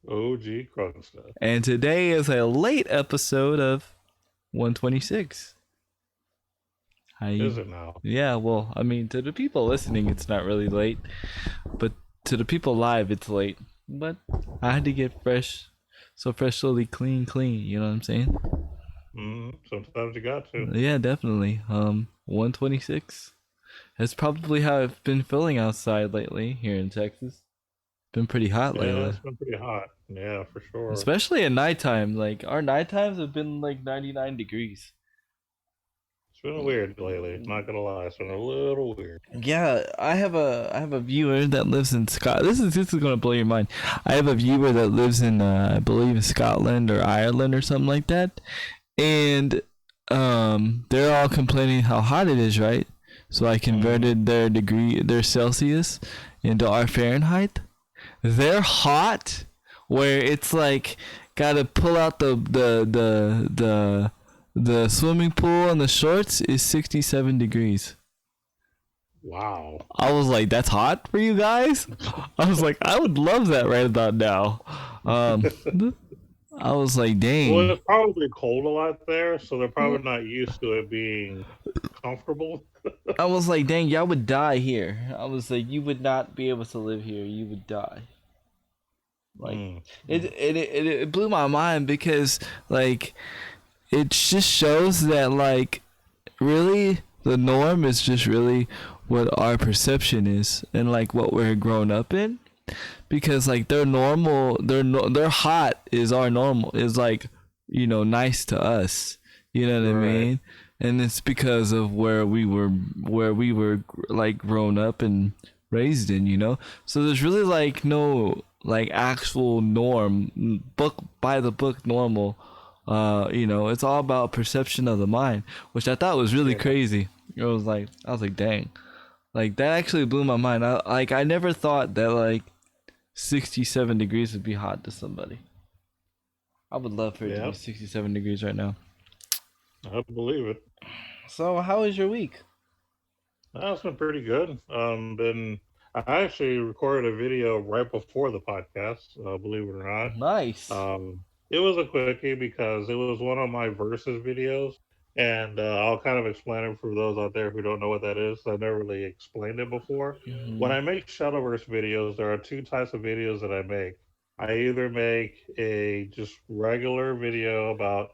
OG Krugstad. And today is a late episode of 126. How Is you? it now? Yeah, well, I mean, to the people listening, it's not really late, but to the people live, it's late. But I had to get fresh, so fresh, slowly, clean, clean. You know what I'm saying? Sometimes you got to. Yeah, definitely. 126. That's probably how I've been feeling outside lately here in Texas. Been pretty hot Yeah, lately, it's been pretty hot. Yeah, for sure. especially at nighttime. Like our night times have been like 99 degrees. It's been weird lately. Not gonna lie, it's been a little weird. Yeah, I have a viewer that lives in Scotland. This is gonna blow your mind. I have a viewer that lives in I believe in Scotland or Ireland or something like that, and they're all complaining how hot it is, right? So I hmm converted their Celsius into our Fahrenheit. They're hot, where it's like gotta pull out the swimming pool and the shorts is 67 degrees. Wow. I was like, that's hot for you guys? I was like, I would love that right about now. Um, I was like, Well, dang. it's probably cold a lot there, so they're probably not used to it being comfortable. I was like, dang, y'all would die here. I was like, you would not be able to live here. You would die. Like, Mm. it blew my mind because, like, it just shows that, like, really the norm is just really what our perception is and, like, what we're grown up in. Because like their normal, their hot is our normal, is like, nice to us. You know what I Right. mean? And it's because of where we were like grown up and raised in. So there's really like no like actual norm, book by the book normal. It's all about perception of the mind, which I thought was really Yeah. crazy. I was like, dang, like that actually blew my mind. I never thought that like 67 degrees would be hot to somebody. I would love for it to be Yeah. 67 degrees right now. I believe it. So, how was your week? That's been pretty good. Been I actually recorded a video right before the podcast. Believe it or not. Nice. It was a quickie because it was one of my versus videos, and I'll kind of explain it for those out there who don't know what that is. I've never really explained it before. When Hmm. I make Shadowverse videos, there are two types of videos that I make. I either make a just regular video about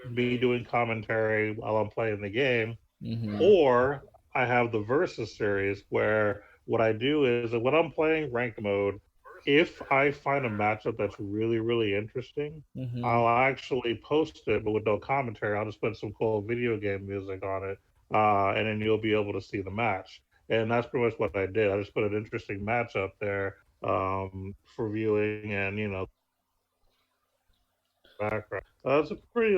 me doing commentary while I'm playing the game, Hmm. or I have the versus series where what I do is when I'm playing ranked mode, if I find a matchup that's really, really interesting, Hmm. I'll actually post it, but with no commentary. I'll just put some cool video game music on it, and then you'll be able to see the match. And that's pretty much what I did. I just put an interesting match up there for viewing, and background. It's a pretty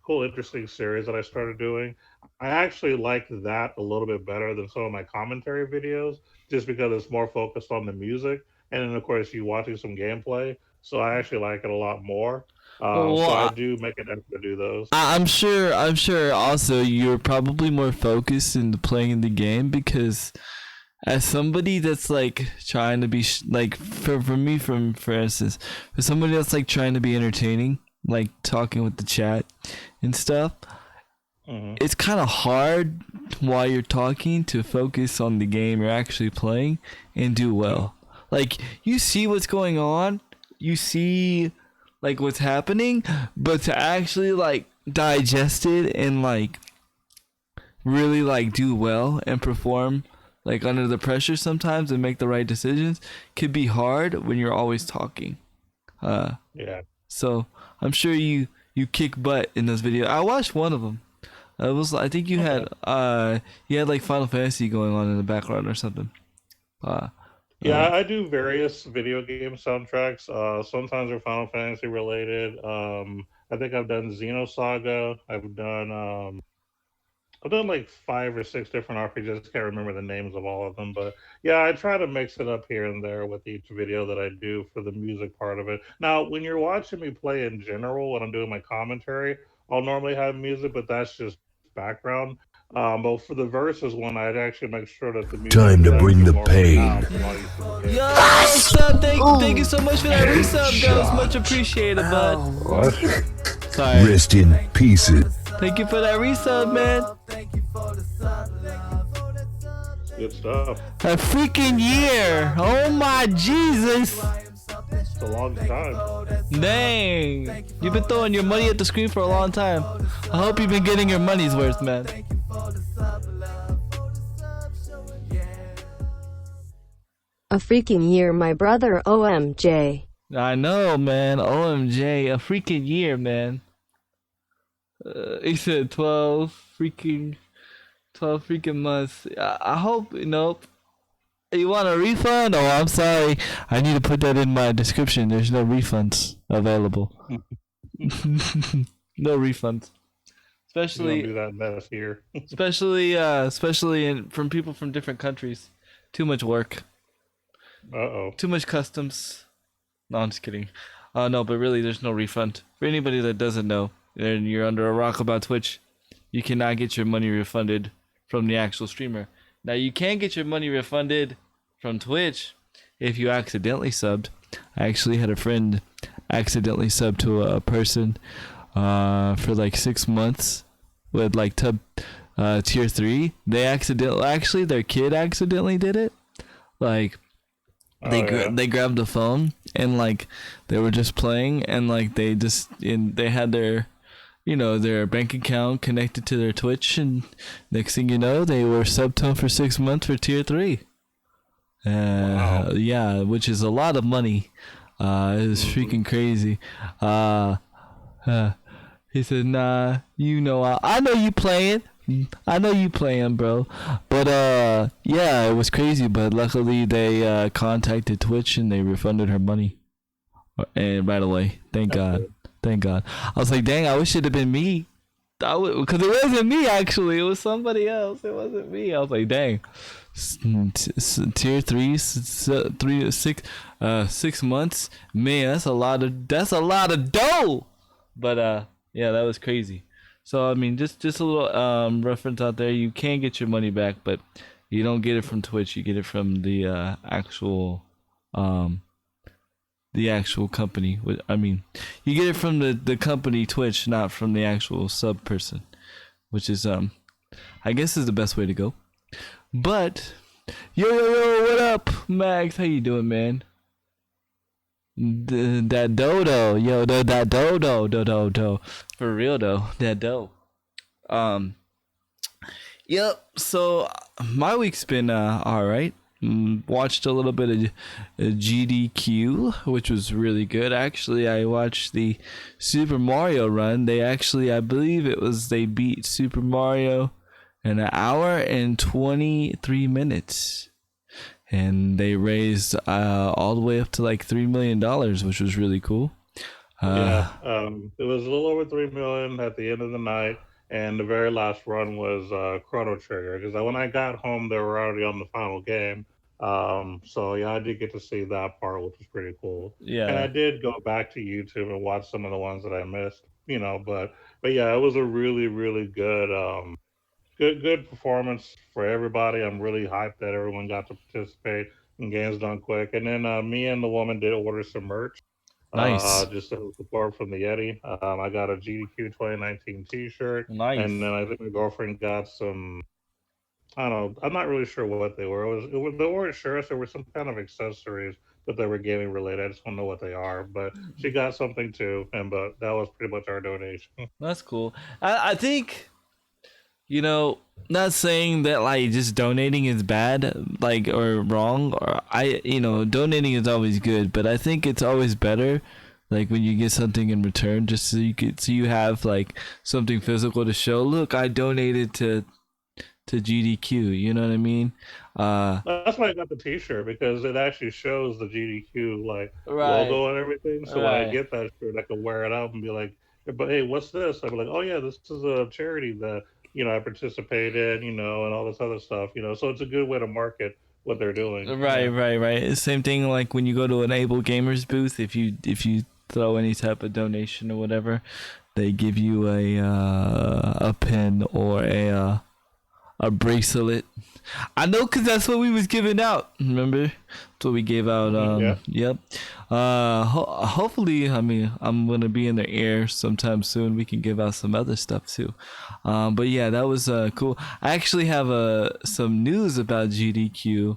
cool, interesting series that I started doing. I actually like that a little bit better than some of my commentary videos, just because it's more focused on the music, and then of course you watching some gameplay. So I actually like it a lot more. Well, So I do make an effort to do those. I'm sure. I'm sure. Also, you're probably more focused in playing the game because, as somebody that's like trying to be like for me, for instance, for somebody that's like trying to be entertaining, like talking with the chat and stuff, hmm it's kind of hard while you're talking to focus on the game you're actually playing and do Yeah, well. Like you see what's going on, you see like what's happening, but to actually like digest it and like really like do well and perform like under the pressure sometimes and make the right decisions could be hard when you're always talking. Uh yeah. so I'm sure you kick butt in those videos. I watched one of them. It was I think Okay. you had like Final Fantasy going on in the background or something. Uh, uh, Yeah, I do various video game soundtracks. Sometimes they're Final Fantasy related. I think I've done Xenosaga. I've done like five or six different RPGs. Can't remember the names of all of them, but yeah, I try to mix it up here and there with each video that I do for the music part of it. Now, when you're watching me play in general, when I'm doing my commentary, I'll normally have music, but that's just background. But for the verses one, I'd actually make sure that the music Time is to bring actually the more pain. pronounced while you sing the game. Yo, sub, thank you so much for that resub, Ghost. Much Headshot. appreciated, bud. What? Sorry. Rest in pieces. Thank you for that resub, man. Good stuff. A freaking year. Oh my Jesus. It's a long time. Dang. You've been throwing your money at the screen for a long time. I hope you've been getting your money's worth, man. A freaking year, my brother. OMJ. I know, man. OMJ. A freaking year, man. He said 12 freaking months. I hope, nope. You want a refund? Oh, I'm sorry. I need to put that in my description. There's no refunds available. No refunds. We don't Especially do that mess here. especially from people from different countries. Too much work. Uh-oh. Too much customs. No, I'm just kidding. No, but really, there's no refund. For anybody that doesn't know, and you're under a rock about Twitch, you cannot get your money refunded from the actual streamer. Now, you can get your money refunded from Twitch if you accidentally subbed. I actually had a friend accidentally sub to a person for like 6 months with like tier 3. Actually, their kid accidentally did it. Like, they grabbed the phone and like they were just playing and like they had their their bank account connected to their Twitch, and next thing you know they were subbed to him for 6 months for tier 3. Wow. Yeah, which is a lot of money. It was freaking crazy. He said, "Nah, I know you playing. I know you playing, bro." But yeah, it was crazy. But luckily, they contacted Twitch and they refunded her money, and right away. Thank God. Thank God. I was like, dang, I wish it had been me. Because it wasn't me actually. It was somebody else. It wasn't me. I was like, dang. Tier 3, 6 months. Man, that's a lot of dough. But yeah, that was crazy. So I mean, just a little reference out there. You can get your money back, but you don't get it from Twitch. You get it from the actual company. I mean, you get it from the company Twitch, not from the actual sub person, which is I guess is the best way to go. But yo, what up, Max? How you doing, man? That dodo, yo, that dodo, for real though, that dough. Yep. So my week's been all right. Watched a little bit of GDQ, which was really good. Actually, I watched the Super Mario run. I believe they beat Super Mario in an hour and 23 minutes. And they raised all the way up to like $3 million, which was really cool. It was a little over 3 million at the end of the night, and the very last run was Chrono Trigger, because when I got home, they were already on the final game. So yeah, I did get to see that part, which was pretty cool. Yeah. And I did go back to YouTube and watch some of the ones that I missed, but yeah, it was a really, really good performance for everybody. I'm really hyped that everyone got to participate in Games Done Quick. And then me and the woman did order some merch. Nice. Just as support from the Yeti. I got a GDQ 2019 T-shirt. Nice. And then I think my girlfriend got some. I don't know. I'm not really sure what they were. They weren't shirts. There were some kind of accessories that they were gaming related. I just don't know what they are. But she got something too, but that was pretty much our donation. That's cool. I think, not saying that like just donating is bad, like, or wrong, or donating is always good, but I think it's always better like when you get something in return, just so you have like something physical to show. Look, I donated to GDQ. You know what I mean? That's why I got the T-shirt, because it actually shows the GDQ logo and everything. So when I get that shirt, I can wear it out and be like, "But hey, what's this?" I'd be like, "Oh yeah, this is a charity that I participate in, and all this other stuff, So it's a good way to market what they're doing. Right. Same thing like when you go to an Able Gamers booth. If you throw any type of donation or whatever, they give you a pin or a bracelet. I know, cause that's what we was giving out. Remember? That's what we gave out. Yeah. Yep. Hopefully, I mean, I'm gonna be in the air sometime soon. We can give out some other stuff too. But yeah, that was cool. I actually have some news about GDQ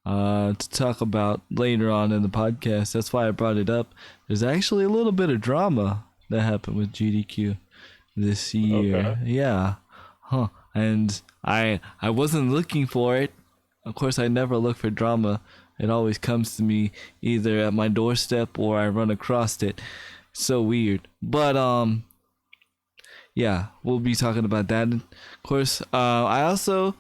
to talk about later on in the podcast. That's why I brought it up. There's actually a little bit of drama that happened with GDQ this year. Okay. Yeah. Huh. And I wasn't looking for it. Of course, I never look for drama. It always comes to me either at my doorstep or I run across it. So weird. But yeah, we'll be talking about that. Of course, I also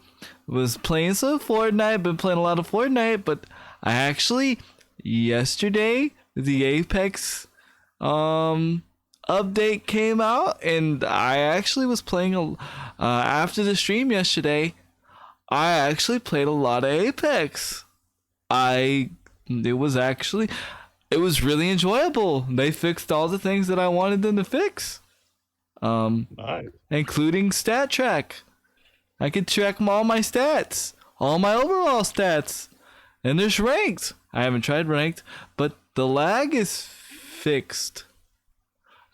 was playing some Fortnite. Been playing a lot of Fortnite, but I actually yesterday the Apex update came out, and I actually was playing after the stream yesterday. I actually played a lot of Apex. It was really enjoyable. They fixed all the things that I wanted them to fix, Nice. including stat track. I could track all my stats, all my overall stats, and there's ranked. I haven't tried ranked, but the lag is fixed.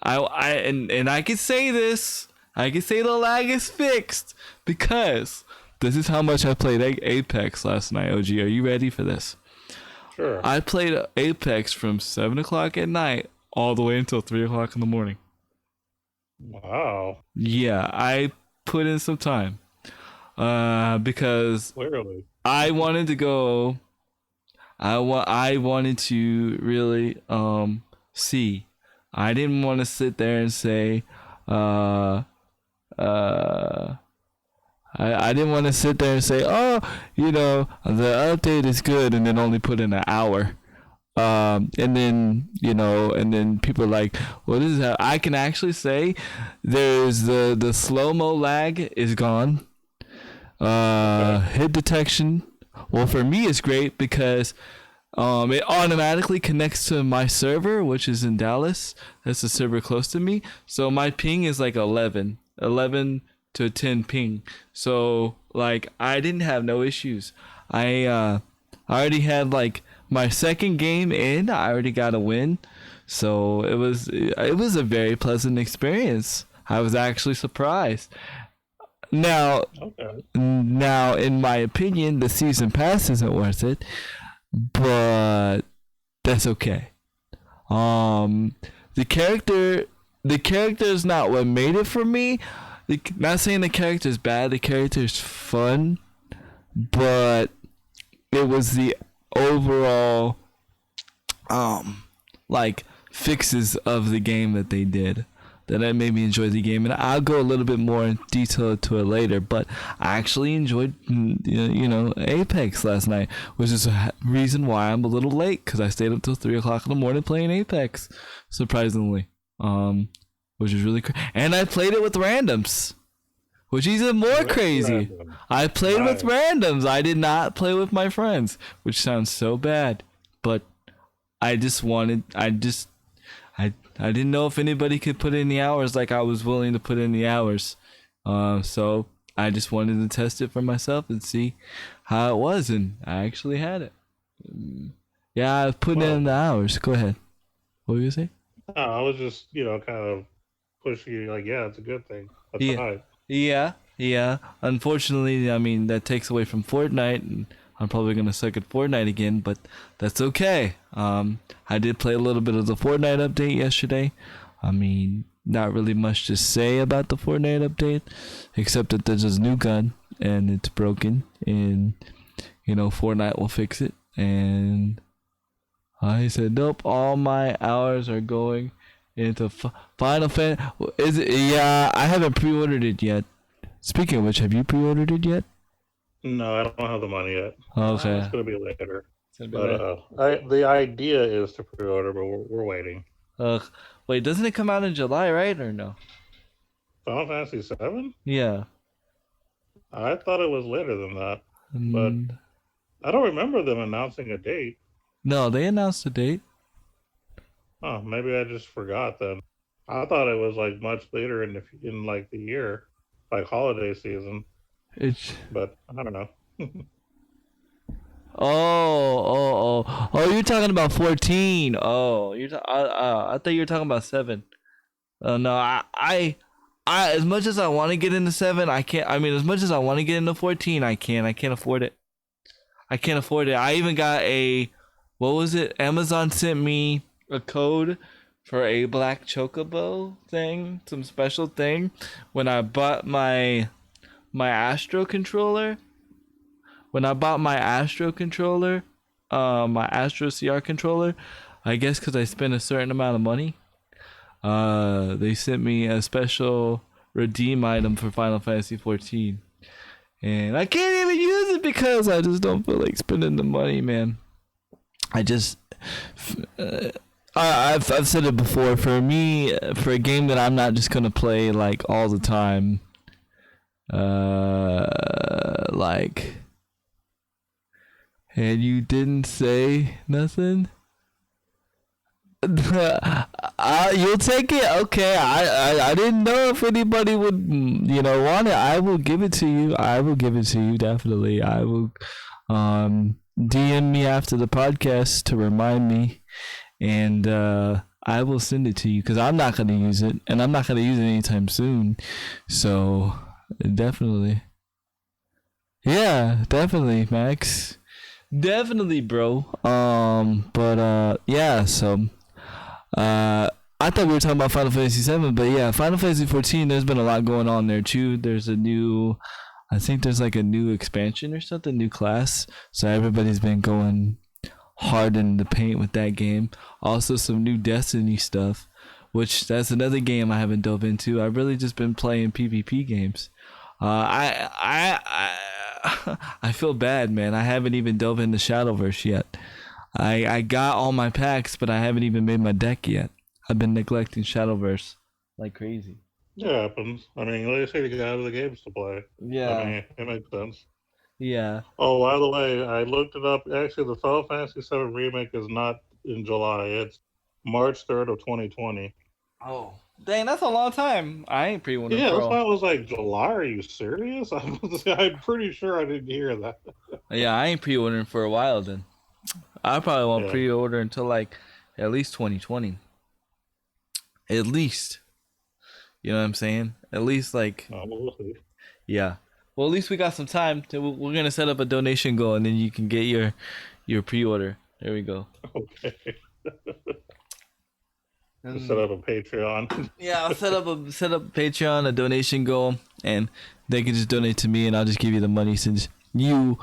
And I could say this. I could say the lag is fixed because this is how much I played Apex last night. OG, are you ready for this? Sure. I played Apex from 7 o'clock at night all the way until 3 o'clock in the morning. Wow. Yeah, I put in some time because Clearly. I wanted to go. I wanted to really see. I didn't want to sit there and say I didn't want to sit there and say, oh, the update is good, and then only put in an hour. And then people are like, what is that? I can actually say there's the slow-mo lag is gone. Hit detection. Well, for me, it's great because it automatically connects to my server, which is in Dallas. That's the server close to me. So my ping is like 11 to 10 ping. So like I didn't have no issues. I already had like my second game in. I already got a win. So it was a very pleasant experience. I was actually surprised. Now, Okay. in my opinion, the season pass isn't worth it, but that's okay. The character is not what made it for me. Not saying the character is bad. The character is fun, but it was the overall like fixes of the game that they did that made me enjoy the game, and I'll go a little bit more in detail to it later. But I actually enjoyed, Apex last night, which is a reason why I'm a little late because I stayed up till 3 o'clock in the morning playing Apex, surprisingly, which is really crazy. And I played it with randoms, which is even more crazy. Random. I played with Nice. randoms. I did not play with my friends, which sounds so bad, but I didn't know if anybody could put in the hours like I was willing to put in the hours. So I just wanted to test it for myself and see how it was, and I actually had it. Yeah, I put in the hours. Go ahead. What were you saying? No, I was just, kind of pushing you like, yeah, it's a good thing. That's Yeah. nice. Yeah. Unfortunately, I mean, that takes away from Fortnite, and I'm probably going to suck at Fortnite again, but that's okay. I did play a little bit of the Fortnite update yesterday. I mean, not really much to say about the Fortnite update, except that there's this new gun, and it's broken, and, Fortnite will fix it. And I said, nope, all my hours are going into Final Fantasy. Is it? Yeah, I haven't pre-ordered it yet. Speaking of which, have you pre-ordered it yet? No, I don't have the money yet. Okay. It's going to be later. It's gonna be later. But the idea is to pre-order, but we're waiting. Wait, doesn't it come out in July, right? Or no? Final Fantasy 7? Yeah. I thought it was later than that. Mm, I don't remember them announcing a date. no, they announced a date. Oh, maybe I just forgot then. I thought it was like much later in like the year, like holiday season. It's but I don't know. you're talking about 14. I thought you were talking about 7. No, as much as I want to get into 7, I can't. I mean, as much as I want to get into 14, I can't. I can't afford it. I can't afford it. I even got what was it? Amazon sent me a code for a black chocobo thing, some special thing, when I bought my Astro controller. When I bought my Astro controller, my Astro CR controller, I guess because I spent a certain amount of money, they sent me a special redeem item for Final Fantasy 14. And I can't even use it because I just don't feel like spending the money, man. I just, I've said it before. For me, for a game that I'm not just gonna play like all the time, like, and you didn't say nothing. You'll take it. Okay, I didn't know if anybody would want it. I will give it to you. I will give it to you, definitely. I will DM me after the podcast to remind me, and I will send it to you because I'm not going to use it, and I'm not going to use it anytime soon. So definitely, yeah, definitely, Max, definitely, bro. But yeah, so. I thought we were talking about Final Fantasy 7, but yeah, Final Fantasy 14. There's been a lot going on there too. There's I think there's like a new expansion or something, new class. So everybody's been going hard in the paint with that game. Also, some new Destiny stuff, which that's another game I haven't dove into. I've really just been playing PvP games. I feel bad, man. I haven't even dove into Shadowverse yet. I got all my packs, but I haven't even made my deck yet. I've been neglecting Shadowverse like crazy. It happens. I mean, like I say, you got other games to play. Yeah. I mean, it makes sense. Yeah. Oh, by the way, I looked it up. Actually, the Final Fantasy VII remake is not in July. It's March 3rd of 2020. Oh, dang, that's a long time. I ain't pre-ordering. Yeah, that's why I was like, July? Are you serious? I'm pretty sure I didn't hear that. Yeah, I ain't pre-ordering for a while then. I probably won't pre-order until like at least 2020. At least. You know what I'm saying? At least like. We'll see. Yeah. Well, at least we got some time. We're gonna set up a donation goal, and then you can get your pre-order. There we go. Okay. Set up a Patreon. Yeah, I'll set up a Patreon, a donation goal, and they can just donate to me, and I'll just give you the money since you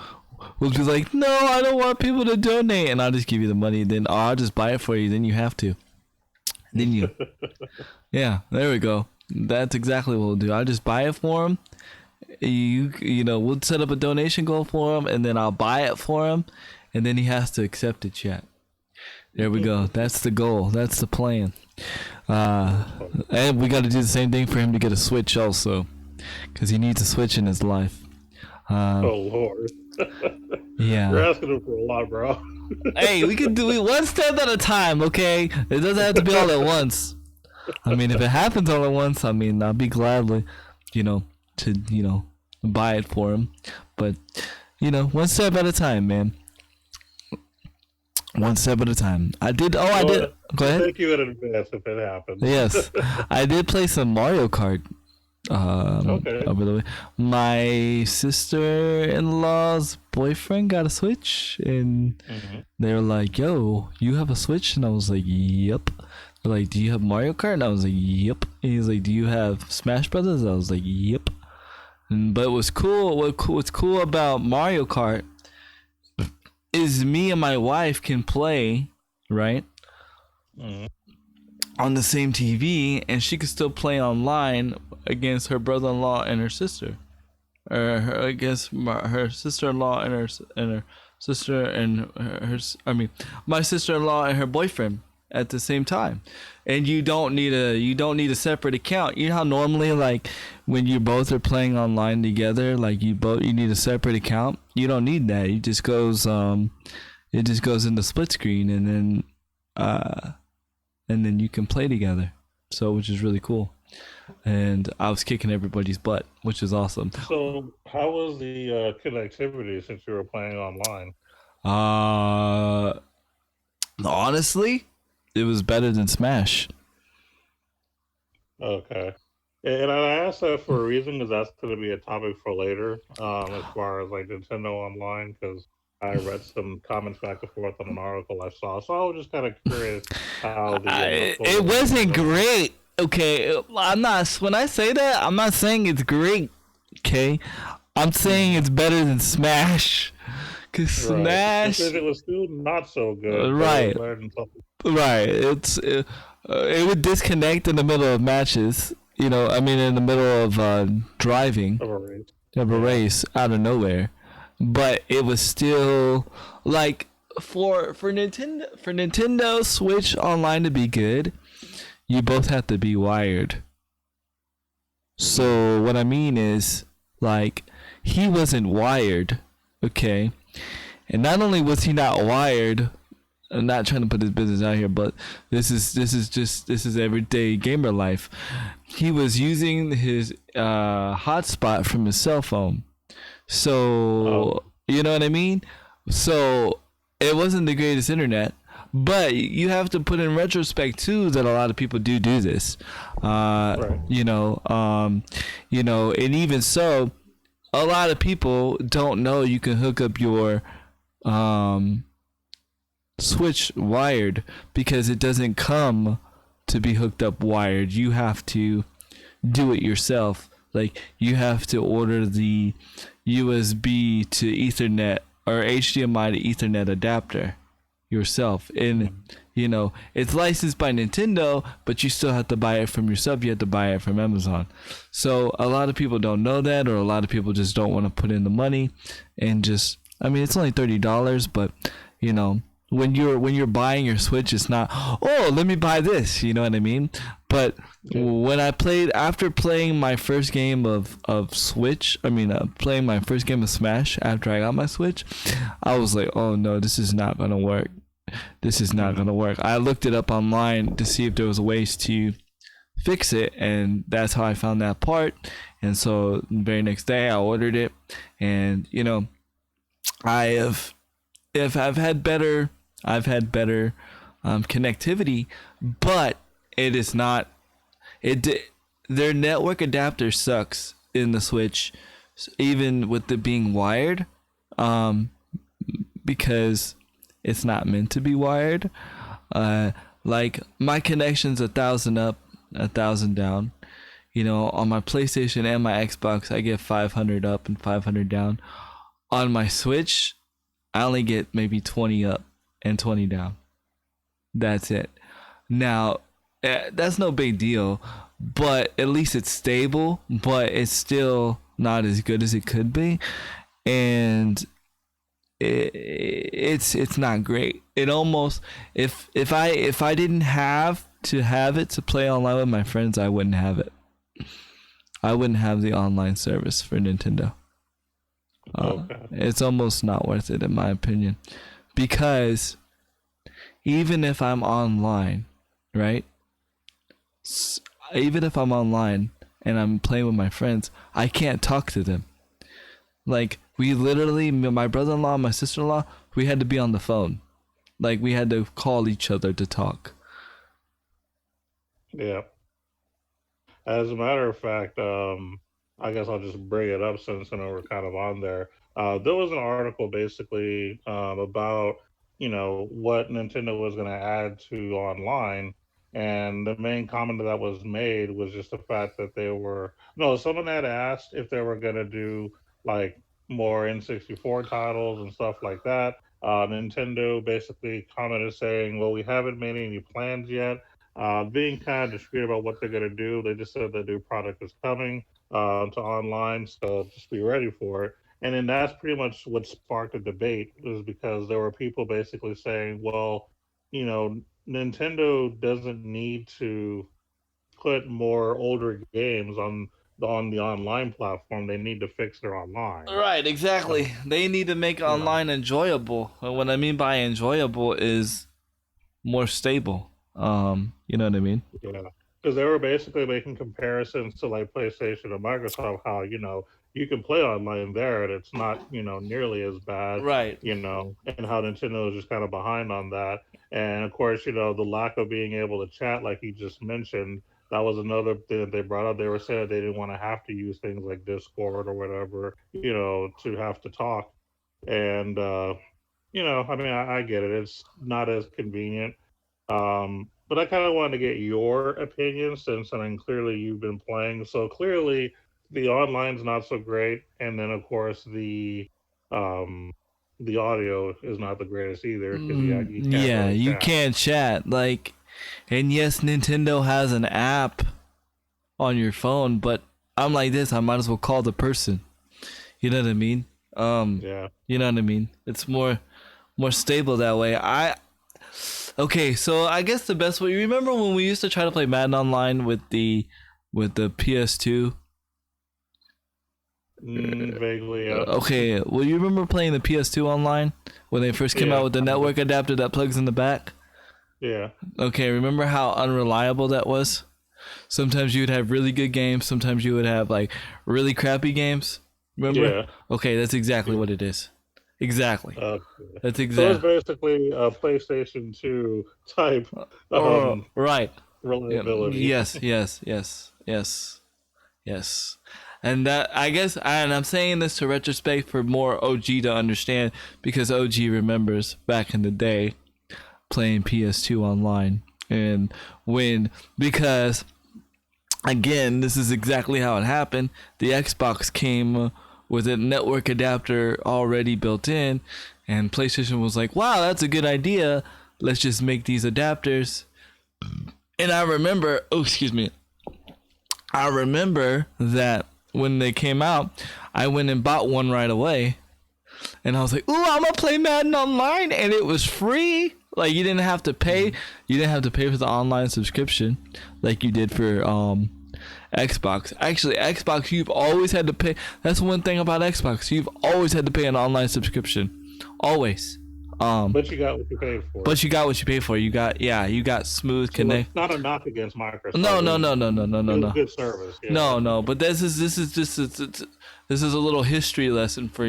will be like, no, I don't want people to donate, and I'll just give you the money. Then I'll just buy it for you. Then you have to. Then you. Yeah, there we go. That's exactly what we'll do. I'll just buy it for him. We'll set up a donation goal for him, and then I'll buy it for him, and then he has to accept it, chat. There we go. That's the goal. That's the plan. And we got to do the same thing for him to get a Switch also, because he needs a Switch in his life. Oh Lord. Yeah. You're asking him for a lot, bro. Hey, we can do it one step at a time, okay? It doesn't have to be all at once. I mean, if it happens all at once, I mean, I'll be gladly, to buy it for him. But, one step at a time, man. One step at a time. I did. Go ahead. Thank you in advance if it happens. Yes, I did play some Mario Kart. Okay. Over the way, my sister-in-law's boyfriend got a Switch, and they were like, "Yo, you have a Switch?" And I was like, "Yep." They're like, "Do you have Mario Kart?" And I was like, "Yep." And he's like, "Do you have Smash Brothers?" I was like, "Yep." But what's cool about Mario Kart is me and my wife can play, right? On the same TV, and she could still play online against her brother-in-law and her sister, or against her sister-in-law and her sister and my sister-in-law and her boyfriend at the same time. And you don't need a separate account. You know how normally, like, when you both are playing online together, like you need a separate account. You don't need that. It just goes into split screen, and then you can play together. So, which is really cool. and I was kicking everybody's butt, which is awesome. So, how was the connectivity since you were playing online? Uh, Honestly, it was better than Smash. Okay. And I asked that for a reason because that's going to be a topic for later, as far as like Nintendo Online, because I read some comments back and forth on an article I saw. So I was just kind of curious how the It wasn't great. Okay, I'm not. When I say that, I'm not saying it's great. Okay, I'm saying it's better than Smash. Cause Right. Smash, It was still not so good, but it was right, better than something right. It would disconnect in the middle of matches. You know, I mean, in the middle of driving of a race. of a Yeah. race out of nowhere, but it was still like for Nintendo Switch Online to be good, you both have to be wired. So what I mean is, like, he wasn't wired, okay? And not only was he not wired, I'm not trying to put his business out here, but this is everyday gamer life. He was using his hotspot from his cell phone. Oh, So you know what I mean? So it wasn't the greatest internet, but you have to put in retrospect too that a lot of people do this. Uh, right. you know, and even so, a lot of people don't know you can hook up your um Switch wired because it doesn't come to be hooked up wired. You have to do it yourself. Like you have to order the USB to Ethernet or HDMI to Ethernet adapter yourself. And it's licensed by Nintendo, but you still have to buy it from yourself. You have to buy it from Amazon. So a lot of people don't know that, or a lot of people just don't want to put in the money and just. I mean, it's only $30, but you know, when you're buying your Switch, it's not, oh, let me buy this, you know what I mean? But Yeah. when I played, after playing my first game of Switch, playing my first game of Smash after I got my Switch, I was like, oh no, this is not gonna work. This is not gonna work. I looked it up online to see if there was ways to fix it, and that's how I found that part. And so the very next day I ordered it, and I have if I've had better connectivity, but it is not it their network adapter sucks in the Switch, even with it being wired, um because it's not meant to be wired. Like my connection's 1,000 up, 1,000 down. On my PlayStation and my Xbox, I get 500 up and 500 down. On my Switch, I only get maybe 20 up and 20 down. That's it. Now, that's no big deal, but at least it's stable, but it's still not as good as it could be. And it's not great. It almost, if I didn't have to have it to play online with my friends, I wouldn't have it. I wouldn't have the online service for Nintendo. Okay. It's almost not worth it in my opinion, because even if I'm online, right? Even if I'm online and I'm playing with my friends, I can't talk to them. Like we literally, my brother-in-law, my sister-in-law, we had to be on the phone. Like we had to call each other to talk. Yeah. As a matter of fact, I guess I'll just bring it up since we're kind of on there. There was an article basically about what Nintendo was going to add to online, and the main comment that was made was just the fact that they were no. Someone had asked if they were going to do like more N64 titles and stuff like that. Nintendo basically commented saying, "Well, we haven't made any plans yet." Being kind of discreet about what they're going to do. They just said the new product is coming to online, so just be ready for it. And then that's pretty much what sparked the debate, was because there were people basically saying, well, Nintendo doesn't need to put more older games on the online platform. They need to fix their online. Right, So, exactly. They need to make you know, online enjoyable. And what I mean by enjoyable is more stable. You know what I mean? yeah. because they were basically making comparisons to like PlayStation and Microsoft, how you can play online there and it's not nearly as bad, Right. and how Nintendo is just kind of behind on that, and of course the lack of being able to chat, like you just mentioned. That was another thing that they brought up. They were saying they didn't want to have to use things like Discord or whatever, to have to talk. And I mean, I get it. It's not as convenient. But I kind of wanted to get your opinion since, I mean, clearly you've been playing. So clearly the online's not so great, and then of course um, the audio is not the greatest either because you can't Yeah, really you chat. can't chat. Like, and yes, Nintendo has an app on your phone, but I'm like this. I might as well call the person. You know what I mean? Yeah, You know what I mean? It's more stable that way. Okay, so I guess the best way. You remember when we used to try to play Madden online with the PS2? vaguely. Yeah, Okay, well, you remember playing the PS2 online when they first came out yeah, with the network adapter that plugs in the back? yeah, Okay, remember how unreliable that was? Sometimes you would have really good games, sometimes you would have like really crappy games. Remember? yeah. Okay, that's exactly what it is. Exactly. Uh, That's so it's exact. basically a PlayStation 2 type Oh, um, right. Yeah. reliability. Yes, yes, yes, yes, yes. And that I guess, and I'm saying this to retrospect for more OG to understand because OG remembers back in the day playing PS2 online and when because again, this is exactly how it happened. The Xbox came with a network adapter already built in, and PlayStation was like, wow, that's a good idea. Let's just make these adapters. And I remember, oh, excuse me, I remember that when they came out, I went and bought one right away. And I was like, ooh, I'm going to play Madden online. And it was free. Like, you didn't have to pay. You didn't have to pay for the online subscription like you did for Xbox. Actually, Xbox, you've always had to pay. That's one thing about Xbox. You've always had to pay an online subscription. Always. But you got what you paid for. But you got what you paid for. You got smooth So it's connect. not a knock against Microsoft. No, It no, was, no, no, no, no, no, it was no. good service. Yeah. No, no, but this is just this is a little history lesson for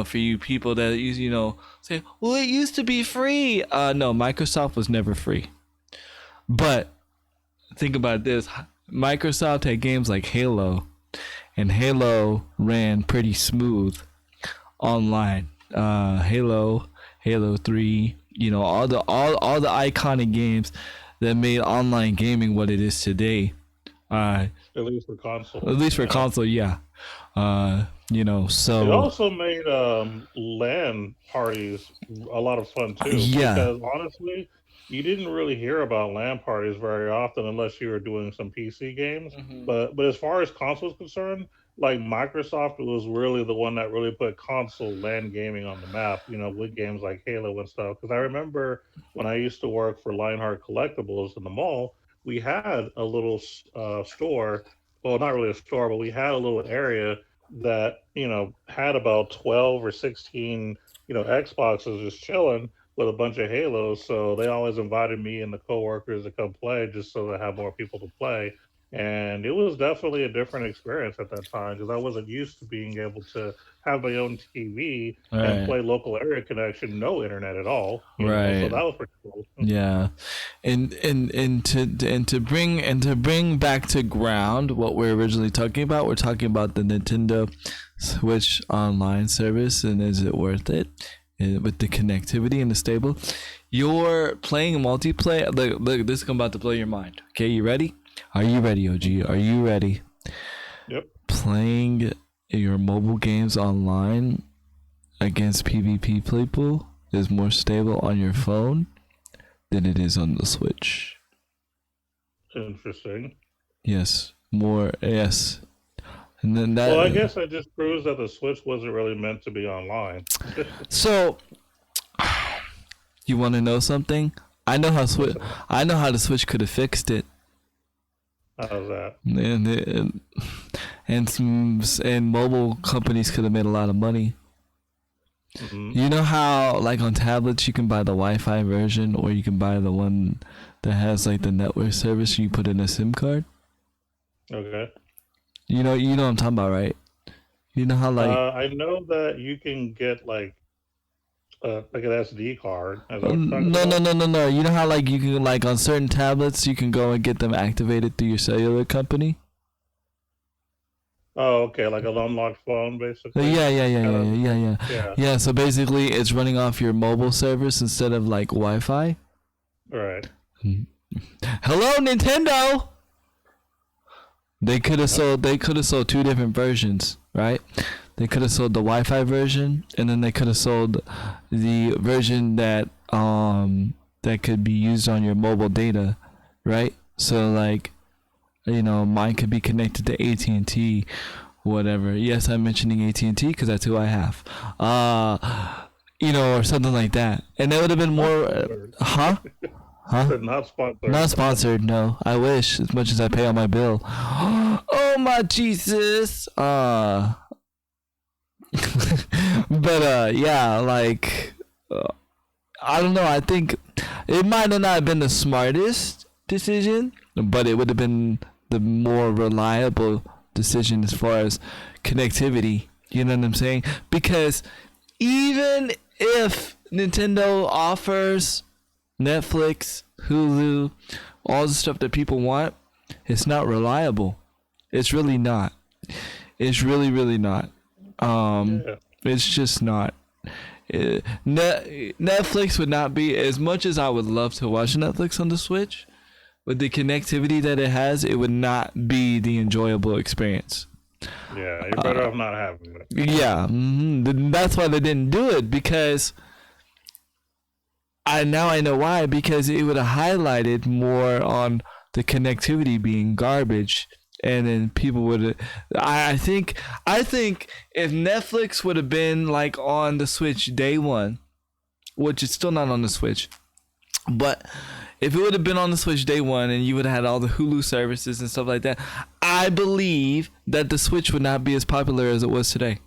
for you people that say, well, it used to be free. No, Microsoft was never free. But think about this: Microsoft had games like Halo, and Halo ran pretty smooth online. Halo 3, all the iconic games that made online gaming what it is today. At least for console. At least for Yeah. console, yeah. It So also made LAN parties a lot of fun too. yeah, Because honestly, you didn't really hear about LAN parties very often unless you were doing some PC games. But as far as consoles concerned, like Microsoft was really the one that really put console LAN gaming on the map. With games like Halo and stuff. Because I remember when I used to work for Lionheart Collectibles in the mall, we had a little store. Well, not really a store, but we had a little area that had about 12 or 16 Xboxes just chilling with a bunch of Halos. So they always invited me and the coworkers to come play just so they have more people to play. And it was definitely a different experience at that time because I wasn't used to being able to have my own TV and right, play local area connection, no internet at all. So right, that was pretty cool. yeah, and to bring back to ground what we're originally talking about. We're talking about the Nintendo Switch online service, and is it worth it? With the connectivity and the stable, you're playing multiplayer. Look, this is about to blow your mind. Okay, you ready? Are you ready, OG? Are you ready? Yep. Playing your mobile games online against PvP people is more stable on your phone than it is on the Switch. Interesting. Yes, more. Yes, and then Well, I that. guess that just proves that the Switch wasn't really meant to be online. So, you want to know something? I know how Switch. I know how the Switch could have fixed it. How's that? And mobile companies could have made a lot of money. Hmm. You know how like on tablets you can buy the Wi-Fi version or you can buy the one that has like the network service. You put in a SIM card. Okay. You know what I'm talking about, right? You know how like I know that you can get like an SD card. Is that what you're talking no no about? no no no. You know how like you can like on certain tablets you can go and get them activated through your cellular company. Oh, okay, like an unlocked phone, basically. Yeah. Yeah. Yeah, so basically it's running off your mobile service instead of like Wi-Fi. Right. Hello Nintendo. They could have sold two different versions, right? They could have sold the Wi-Fi version and then they could have sold the version that could be used on your mobile data, right? So like mine could be connected to AT&T, whatever. Yes, I'm mentioning AT&T because that's who I have. Or something like that. And that would have been more, huh? Huh? Not sponsored. Not sponsored, no. I wish, as much as I pay on my bill. Oh my Jesus. But yeah, like I don't know. I think it might have not been the smartest decision, but it would have been the more reliable decision as far as connectivity. You know what I'm saying? Because even if Nintendo offers Netflix, Hulu, all the stuff that people want, it's not reliable. It's really not. It's really, really not. Yeah. It's just not. Netflix would not be, as much as I would love to watch Netflix on the Switch, with the connectivity that it has, it would not be the enjoyable experience. Yeah, you're better off not having it. Yeah, that's why they didn't do it, because I know why, because it would have highlighted more on the connectivity being garbage, and then people would. I think if Netflix would have been like on the Switch day one, which is still not on the Switch, but if it would have been on the Switch day one and you would have had all the Hulu services and stuff like that, I believe that the Switch would not be as popular as it was today.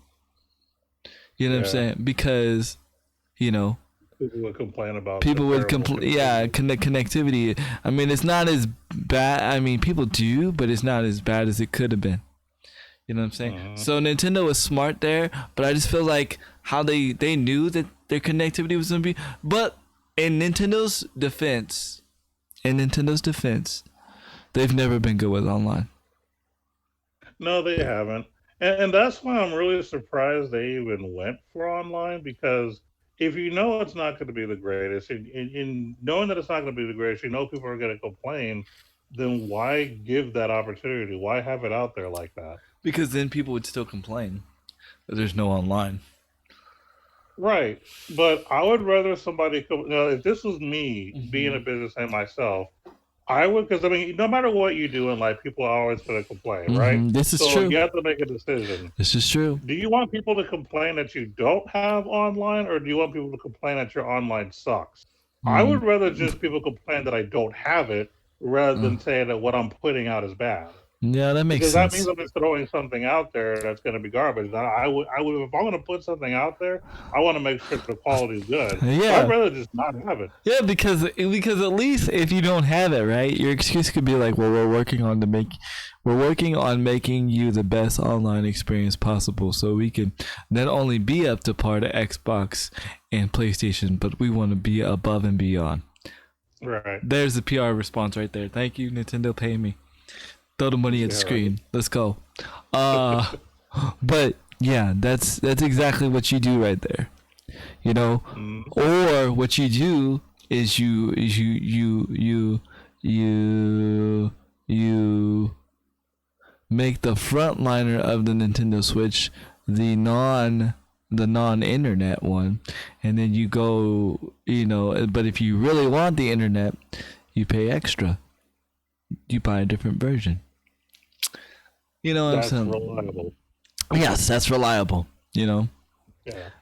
You know what I'm saying? Because people would complain about people would complain. Yeah, connectivity. I mean, it's not as bad. I mean, people do, but it's not as bad as it could have been. You know what I'm saying? So Nintendo was smart there, but I just feel like how they knew that their connectivity was gonna be. But in Nintendo's defense, they've never been good with online. No, they haven't. And that's why I'm really surprised they even went for online, because if you know it's not going to be the greatest, in knowing that it's not going to be the greatest, people are going to complain, then why give that opportunity? Why have it out there like that? Because then people would still complain that there's no online. Right. But I would rather somebody if this was me being a businessman myself, I would, because no matter what you do in life, people are always going to complain, right? This is So true. you have to make a decision. This is true. Do you want people to complain that you don't have online, or do you want people to complain that your online sucks? I would rather just people complain that I don't have it, rather than saying that what I'm putting out is bad. Yeah, that makes Because sense. that means I'm just throwing something out there that's going to be garbage. I would, if I'm going to put something out there, I want to make sure the quality is good. Yeah. So I'd rather just not have it. Yeah, because at least if you don't have it, right, your excuse could be like, well, we're working on making you the best online experience possible, so we can not only be up to par to Xbox and PlayStation, but we want to be above and beyond. Right. There's the PR response right there. Thank you, Nintendo, pay me. Throw the money at the screen. Let's go. But yeah, that's exactly what you do right there. Or what you do is you make the frontliner of the Nintendo Switch the non-internet one, and then you go, but if you really want the internet, you pay extra. You buy a different version. You know what I'm saying? That's reliable. Yes, that's reliable. Yeah.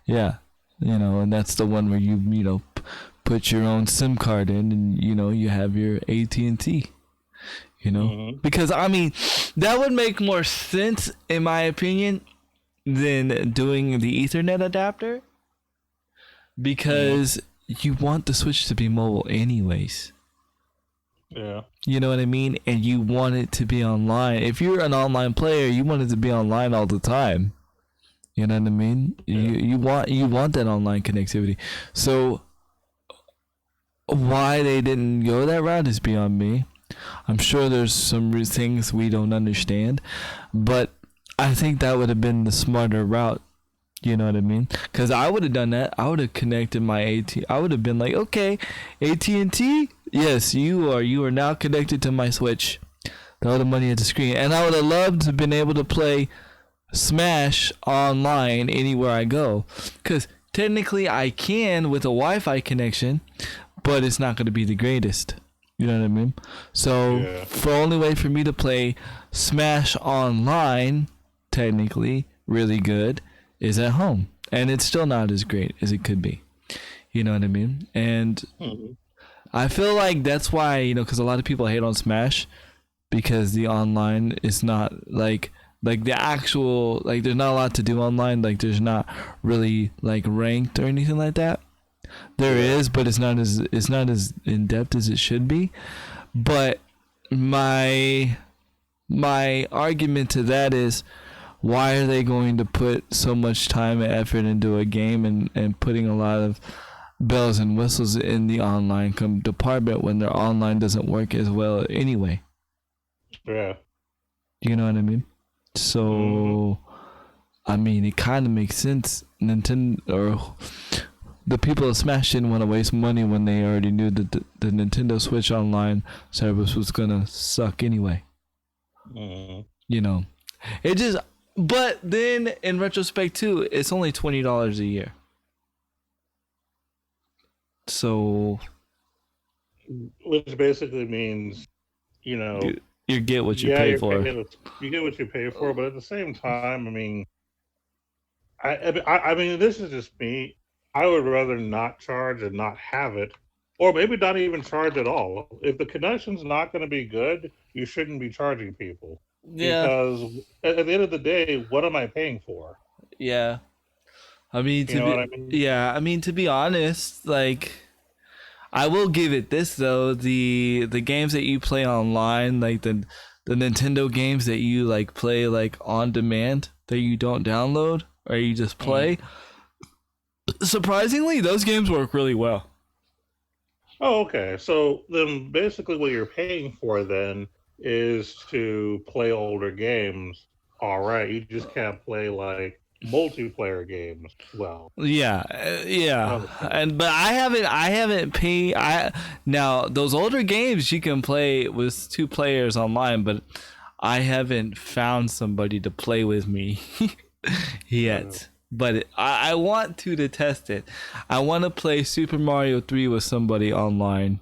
Yeah. And that's the one where you put your own SIM card in, and you have your AT&T. Because that would make more sense in my opinion than doing the Ethernet adapter, because you want the Switch to be mobile anyways. Yeah. You know what I mean? And you want it to be online. If you're an online player, you want it to be online all the time. You know what I mean? Yeah. You want that online connectivity. So why they didn't go that route is beyond me. I'm sure there's some things we don't understand, but I think that would have been the smarter route. You know what I mean? Because I would have done that. I would have connected my AT. I would have been like, okay, AT&T, yes, you are now connected to my Switch. Throw the money at the screen, and I would have loved to have been able to play Smash online anywhere I go. Because technically I can with a Wi-Fi connection, but it's not going to be the greatest. You know what I mean? So Yeah. the only way for me to play Smash online, technically, really good, is at home. And it's still not as great as it could be. You know what I mean? And Mhm. I feel like that's why, because a lot of people hate on Smash because the online is not like the actual, like there's not a lot to do online. Like there's not really like ranked or anything like that. There is, but it's not as in depth as it should be. But my argument to that is, why are they going to put so much time and effort into a game and putting a lot of bells and whistles in the online department when their online doesn't work as well anyway? Yeah. You know what I mean? So, I mean, it kind of makes sense. Nintendo, or the people of Smash, didn't want to waste money when they already knew that the Nintendo Switch Online service was gonna suck anyway. Mhm. It just. But then, in retrospect, too, it's only $20 a year. So Which basically means, you know, you get what you yeah, pay you're for. paying, you get what you pay for, but at the same time, I mean, I mean, this is just me. I would rather not charge and not have it, or maybe not even charge at all. If the connection's not going to be good, you shouldn't be charging people Yeah, because at the end of the day, what am I paying for? yeah. I mean, You know what I mean? to be honest, like, I will give it this though: the games that you play online, like the Nintendo games that you like play like on demand that you don't download or you just Mm. play. Surprisingly, those games work really well. Oh, okay. So then basically what you're paying for then is to play older games. All right, you just can't play like multiplayer games. Well, Yeah, yeah, okay. and but I haven't paid. I Now those older games you can play with two players online, but I haven't found somebody to play with me Uh, yet. But I want to test it. I want to play Super Mario 3 with somebody online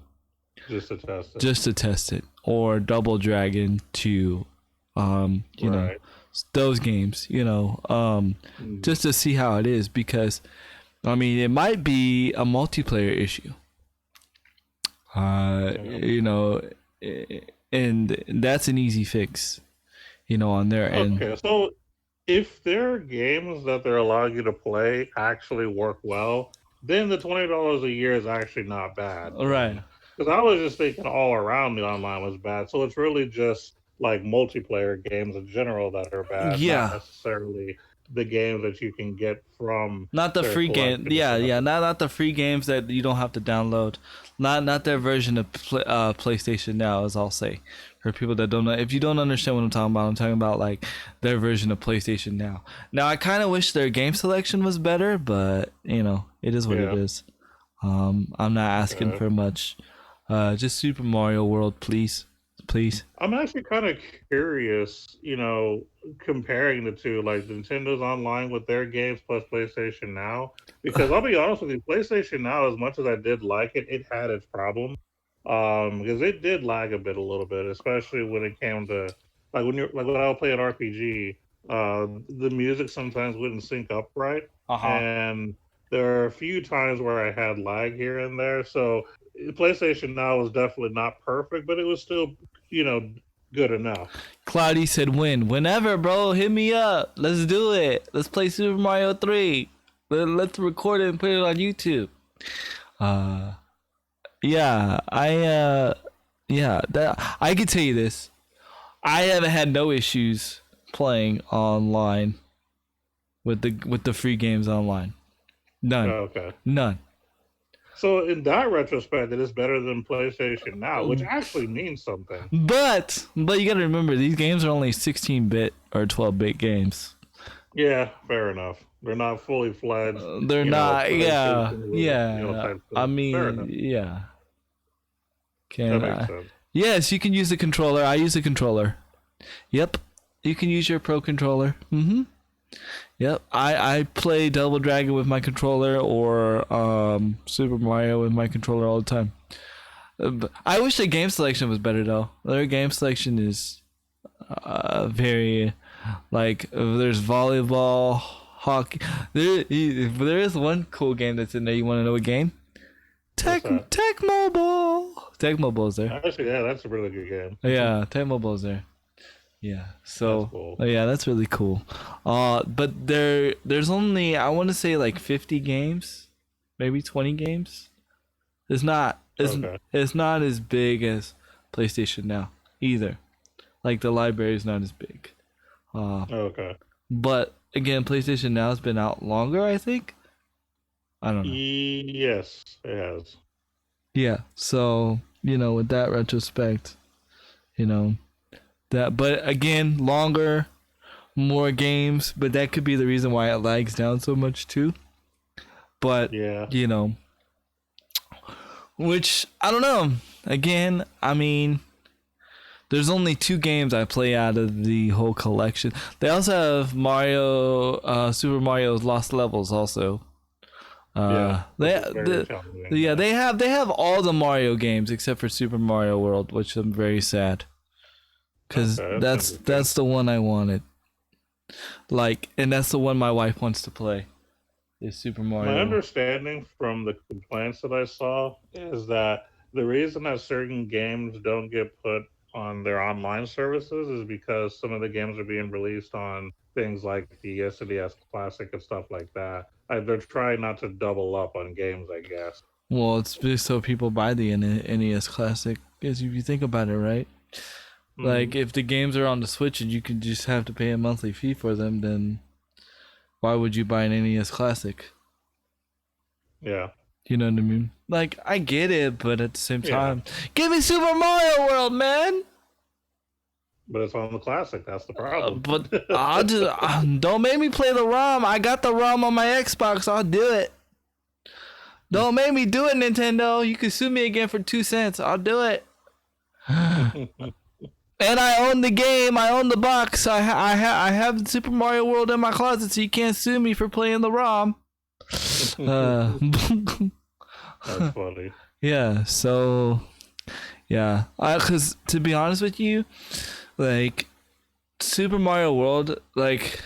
just to test it. just to test it, or Double Dragon 2. Right. Those games. Mm. Just to see how it is, because I mean, it might be a multiplayer issue. Yeah. And that's an easy fix, on their end. Okay. So if their games that they're allowing you to play actually work well, then the $20 a year is actually not bad. All right. Then, because I was just thinking all around the online was bad. So it's really just like multiplayer games in general that are bad, not Yeah. necessarily the games that you can get from Not the their free game. collection of Yeah, stuff. yeah. Not the free games that you don't have to download. Not their version of PlayStation Now, as I'll say. For people that don't know, if you don't understand what I'm talking about like their version of PlayStation Now. Now, I kind of wish their game selection was better, but it is what it Yeah. is. I'm not asking Okay. for much. Just Super Mario World, please, please. I'm actually kind of curious, comparing the two, like Nintendo's online with their games plus PlayStation Now. Because I'll be honest with you, PlayStation Now, as much as I did like it, it had its problems. Because it did lag a little bit, especially when it came to like when I would play an RPG, the music sometimes wouldn't sync up right, Uh huh. and there are a few times where I had lag here and there. So PlayStation Now was definitely not perfect, but it was still you know, good enough. Cloudy said, whenever, bro, hit me up. Let's do it. Let's play Super Mario 3. Let's record it and put it on YouTube. Uh, yeah, Yeah, I can tell you this. I haven't had no issues playing online with the free games online. None. Oh, okay. None. So in that retrospect, it is better than PlayStation Now, which actually means something. But you got to remember these games are only 16-bit or 12-bit games. Yeah, fair enough. They're not fully fledged. They're not. Yeah. PlayStation, Yeah. type I thing. Fair mean, enough. yeah. That Can makes I? sense. Yes, you can use the controller. I use the controller. Yep. You can use your Pro controller. Mm-hmm. Yep. I play Double Dragon with my controller or Super Mario with my controller all the time. I wish the game selection was better though. Their game selection is very like there's volleyball, hockey. There is one cool game that's in there. You want to know what game? Tech Mobile. Tech Mobile's there. Actually, yeah, that's a really good game. Yeah, Tech Mobile's there. Yeah. So That's cool. yeah, that's really cool. But there's only I want to say like 50 games, maybe 20 games. It's not Okay. it's not as big as PlayStation Now either. Like the library is not as big. Okay. But again, PlayStation Now has been out longer, I think. I don't know. Yes, it has. Yeah. So, with that retrospect, that but again, longer, more games, but that could be the reason why it lags down so much too. But Yeah. which I don't know. Again, I mean, there's only 2 games I play out of the whole collection. They also have Super Mario's Lost Levels also. Yeah. They have all the Mario games except for Super Mario World, which I'm very sad. Cuz Okay, that's the one I wanted. And that's the one my wife wants to play. Is Super Mario. My understanding from the complaints that I saw is that the reason that certain games don't get put on their online services is because some of the games are being released on things like the SNES Classic and stuff like that. They're trying not to double up on games, I guess. Well, it's just so people buy the NES Classic. Because if you think about it, right? Like, if the games are on the Switch and you can just have to pay a monthly fee for them, then why would you buy an NES Classic? Yeah. You know what I mean? Like, I get it, but at the same time, give me Super Mario World, man! But it's on the Classic. That's the problem. But I'll just don't make me play the ROM. I got the ROM on my Xbox. I'll do it. Don't make me do it, Nintendo. You can sue me again for 2 cents. I'll do it. And I own the game. I own the box. I have Super Mario World in my closet, so you can't sue me for playing the ROM. That's funny. Yeah. So, yeah. Because to be honest with you, like Super Mario World, like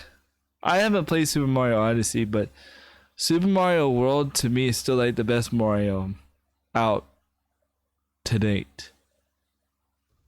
I haven't played Super Mario Odyssey, but Super Mario World to me is still like the best Mario out to date.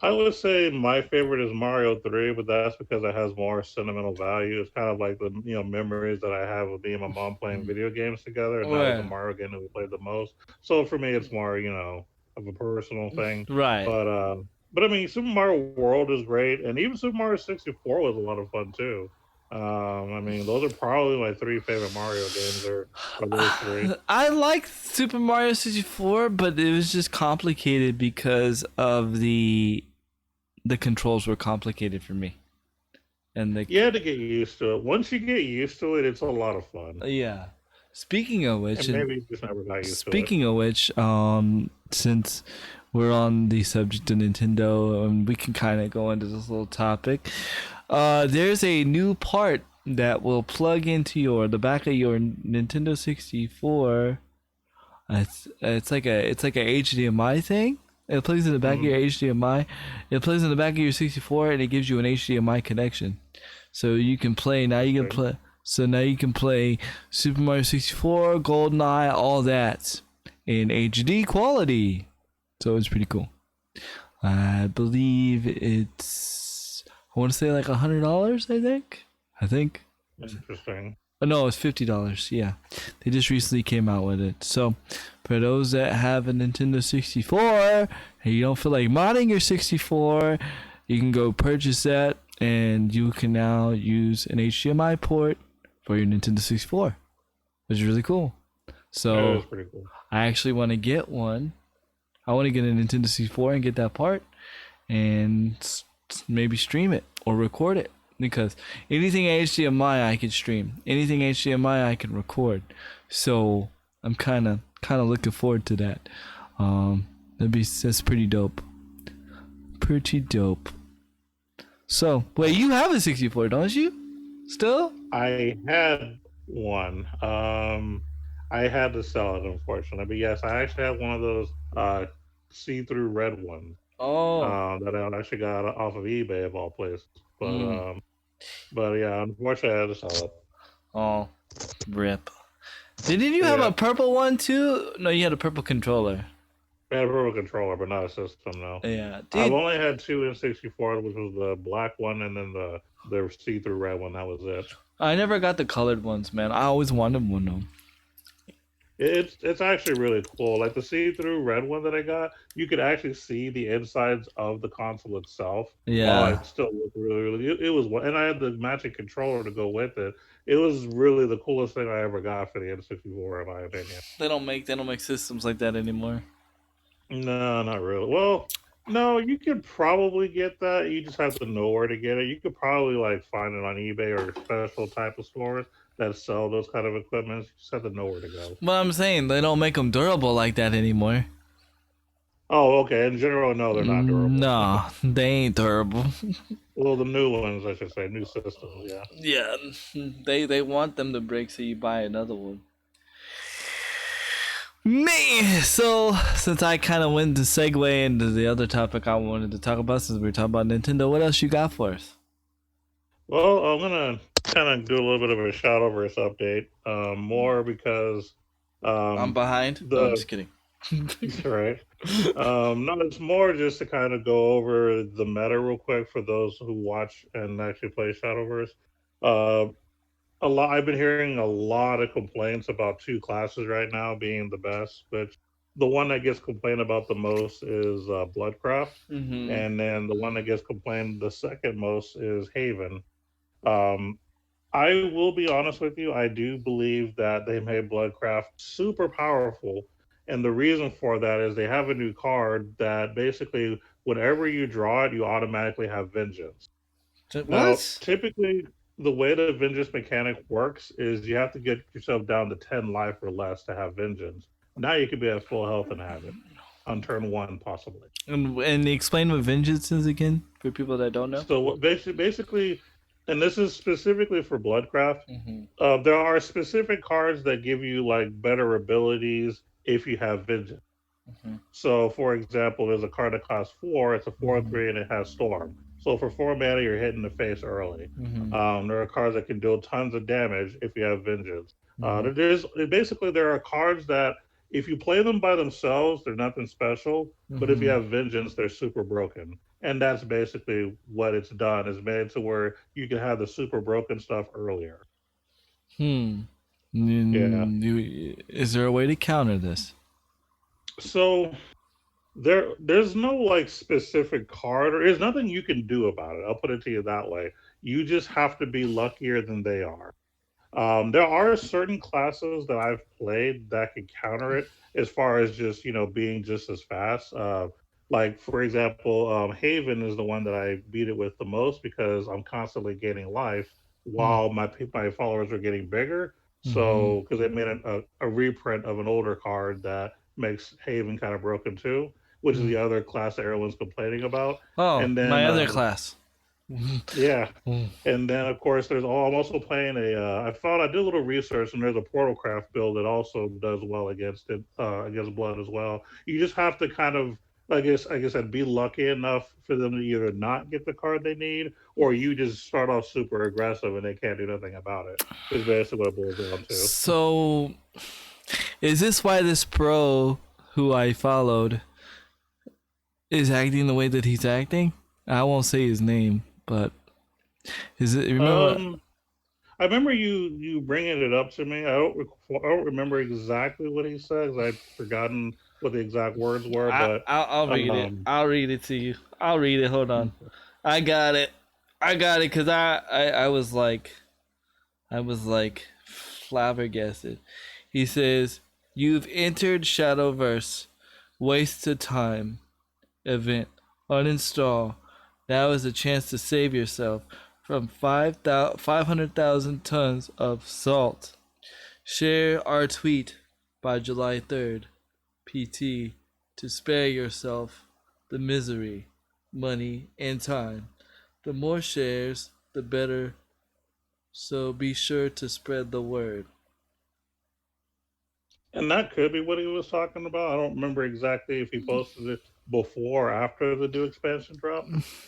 I would say my favorite is Mario 3, but that's because it has more sentimental value. It's kind of like the memories that I have of me and my mom playing video games together, and that was the Mario game that we played the most. So for me, it's more of a personal thing. Right. But I mean, Super Mario World is great, and even Super Mario 64 was a lot of fun too. I mean, those are probably my 3 favorite Mario games. Are those 3? I like Super Mario 64, but it was just complicated because of the controls were complicated for me. And you had to get used to it. Once you get used to it, it's a lot of fun. Yeah. Speaking of which, and maybe you just never got used to it. Speaking of which, since we're on the subject of Nintendo, we can kind of go into this little topic. There's a new part that will plug into the back of your Nintendo 64. It's like a HDMI thing. It plugs in the back of your HDMI. It plugs in the back of your 64, and it gives you an HDMI connection. So you can play now. You can play. So now you can play Super Mario 64, GoldenEye, all that in HD quality. So it's pretty cool. I believe it's, I want to say like $100. I think. Interesting. Oh, no, it's $50. Yeah, they just recently came out with it. So for those that have a Nintendo 64 and you don't feel like modding your 64, you can go purchase that and you can now use an HDMI port for your Nintendo 64, which is really cool. That So is pretty cool. I actually want to get one. I want to get a Nintendo 64 and get that part and maybe stream it or record it, because anything HDMI I can stream, anything HDMI I can record. So I'm kind of looking forward to that. That's pretty dope. Pretty dope. So wait, you have a 64, don't you? Still? I had one. I had to sell it, unfortunately. But yes, I actually had one of those see-through red ones Oh. that I actually got off of eBay of all places. But Mm. yeah, unfortunately, I had to sell it. Oh. Rip. Didn't you have Yeah, a purple one too? No, you had a purple controller. I had a Pro Controller, but not a system. No, Yeah, I've dude. only had two N64, which was the black one and then the see-through red one. That was it. I never got the colored ones, man. I always wanted one though. It's actually really cool. Like the see-through red one that I got, you could actually see the insides of the console itself. While Yeah. it still looked really. It was, and I had the matching controller to go with it. It was really the coolest thing I ever got for the N64, in my opinion. They don't make systems like that anymore. No, not really. Well, no, you could probably get that. You just have to know where to get it. You could probably like find it on eBay or special type of stores that sell those kind of equipment. You just have to know where to go. But I'm saying they don't make them durable like that anymore. Oh, okay. In general, no, they're not durable. No, they ain't durable. Well, the new ones, I should say, new systems. Yeah. Yeah, they want them to break, so you buy another one. Me. So since I kind of went to segue into the other topic I wanted to talk about, since we were talking about Nintendo, what else you got for us? Well, I'm gonna kind of do a little bit of a Shadowverse update. More because I'm um, behind. No, I'm the just kidding. right. No, it's more just to kind of go over the meta real quick for those who watch and actually play Shadowverse. Uh, a lot. I've been hearing a lot of complaints about two classes right now being the best, which the one that gets complained about the most is Bloodcraft, Mm-hmm. and then the one that gets complained the second most is Haven. Um, I will be honest with you. I do believe that they made Bloodcraft super powerful. And the reason for that is they have a new card that basically, whenever you draw it, you automatically have Vengeance. Now, What? typically, the way the Vengeance mechanic works is you have to get yourself down to 10 life or less to have Vengeance. Now you can be at full health and have it on turn one, possibly. And explain what vengeance is again for people that don't know. So, basically, and this is specifically for Bloodcraft. Mm-hmm. There are specific cards that give you like better abilities if you have Vengeance. Mm-hmm. So, for example, there's a card that costs four. It's a 4/3, and it has Storm. So for 4 mana, you're hitting the face early. Mm-hmm. There are cards that can deal tons of damage if you have Vengeance. Mm-hmm. There are cards that if you play them by themselves, they're nothing special. But if you Mm-hmm. have Vengeance, they're super broken. And that's basically what it's done. Is made to where you can have the super broken stuff earlier. Hmm. Yeah. Is there a way to counter this? So there's no like specific card or there's nothing you can do about it. I'll put it to you that way. You just have to be luckier than they are. There are certain classes that I've played that can counter it as far as just being just as fast. Like for example, Haven is the one that I beat it with the most because I'm constantly gaining life while my followers are getting bigger. Mm-hmm. So because they made a reprint of an older card that makes Haven kind of broken too, which is the other class that everyone's complaining about. Oh, And my then other class. yeah, and then of course there's I'm also playing a I did a little research and there's a Portalcraft build that also does well against it against blood as well. You just have to kind of like I said be lucky enough for them to either not get the card they need or you just start off super aggressive and they can't do nothing about it. Is basically what it boils down to. So, is this why this pro who I followed is acting the way that he's acting? I won't say his name, but is it? Remember? Um I remember you bringing it up to me. I don't remember exactly what he said 'cause I'd forgotten what the exact words were. But I'll read it. um, I'll read it to you. I'll read it. Hold on. I got it. I got it because I I was like flabbergasted. He says, "You've entered Shadowverse. Waste of time. Event. Uninstall. Now is a chance to save yourself from 500,000 tons of salt. Share our tweet by July 3rd. PT to spare yourself the misery, money, and time. The more shares, the better. So be sure to spread the word." and that could be what he was talking about. I don't remember exactly if he posted it before or after the new expansion drop.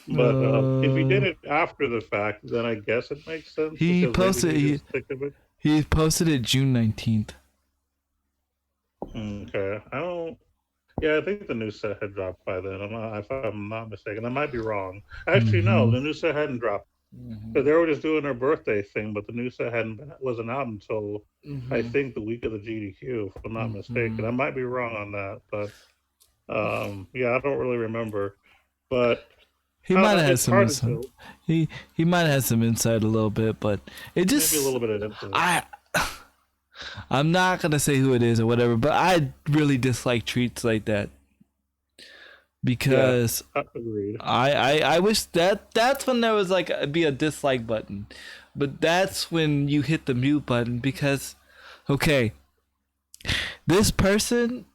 But if he did Uh, it after the fact, then I guess it makes sense he because maybe posted he he just think of it. he posted it June 19th. Okay, I don't. Yeah, I think the new set had dropped by then. If I'm not mistaken. I might be wrong. Actually, no, Mm-hmm. the new set hadn't dropped. Mm-hmm. Because they were just doing their birthday thing, but the new set wasn't out until I Mm-hmm. think the week of the GDQ, if I'm not mistaken. Mm-hmm. I might be wrong on that, but yeah, I don't really remember. But He I don't might know. have had It's some hard to insight. tell. He might have had some insight a little bit, but it Maybe a just little bit of input. I'm not gonna say who it is or whatever, but I really dislike treats like that Yeah, because agreed. I wish that's when there was like be a dislike button, but that's when you hit the mute button because okay, this person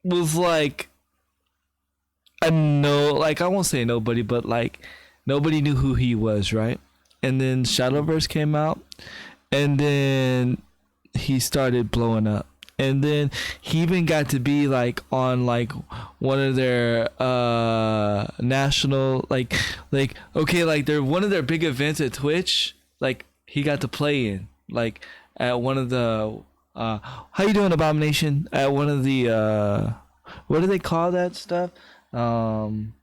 was like a no, like I won't say nobody, but like nobody knew who he was, right? And then Shadowverse came out, and then he started blowing up. And then he even got to be like on like one of their national like okay like they're one of their big events at Twitch, like he got to play in like at one of the how you doing, Abomination, at one of the what do they call that stuff, um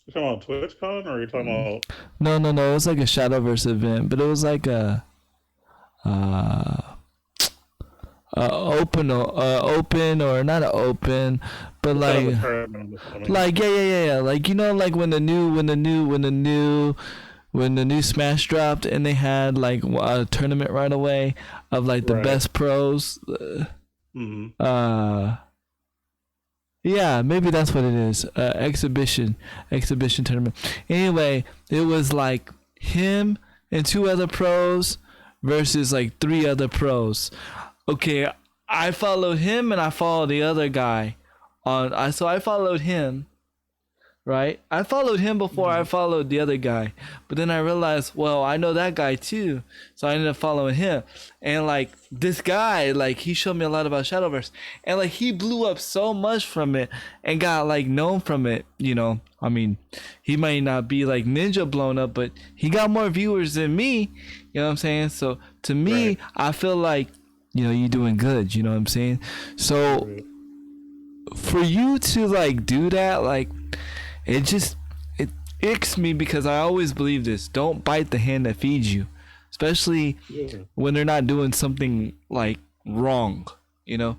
You talking about TwitchCon, or are you talking about? no, it was like a Shadowverse event, but it was like a uh open or not a open, but Some kind of like a tournament, I'm assuming. yeah, like you know like when the new Smash dropped and they had like a tournament right away of like the Right. best pros. Hmm. Uh, yeah, maybe that's what it is. Exhibition tournament. Anyway, it was like him and two other pros versus like three other pros. Okay, I followed him and I followed the other guy so I followed him, right? I followed him before I followed the other guy. But then I realized, well, I know that guy too. So I ended up following him. And like this guy, like he showed me a lot about Shadowverse. And like he blew up so much from it and got like known from it, you know. I mean, he might not be like Ninja blown up, but he got more viewers than me. You know what I'm saying? So to me, Right. I feel like, you know, you're doing good, you know what I'm saying? So Right. for you to like do that, like it icks me because I always believe this: don't bite the hand that feeds you, especially Yeah. when they're not doing something like wrong, you know.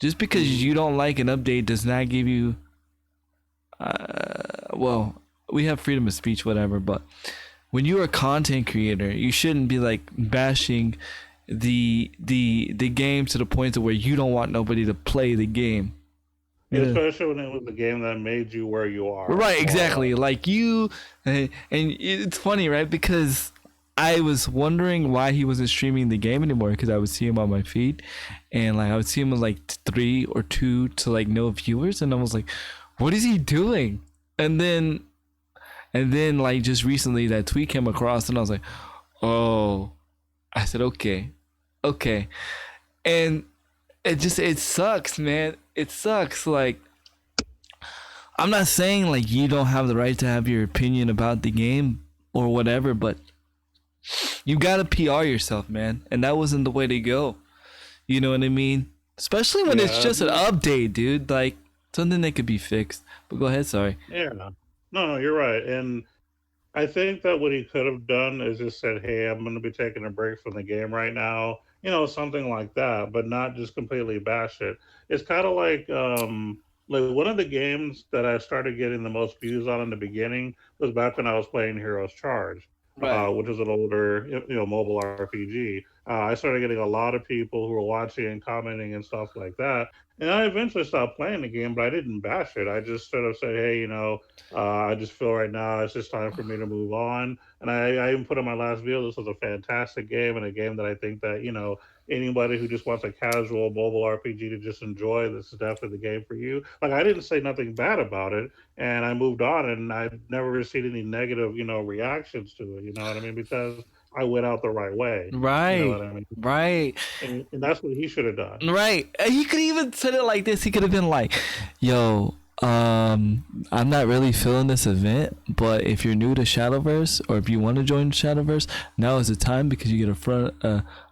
Just because you don't like an update does not give you well, we have freedom of speech, whatever, but when you're a content creator, you shouldn't be like bashing the game to the point to where you don't want nobody to play the game. Yeah, Yeah. especially when it was the game that made you where you are. Right, More or exactly. less. Like you, and it's funny, right? Because I was wondering why he wasn't streaming the game anymore because I would see him on my feed, and like I would see him with like 3 or 2 to like no viewers, and I was like, what is he doing? And then like just recently that tweet came across, and I was like, oh, I said okay, and it sucks, man. It sucks. Like I'm not saying like you don't have the right to have your opinion about the game or whatever, but you gotta PR yourself, man, and that wasn't the way to go. You know what I mean? Especially when it's Yeah. just an update, dude. Like something that could be fixed. But go ahead, sorry. Yeah. No, you're right. And I think that what he could have done is just said, "Hey, I'm going to be taking a break from the game right now," something like that, but not just completely bash it. It's kind of like one of the games that I started getting the most views on in the beginning was back when I was playing Heroes Charge, Right. which is an older, mobile RPG. I started getting a lot of people who were watching and commenting and stuff like that. And I eventually stopped playing the game, but I didn't bash it. I just sort of said, "Hey, I just feel right now it's just time for me to move on." And I even put in my last video, this was a fantastic game and a game that I think that, anybody who just wants a casual mobile RPG to just enjoy, this is definitely the game for you. Like, I didn't say nothing bad about it, and I moved on, and I've never received any negative, reactions to it, you know what I mean? Because I went out the right way. You know Right. what I mean? Right. And that's what he should have done. Right. And he could even said it like this. He could have been like, "Yo, I'm not really feeling this event, but if you're new to Shadowverse or if you want to join Shadowverse, now is the time because you get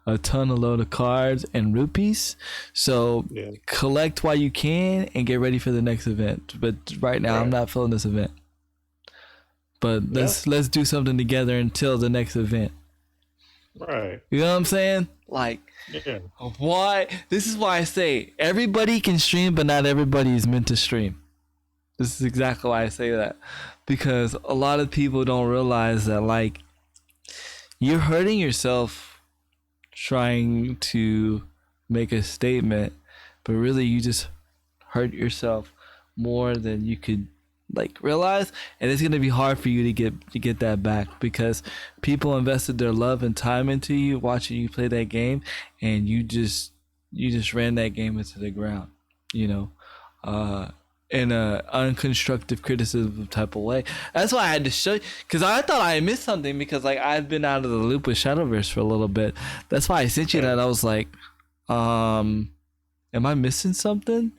a ton of load of cards and rupees. So Yeah. collect while you can and get ready for the next event. But right now, I'm Right. not feeling this event. But Yeah. let's do something together until the next event." Right. You know what I'm saying? Like, Yeah. why? This is why I say everybody can stream, but not everybody is meant to stream. This is exactly why I say that. Because a lot of people don't realize that, like, you're hurting yourself trying to make a statement, but really you just hurt yourself more than you could like realize, and it's gonna be hard for you to get that back because people invested their love and time into you watching you play that game, and you just ran that game into the ground, you know, in a unconstructive criticism type of way. That's why I had to show you because I thought I missed something because like I've been out of the loop with Shadowverse for a little bit. That's why I sent you that. I was like, am I missing something?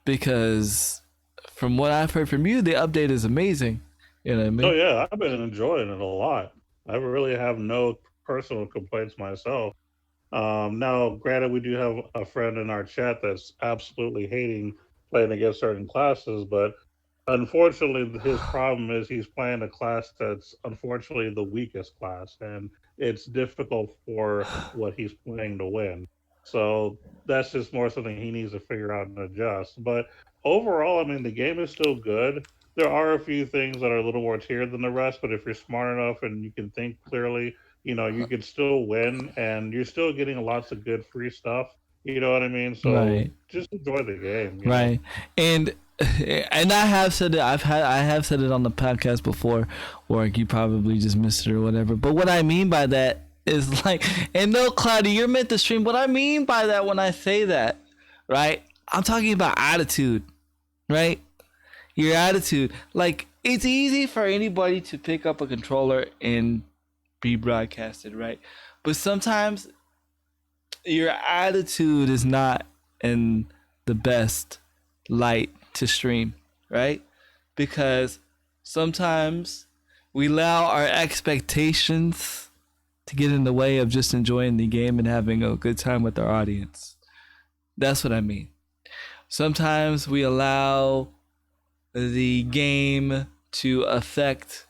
Because from what I've heard from you, the update is amazing. You know what I Oh mean? yeah, I've been enjoying it a lot. I really have no personal complaints myself. Now, granted, we do have a friend in our chat that's absolutely hating playing against certain classes, but unfortunately, his problem is he's playing a class that's unfortunately the weakest class, and it's difficult for what he's playing to win. So that's just more something he needs to figure out and adjust. But overall, I mean, the game is still good. There are a few things that are a little more tiered than the rest, but if you're smart enough and you can think clearly, you can still win, and you're still getting lots of good free stuff. You know what I mean? So Right. just enjoy the game. Right. And I have said it. I have said it on the podcast before, or you probably just missed it or whatever. But what I mean by that is like, and no, Cloudy, you're meant to stream. What I mean by that when I say that, right? I'm talking about attitude, right? Your attitude. Like, it's easy for anybody to pick up a controller and be broadcasted, right? But sometimes your attitude is not in the best light to stream, right? Because sometimes we allow our expectations to get in the way of just enjoying the game and having a good time with our audience. That's what I mean. Sometimes we allow the game to affect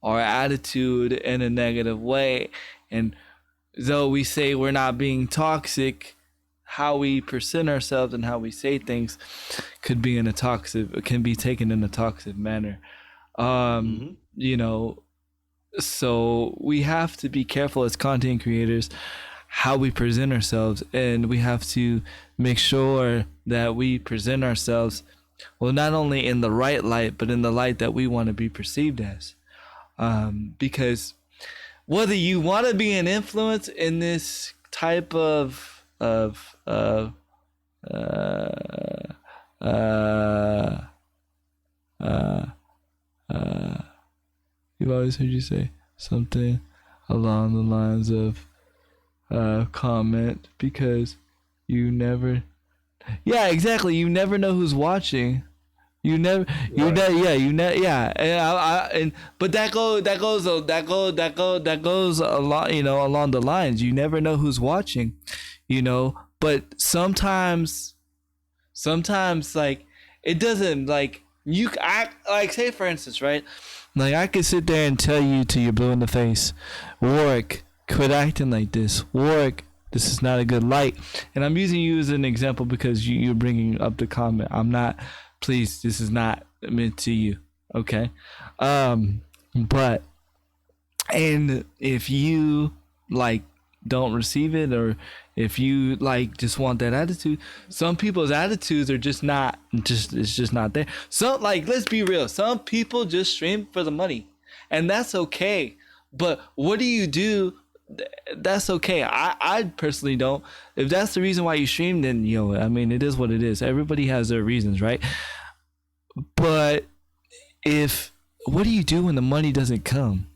our attitude in a negative way. And though we say we're not being toxic, how we present ourselves and how we say things could be can be taken in a toxic manner. Hmm. You know, so we have to be careful as content creators how we present ourselves, and we have to make sure that we present ourselves well not only in the right light but in the light that we want to be perceived as, because whether you want to be an influence in this type of uh, uh, uh, you've always heard you say something along the lines of comment because you never, yeah, exactly, you never know who's watching. You never, Right. yeah, yeah, and but that goes a lot, along the lines. You never know who's watching, but sometimes like it doesn't like you act like, say for instance, right? Like I could sit there and tell you till you're blue in the face, Warwick, quit acting like this. Warwick, this is not a good light. And I'm using you as an example because you're bringing up the comment. I'm not. Please, this is not meant to you. Okay, but and if you like don't receive it, or if you like just want that attitude, some people's attitudes are just not it's just not there. So like, let's be real, some people just stream for the money, and that's okay. But what do you do? That's okay. I personally don't. If that's the reason why you stream, then I mean, it is what it is. Everybody has their reasons, right? But what do you do when the money doesn't come?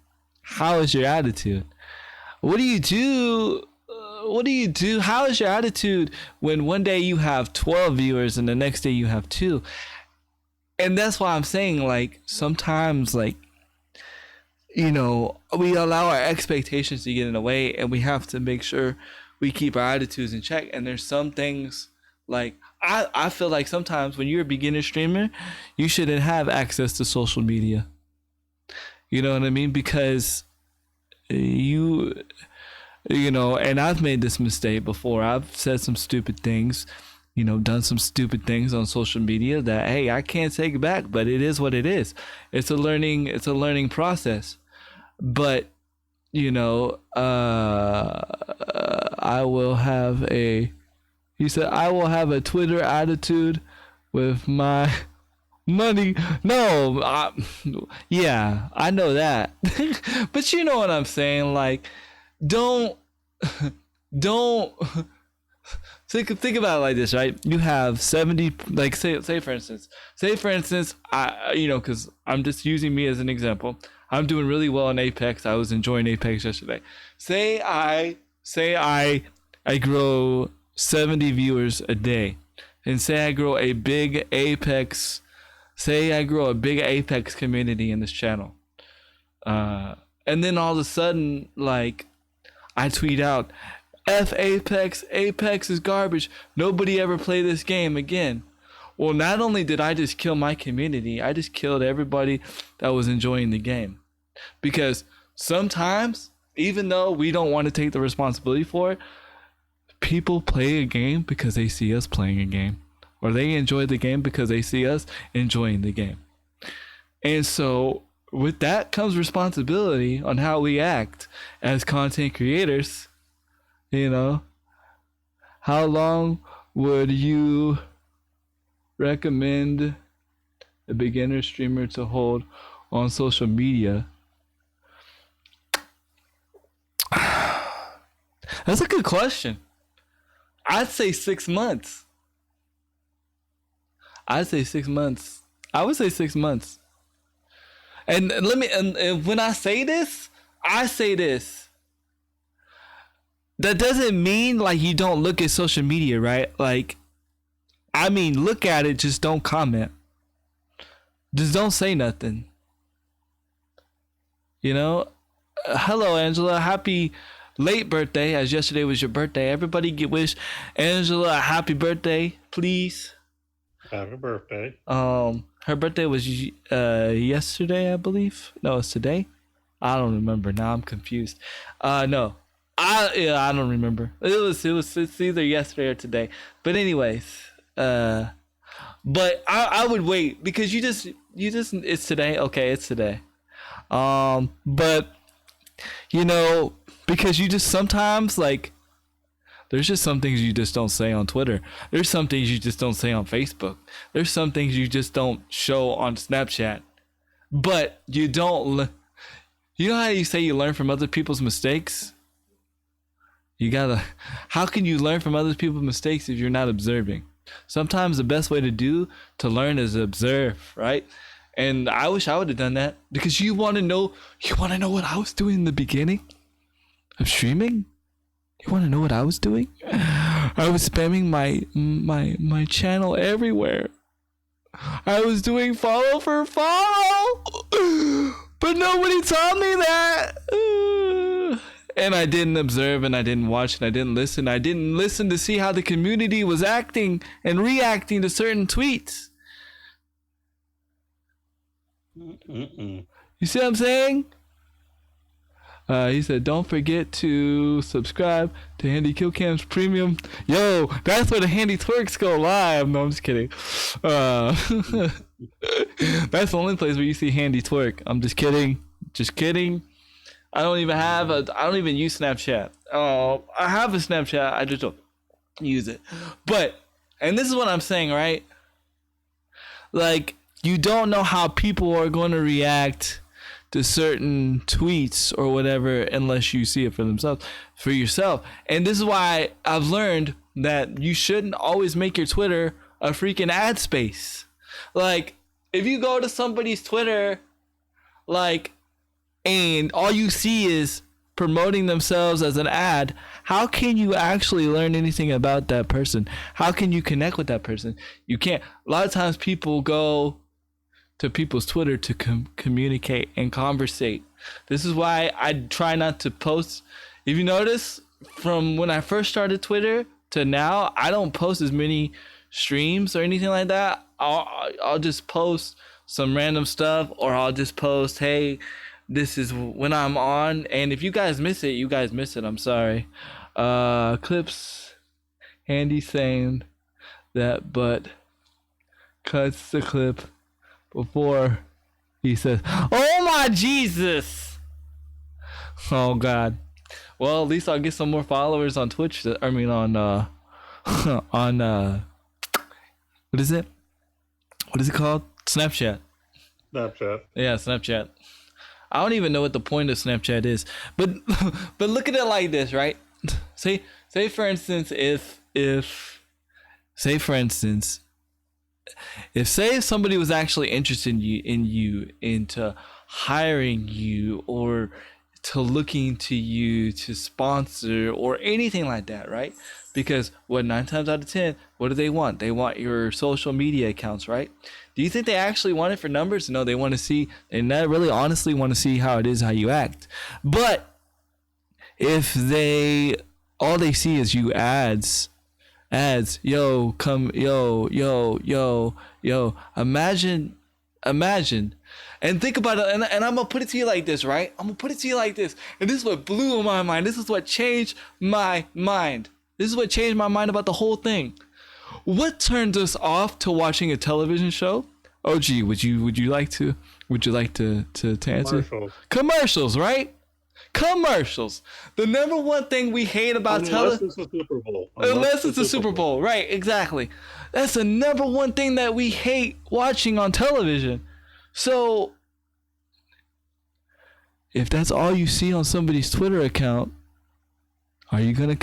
How is your attitude? What do you do? What do you do? How is your attitude when one day you have 12 viewers and the next day you have 2? And that's why I'm saying, like, sometimes, like, we allow our expectations to get in the way, and we have to make sure we keep our attitudes in check. And there's some things, like, I feel like sometimes when you're a beginner streamer, you shouldn't have access to social media. You know what I mean? Because and I've made this mistake before. I've said some stupid things, done some stupid things on social media that, hey, I can't take it back, but it is what it is. It's a learning process. But, I will have a Twitter attitude with my money. No, yeah, I know that. But you know what I'm saying? Like, don't think about it like this, right? You have 70, like, say for instance, because I'm just using me as an example. I'm doing really well in Apex. I was enjoying Apex yesterday. Say I grow 70 viewers a day, and say I grow a big Apex community in this channel. And then all of a sudden, like, I tweet out, F Apex is garbage. Nobody ever play this game again. Well, not only did I just kill my community, I just killed everybody that was enjoying the game. Because sometimes, even though we don't want to take the responsibility for it, people play a game because they see us playing a game. Or they enjoy the game because they see us enjoying the game. And so, with that comes responsibility on how we act as content creators. How long would you recommend a beginner streamer to hold on social media? That's a good question. I'd say 6 months. I would say 6 months. And when I say this, that doesn't mean like you don't look at social media, right? Like, I mean, look at it, just don't comment. Just don't say nothing. Hello, Angela. Happy late birthday, as yesterday was your birthday. Everybody wish Angela a happy birthday, please. Happy birthday. Her birthday was yesterday, I believe. No, it's today. I don't remember. Now I'm confused. No. I don't remember. It's either yesterday or today. But anyways, but I would wait, because you just it's today. Okay, it's today. But because you just sometimes, like, there's just some things you just don't say on Twitter. There's some things you just don't say on Facebook. There's some things you just don't show on Snapchat. But you don't. You know how you say you learn from other people's mistakes? How can you learn from other people's mistakes if you're not observing? Sometimes the best way to learn is observe, right? And I wish I would have done that, because you want to know what I was doing in the beginning of streaming? You want to know what I was doing? I was spamming my channel everywhere. I was doing follow for follow, but nobody told me that. And I didn't observe, and I didn't watch, and I didn't listen. I didn't listen to see how the community was acting and reacting to certain tweets. Mm-mm. You see what I'm saying? He said, don't forget to subscribe to Handy Kill Cam's premium. Yo, that's where the Handy Twerks go live. No, I'm just kidding. That's the only place where you see Handy Twerk. I'm just kidding. Just kidding. I don't even use Snapchat. I have a Snapchat. I just don't use it. But, and this is what I'm saying, right? Like, you don't know how people are going to react to certain tweets or whatever unless you see it for yourself. And this is why I've learned that you shouldn't always make your Twitter a freaking ad space. Like, if you go to somebody's Twitter, like, and all you see is promoting themselves as an ad, how can you actually learn anything about that person? How can you connect with that person? You can't. A lot of times people go to people's Twitter to communicate and conversate. This is why I try not to post. If you notice, from when I first started Twitter to now, I don't post as many streams or anything like that. I'll just post some random stuff, or I'll just post, hey, this is when I'm on. And if you guys miss it, you guys miss it. I'm sorry. Clips, Handy saying that, but cuts the clip before he says, "Oh my Jesus!" Oh God. Well, at least I'll get some more followers on Twitch. On on what is it? What is it called? Snapchat. Snapchat. Yeah, Snapchat. I don't even know what the point of Snapchat is, but look at it like this, right? Say for instance, if somebody was actually interested in you into hiring you, or to looking to you to sponsor or anything like that, right? Because 9 times out of 10, what do they want? They want your social media accounts, right? Do you think they actually want it for numbers? No, they want to see, and they really honestly want to see how it is, how you act. But if all they see is you ads, yo, come, yo, imagine, and think about it, and I'm gonna put it to you like this, right? I'm gonna put it to you like this, and this is what blew my mind. This is what changed my mind. This is what changed my mind about the whole thing. What turns us off to watching a television show? OG, would you like to answer? Commercials, right? Commercials. The number one thing we hate about television. Unless it's the Super Bowl. Unless it's the Super Bowl. Right, exactly. That's the number one thing that we hate watching on television. So, if that's all you see on somebody's Twitter account, are you gonna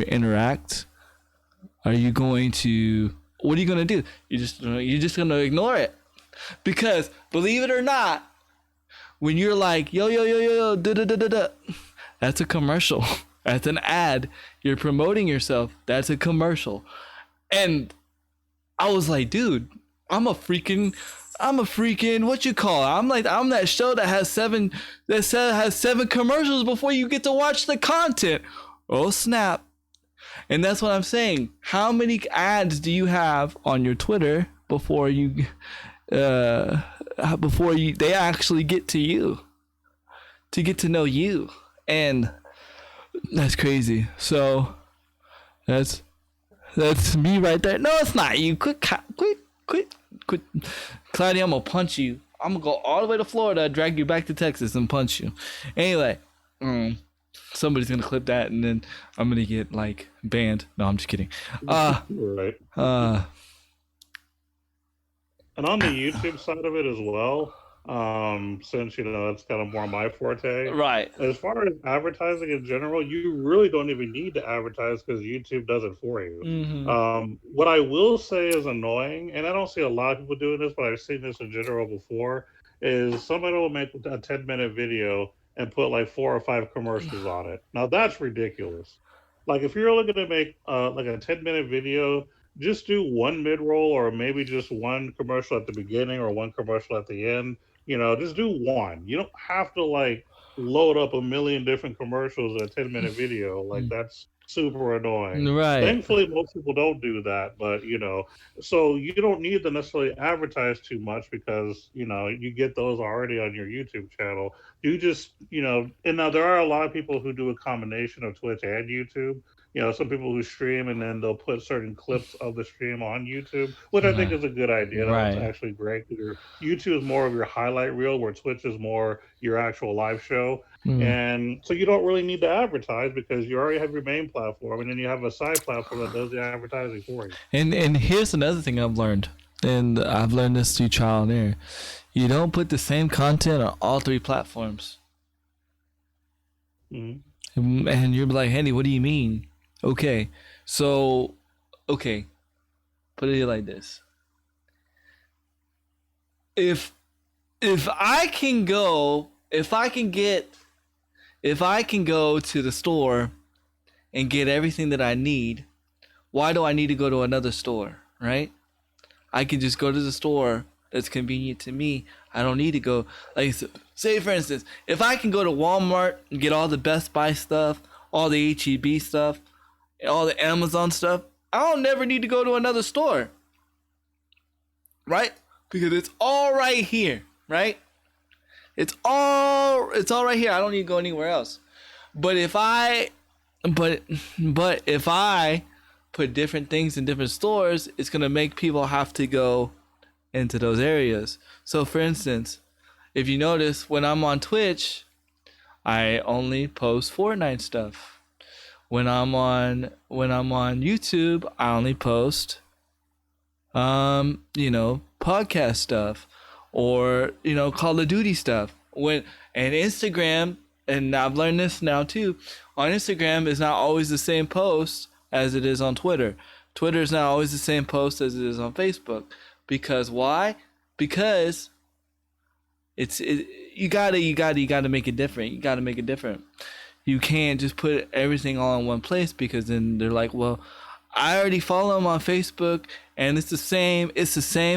interact? Are you going to? What are you gonna do? You're just gonna ignore it, because believe it or not, when you're like yo da da da da da, that's a commercial. That's an ad. You're promoting yourself. That's a commercial. And I was like, dude, I'm a freaking what you call it? I'm that show that has seven commercials before you get to watch the content. Oh snap. And that's what I'm saying. How many ads do you have on your Twitter before they actually get to you, to get to know you? And that's crazy. So that's me right there. No, it's not you. Quit. Claudia, I'm gonna punch you. I'm gonna go all the way to Florida, drag you back to Texas, and punch you. Anyway, somebody's gonna clip that, and then I'm gonna get like banned. No, I'm just kidding. Right. And on the YouTube side of it as well, since that's kind of more my forte. Right. As far as advertising in general, you really don't even need to advertise because YouTube does it for you. Mm-hmm. What I will say is annoying, and I don't see a lot of people doing this, but I've seen this in general before, is somebody will make a 10-minute video and put like 4 or 5 commercials on it. Now that's ridiculous. Like if you're looking to make like a 10-minute video, just do one mid-roll, or maybe just one commercial at the beginning or one commercial at the end. Just do one. You don't have to like load up a million different commercials in a 10-minute video. Like that's super annoying. Right. Thankfully, most people don't do that, but so you don't need to necessarily advertise too much because you get those already on your YouTube channel. You just and now there are a lot of people who do a combination of Twitch and YouTube. Some people who stream and then they'll put certain clips of the stream on YouTube, which I think is a good idea. That's Right. actually great. Your YouTube is more of your highlight reel, where Twitch is more your actual live show. Mm. And so you don't really need to advertise because you already have your main platform, and then you have a side platform that does the advertising for you. And here's another thing I've learned, and I've learned this through trial and error. You don't put the same content on all three platforms. Mm-hmm. And you're like, Henny, what do you mean? Okay, so, okay, put it like this. If I can go, if I can go to the store and get everything that I need, why do I need to go to another store, right? I can just go to the store that's convenient to me. I don't need to go, like, say for instance, if I can go to Walmart and get all the Best Buy stuff, all the HEB stuff, all the Amazon stuff, I don't never need to go to another store, right? Because it's all right here, right? It's all right here. I don't need to go anywhere else. But if I put different things in different stores, it's gonna make people have to go into those areas. So for instance, if you notice, when I'm on Twitch, I only post Fortnite stuff. When I'm on YouTube, I only post podcast stuff, or Call of Duty stuff. And Instagram, and I've learned this now too, on Instagram is not always the same post as it is on Twitter. Twitter is not always the same post as it is on Facebook. Because why? Because you gotta make it different. You gotta make it different. You can't just put everything all in one place, because then they're like, well, I already follow him on Facebook and it's the same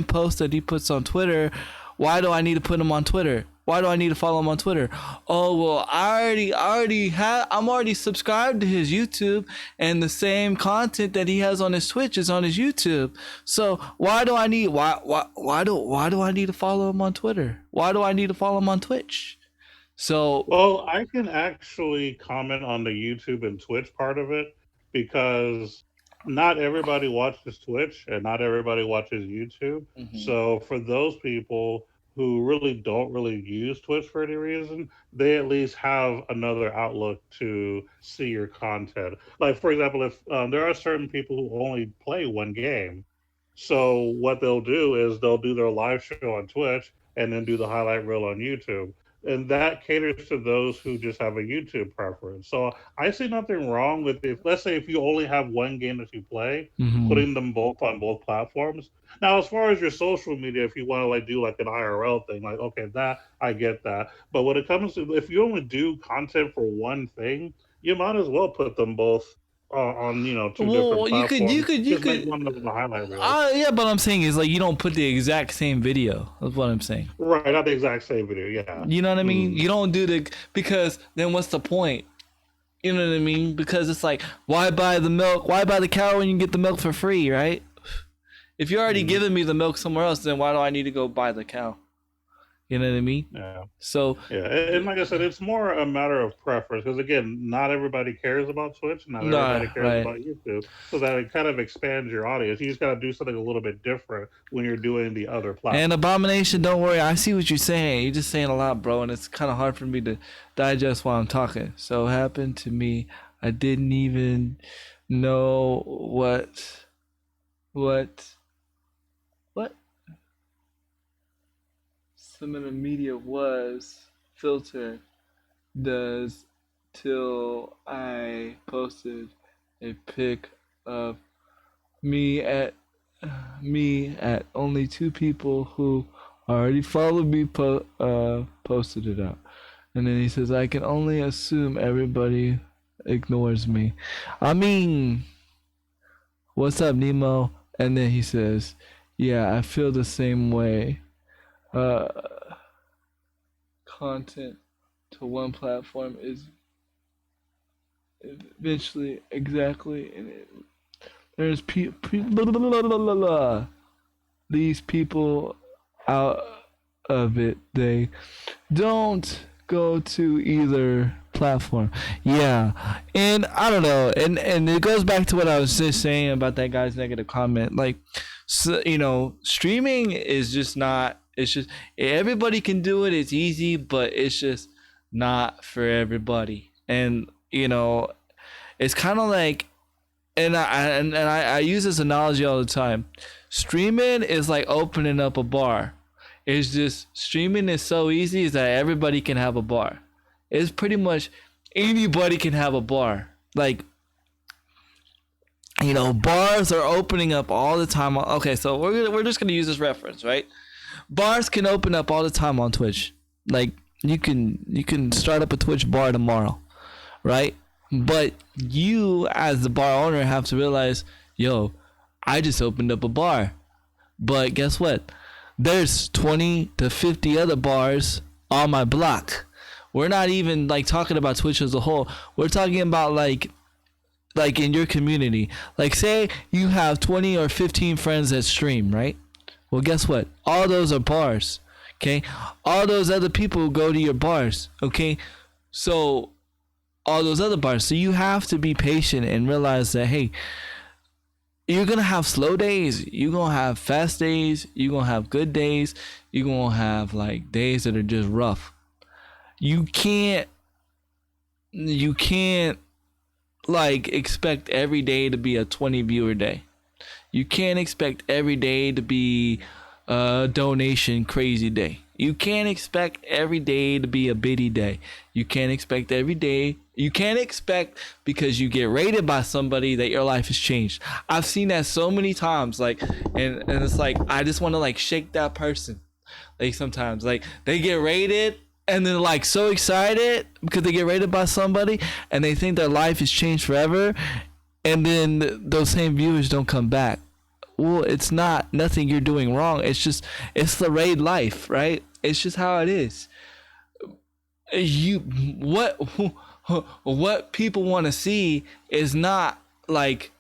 post that he puts on Twitter. Why do I need to put him on Twitter? Why do I need to follow him on Twitter? Oh, well, I'm already subscribed to his YouTube, and the same content that he has on his Twitch is on his YouTube. So why do I need to follow him on Twitter? Why do I need to follow him on Twitch? So, Well, I can actually comment on the YouTube and Twitch part of it, because not everybody watches Twitch and not everybody watches YouTube. So for those people who really don't really use Twitch for any reason, they at least have another outlook to see your content. Like, for example, if there are certain people who only play one game, so what they'll do is they'll do their live show on Twitch and then do the highlight reel on YouTube. And that caters to those who just have a YouTube preference. So I see nothing wrong with, if let's say if you only have one game that you play, putting them both on both platforms. Now, as far as your social media, if you want to like do like an IRL thing, like, okay, that I get that. But when it comes to, if you only do content for one thing, you might as well put them both on two different well, platforms. you Just make could. one of them a highlight reel. Yeah, but I'm saying is, like, you don't put the exact same video. That's what I'm saying. Right, not the exact same video. Yeah. You know what I mean? You don't do because then what's the point? You know what I mean? Because it's like, why buy the milk? Why buy the cow when you can get the milk for free, right? If you're already giving me the milk somewhere else, then why do I need to go buy the cow? You know what I mean? Yeah. So Yeah, and like I said, it's more a matter of preference, because again, not everybody cares about Twitch, not everybody cares about YouTube, so that it kind of expands your audience. You just got to do something a little bit different when you're doing the other platforms. And Abomination, don't worry, I see what you're saying. You're just saying a lot, bro, and it's kind of hard for me to digest while I'm talking. So it happened to me. I didn't even know what some of the media was filter does till I posted a pic of me at only two people who already followed me posted it out. And then he says, I can only assume everybody ignores me. I mean, what's up, Nemo? And then he says, yeah, I feel the same way. Content to one platform is eventually, exactly. And there's these people out of it. They don't go to either platform. Yeah, and I don't know, and it goes back to what I was just saying about that guy's negative comment. Like, so, streaming is just not. It's just everybody can do it. It's easy, but it's just not for everybody. And it's kind of like, and I use this analogy all the time. Streaming is like opening up a bar. It's just streaming is so easy is that everybody can have a bar. It's pretty much anybody can have a bar. Like, bars are opening up all the time. Okay, so we're just gonna use this reference, right? Bars can open up all the time on Twitch. Like, you can start up a Twitch bar tomorrow, right? But you, as the bar owner, have to realize, yo, I just opened up a bar. But guess what? There's 20 to 50 other bars on my block. We're not even like talking about Twitch as a whole. We're talking about like in your community. Like, say you have 20 or 15 friends that stream, right? Well, guess what? All those are bars. Okay? All those other people go to your bars. Okay? So all those other bars. So you have to be patient and realize that, hey, you're going to have slow days. You're going to have fast days. You're going to have good days. You're going to have like days that are just rough. You can't like expect every day to be a 20 viewer day. You can't expect every day to be a donation crazy day. You can't expect every day to be a biddy day. You can't expect every day. You can't expect because you get rated by somebody that your life has changed. I've seen that so many times. Like, and it's like, I just want to like shake that person. Like, sometimes like they get rated and they're like so excited because they get rated by somebody and they think their life has changed forever. And then those same viewers don't come back. Well, it's not nothing you're doing wrong. It's the raid life, right? It's just how it is. What people want to see is not like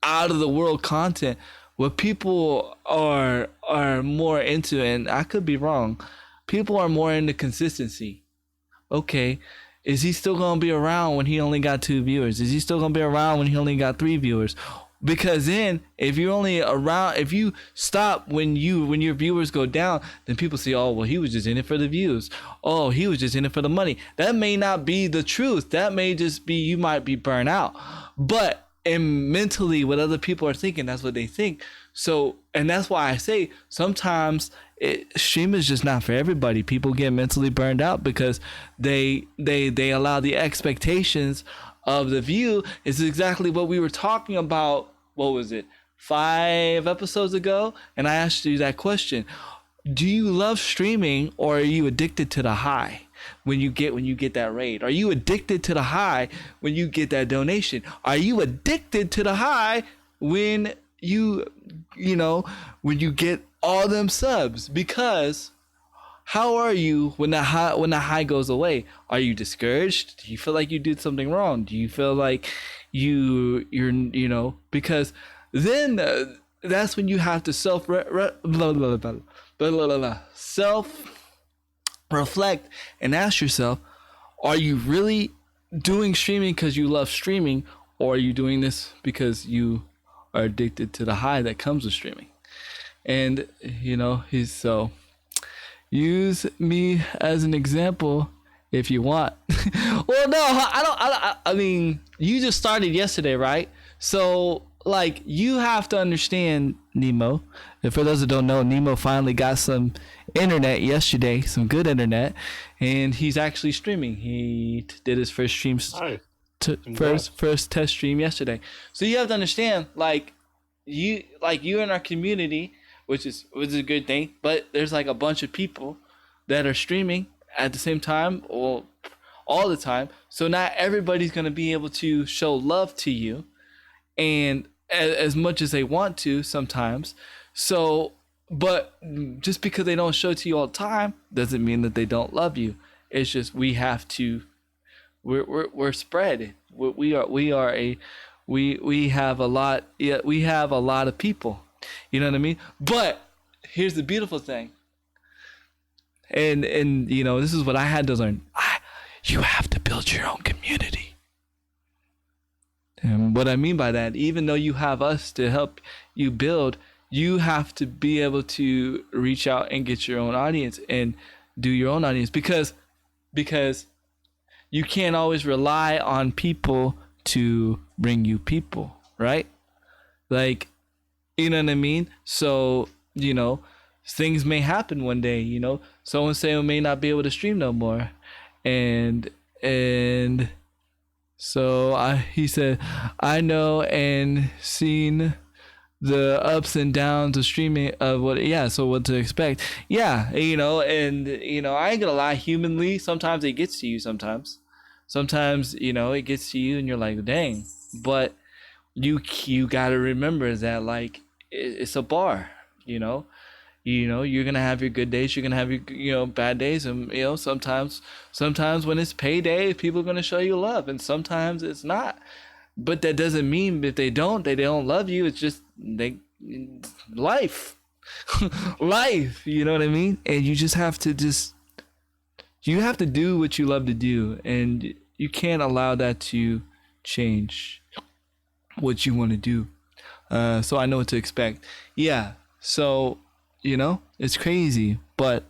out of the world content. What people are more into, and I could be wrong, people are more into consistency. Okay, is he still gonna be around when he only got 2 viewers? Is he still gonna be around when he only got 3 viewers? Because then if you're only around, if you stop when your viewers go down, then people say, oh, well, he was just in it for the views. Oh, he was just in it for the money. That may not be the truth. That may just be, you might be burnt out. But mentally, what other people are thinking, that's what they think. So, and that's why I say sometimes stream is just not for everybody. People get mentally burned out because they allow the expectations of the view. Is exactly what we were talking about. What was it, 5 episodes ago? And I asked you that question. Do you love streaming, or are you addicted to the high when you get that raid? Are you addicted to the high when you get that donation? Are you addicted to the high when when you get all them subs? Because how are you when the high goes away? Are you discouraged? Do you feel like you did something wrong? Do you feel like you're because then that's when you have to self reflect and ask yourself, are you really doing streaming because you love streaming, or are you doing this because you are addicted to the high that comes with streaming? And so use me as an example if you want. Well, no, I mean, you just started yesterday, right? So, like, you have to understand, Nemo. And for those that don't know, Nemo finally got some internet yesterday, some good internet, and he's actually streaming. He did his first stream, first test stream yesterday. So you have to understand, you in our community, which is a good thing, but there's like a bunch of people that are streaming at the same time or all the time. So not everybody's going to be able to show love to you and as much as they want to sometimes. So, but just because they don't show it to you all the time doesn't mean that they don't love you. It's just we have to We're spread. We have a lot. Yeah, we have a lot of people. You know what I mean? But here's the beautiful thing. And you know, this is what I had to learn. You have to build your own community. And what I mean by that, even though you have us to help you build, you have to be able to reach out and get your own audience and do your own audience, because you can't always rely on people to bring you people, right? Like, you know what I mean? So, you know, things may happen one day, you know, so and so may not be able to stream no more. And so he said, I know and seen the ups and downs of streaming of so what to expect. Yeah, you know, and you know, I ain't gonna lie, humanly, sometimes it gets to you sometimes, you know, it gets to you and you're like, dang. But you gotta remember that, like, it's a bar, you know, you're gonna have your good days, you're gonna have your, you know, bad days, and you know, sometimes when it's payday, people are gonna show you love, and sometimes it's not. But that doesn't mean if they don't love you. It's just life, life. You know what I mean? And you just have to you have to do what you love to do, and you can't allow that to change what you want to do. So I know what to expect. Yeah. So, you know, it's crazy. But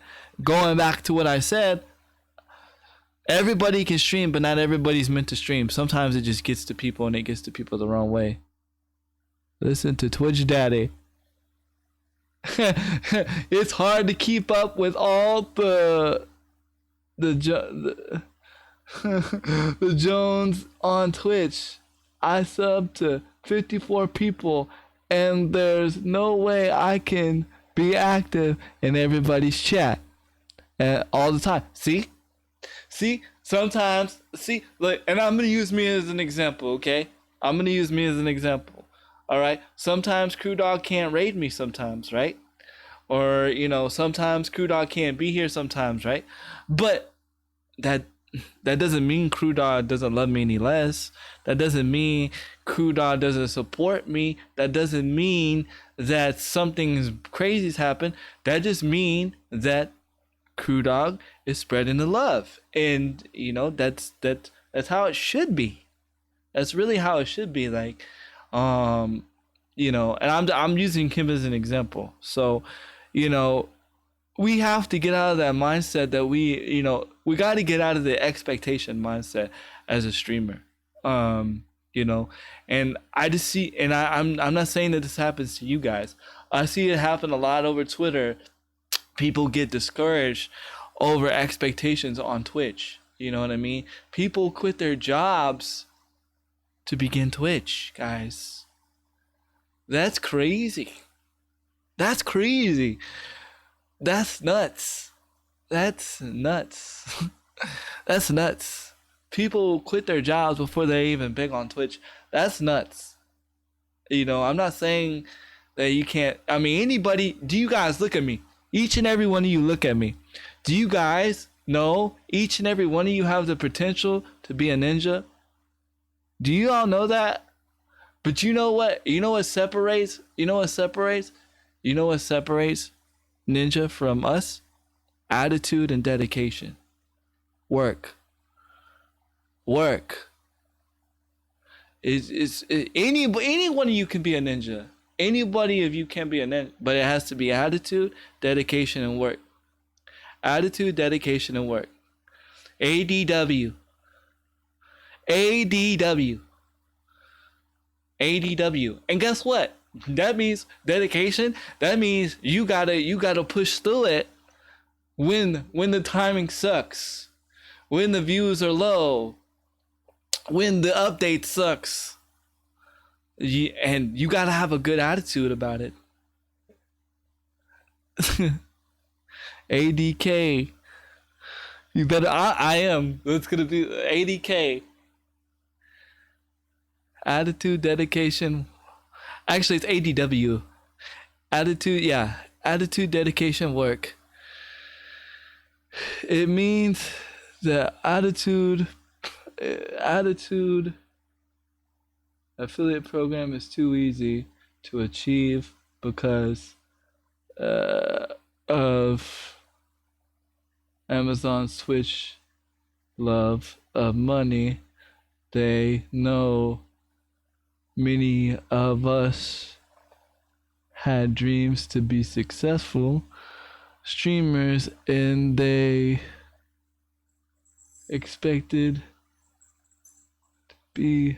going back to what I said, everybody can stream, but not everybody's meant to stream. Sometimes it just gets to people, and it gets to people the wrong way. Listen to Twitch Daddy. It's hard to keep up with all the Jones on Twitch. I sub to 54 people, and there's no way I can be active in everybody's chat all the time. See, sometimes, like, and I'm going to use me as an example, okay? I'm going to use me as an example, all right? Sometimes Crew Dog can't raid me sometimes, right? Or, you know, sometimes Crew Dog can't be here sometimes, right? But that doesn't mean Crew Dog doesn't love me any less. That doesn't mean Crew Dog doesn't support me. That doesn't mean that something crazy's happened. That just means that Crew Dog is spreading the love, and you know, that's how it should be. That's really how it should be. Like, you know, and I'm using Kim as an example. So, you know, we have to get out of that mindset that we got to get out of the expectation mindset as a streamer. You know, and I just see, and I'm not saying that this happens to you guys. I see it happen a lot over Twitter. People get discouraged over expectations on Twitch. You know what I mean? People quit their jobs to begin Twitch, guys. That's crazy. That's crazy. That's nuts. That's nuts. That's nuts. People quit their jobs before they're even big on Twitch. That's nuts. You know, I'm not saying that you can't. I mean, anybody, do you guys look at me? Each and every one of you look at me. Do you guys know each and every one of you have the potential to be a ninja? Do you all know that? But you know what? You know what separates? You know what separates? You know what separates ninja from us? Attitude and dedication. Work. Any one of you can be a ninja. Anybody of you can be a ninja, but it has to be attitude, dedication, and work. Attitude, dedication, and work. ADW. And guess what? That means dedication. That means you gotta push through it when the timing sucks, when the views are low, when the update sucks. And you gotta have a good attitude about it. ADK. You better. I am. It's gonna be ADK. Attitude, dedication. Actually, it's ADW. Attitude, yeah. Attitude, dedication, work. It means the attitude attitude affiliate program is too easy to achieve because of Amazon's Twitch love of money. They know many of us had dreams to be successful streamers and they expected to be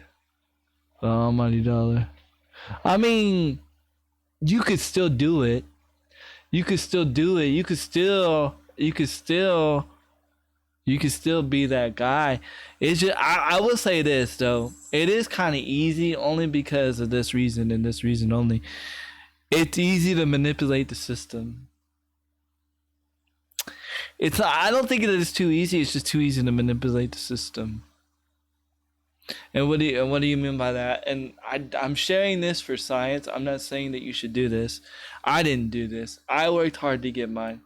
the almighty dollar. I mean, you could still do it. You could still do it. You could still be that guy. It's just I will say this though. It is kind of easy only because of this reason and this reason only. It's easy to manipulate the system. I don't think that it's too easy. It's just too easy to manipulate the system. And what do you mean by that? And I'm sharing this for science. I'm not saying that you should do this. I didn't do this. I worked hard to get mine.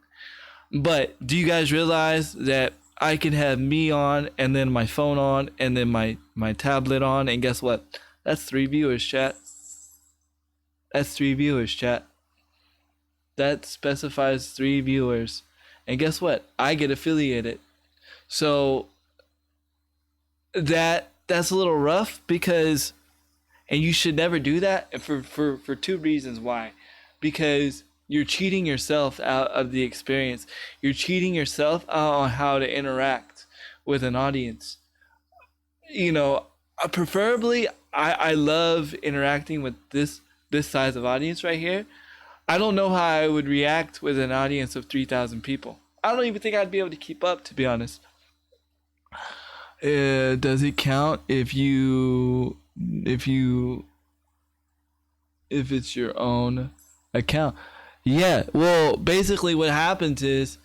But do you guys realize that I can have me on and then my phone on and then my tablet on, and guess what? That's 3 viewers, chat. That's 3 viewers, chat. That specifies 3 viewers. And guess what? I get affiliated. So that's a little rough because, and you should never do that, and for 2 reasons why. Because you're cheating yourself out of the experience. You're cheating yourself out on how to interact with an audience. You know, preferably, I love interacting with this size of audience right here. I don't know how I would react with an audience of 3,000 people. I don't even think I'd be able to keep up, to be honest. Does it count if it's your own account? Yeah, well, basically what happens is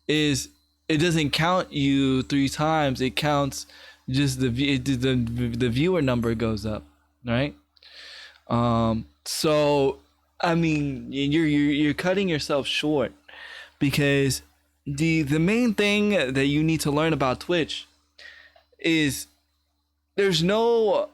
it doesn't count you 3 times. It counts just the viewer number goes up, right? So I mean, you're cutting yourself short because the main thing that you need to learn about Twitch is there's no.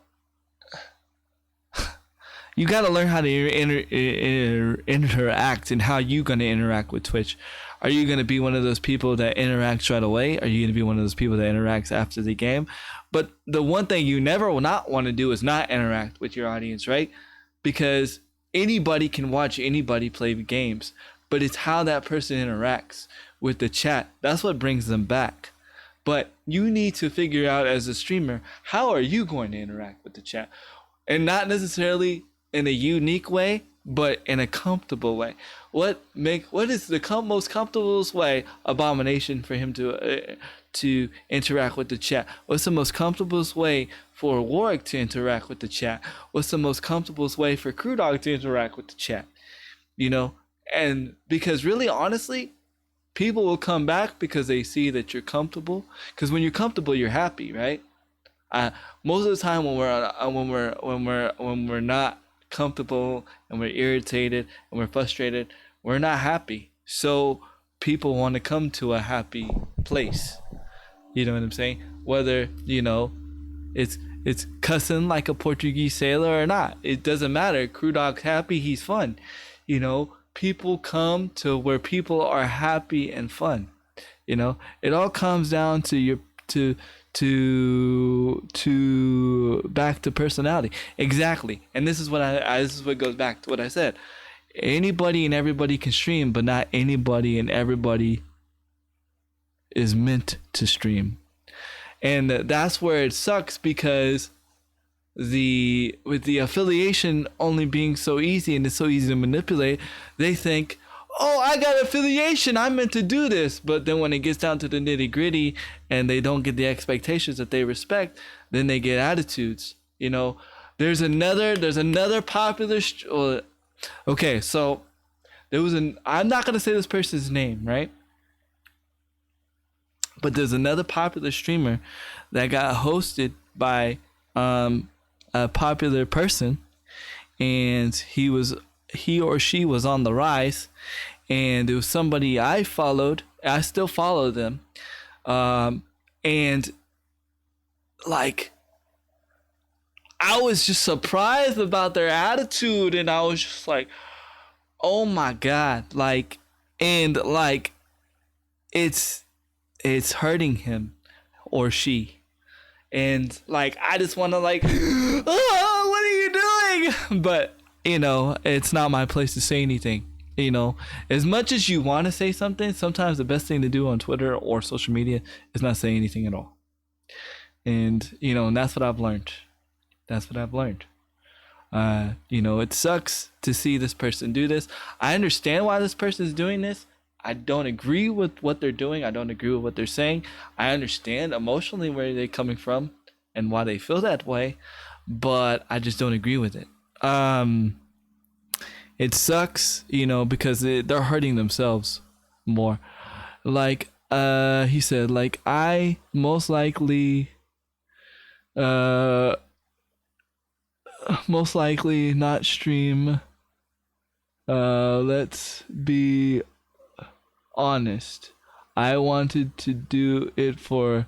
You got to learn how to interact and how you going to interact with Twitch. Are you going to be one of those people that interacts right away? Are you going to be one of those people that interacts after the game? But the one thing you never will not want to do is not interact with your audience, right? Because anybody can watch anybody play games, but it's how that person interacts with the chat. That's what brings them back. But you need to figure out as a streamer, how are you going to interact with the chat? And not necessarily in a unique way, but in a comfortable way. What is the most comfortable way, Abomination, for him to interact with the chat? What's the most comfortable way for Warwick to interact with the chat? What's the most comfortable way for Crew Dog to interact with the chat? You know, and because really, honestly, people will come back because they see that you're comfortable. Because when you're comfortable, you're happy, right? Most of the time when we're not comfortable and we're irritated and we're frustrated, we're not happy. So people want to come to a happy place. You know what I'm saying? Whether, you know, it's cussing like a Portuguese sailor or not, it doesn't matter. Crew Dog's happy, he's fun. You know, people come to where people are happy and fun. You know, it all comes down to your to back to personality. Exactly. And this is what this is what goes back to what I said. Anybody and everybody can stream, but not anybody and everybody is meant to stream. And that's where it sucks, because with the affiliation only being so easy and it's so easy to manipulate, they think, oh, I got affiliation, I'm meant to do this. But then when it gets down to the nitty gritty and they don't get the expectations that they respect, then they get attitudes. You know, there's another popular. Okay, so there was I'm not gonna say this person's name, right? But there's another popular streamer that got hosted by a popular person, and he or she was on the rise, and it was somebody I followed. I still follow them, and like, I was just surprised about their attitude, and I was just like, oh my God, like, and like, it's hurting him or she. And like, I just want to like, oh, what are you doing? But it's not my place to say anything. As much as you want to say something, sometimes the best thing to do on Twitter or social media is not say anything at all. And and that's what I've learned. It sucks to see this person do this. I understand why this person is doing this. I don't agree with what they're doing. I don't agree with what they're saying. I understand emotionally where they're coming from and why they feel that way, but I just don't agree with it. It sucks, because they're hurting themselves more. Like, he said, like, I most likely not stream. Let's be honest. I wanted to do it for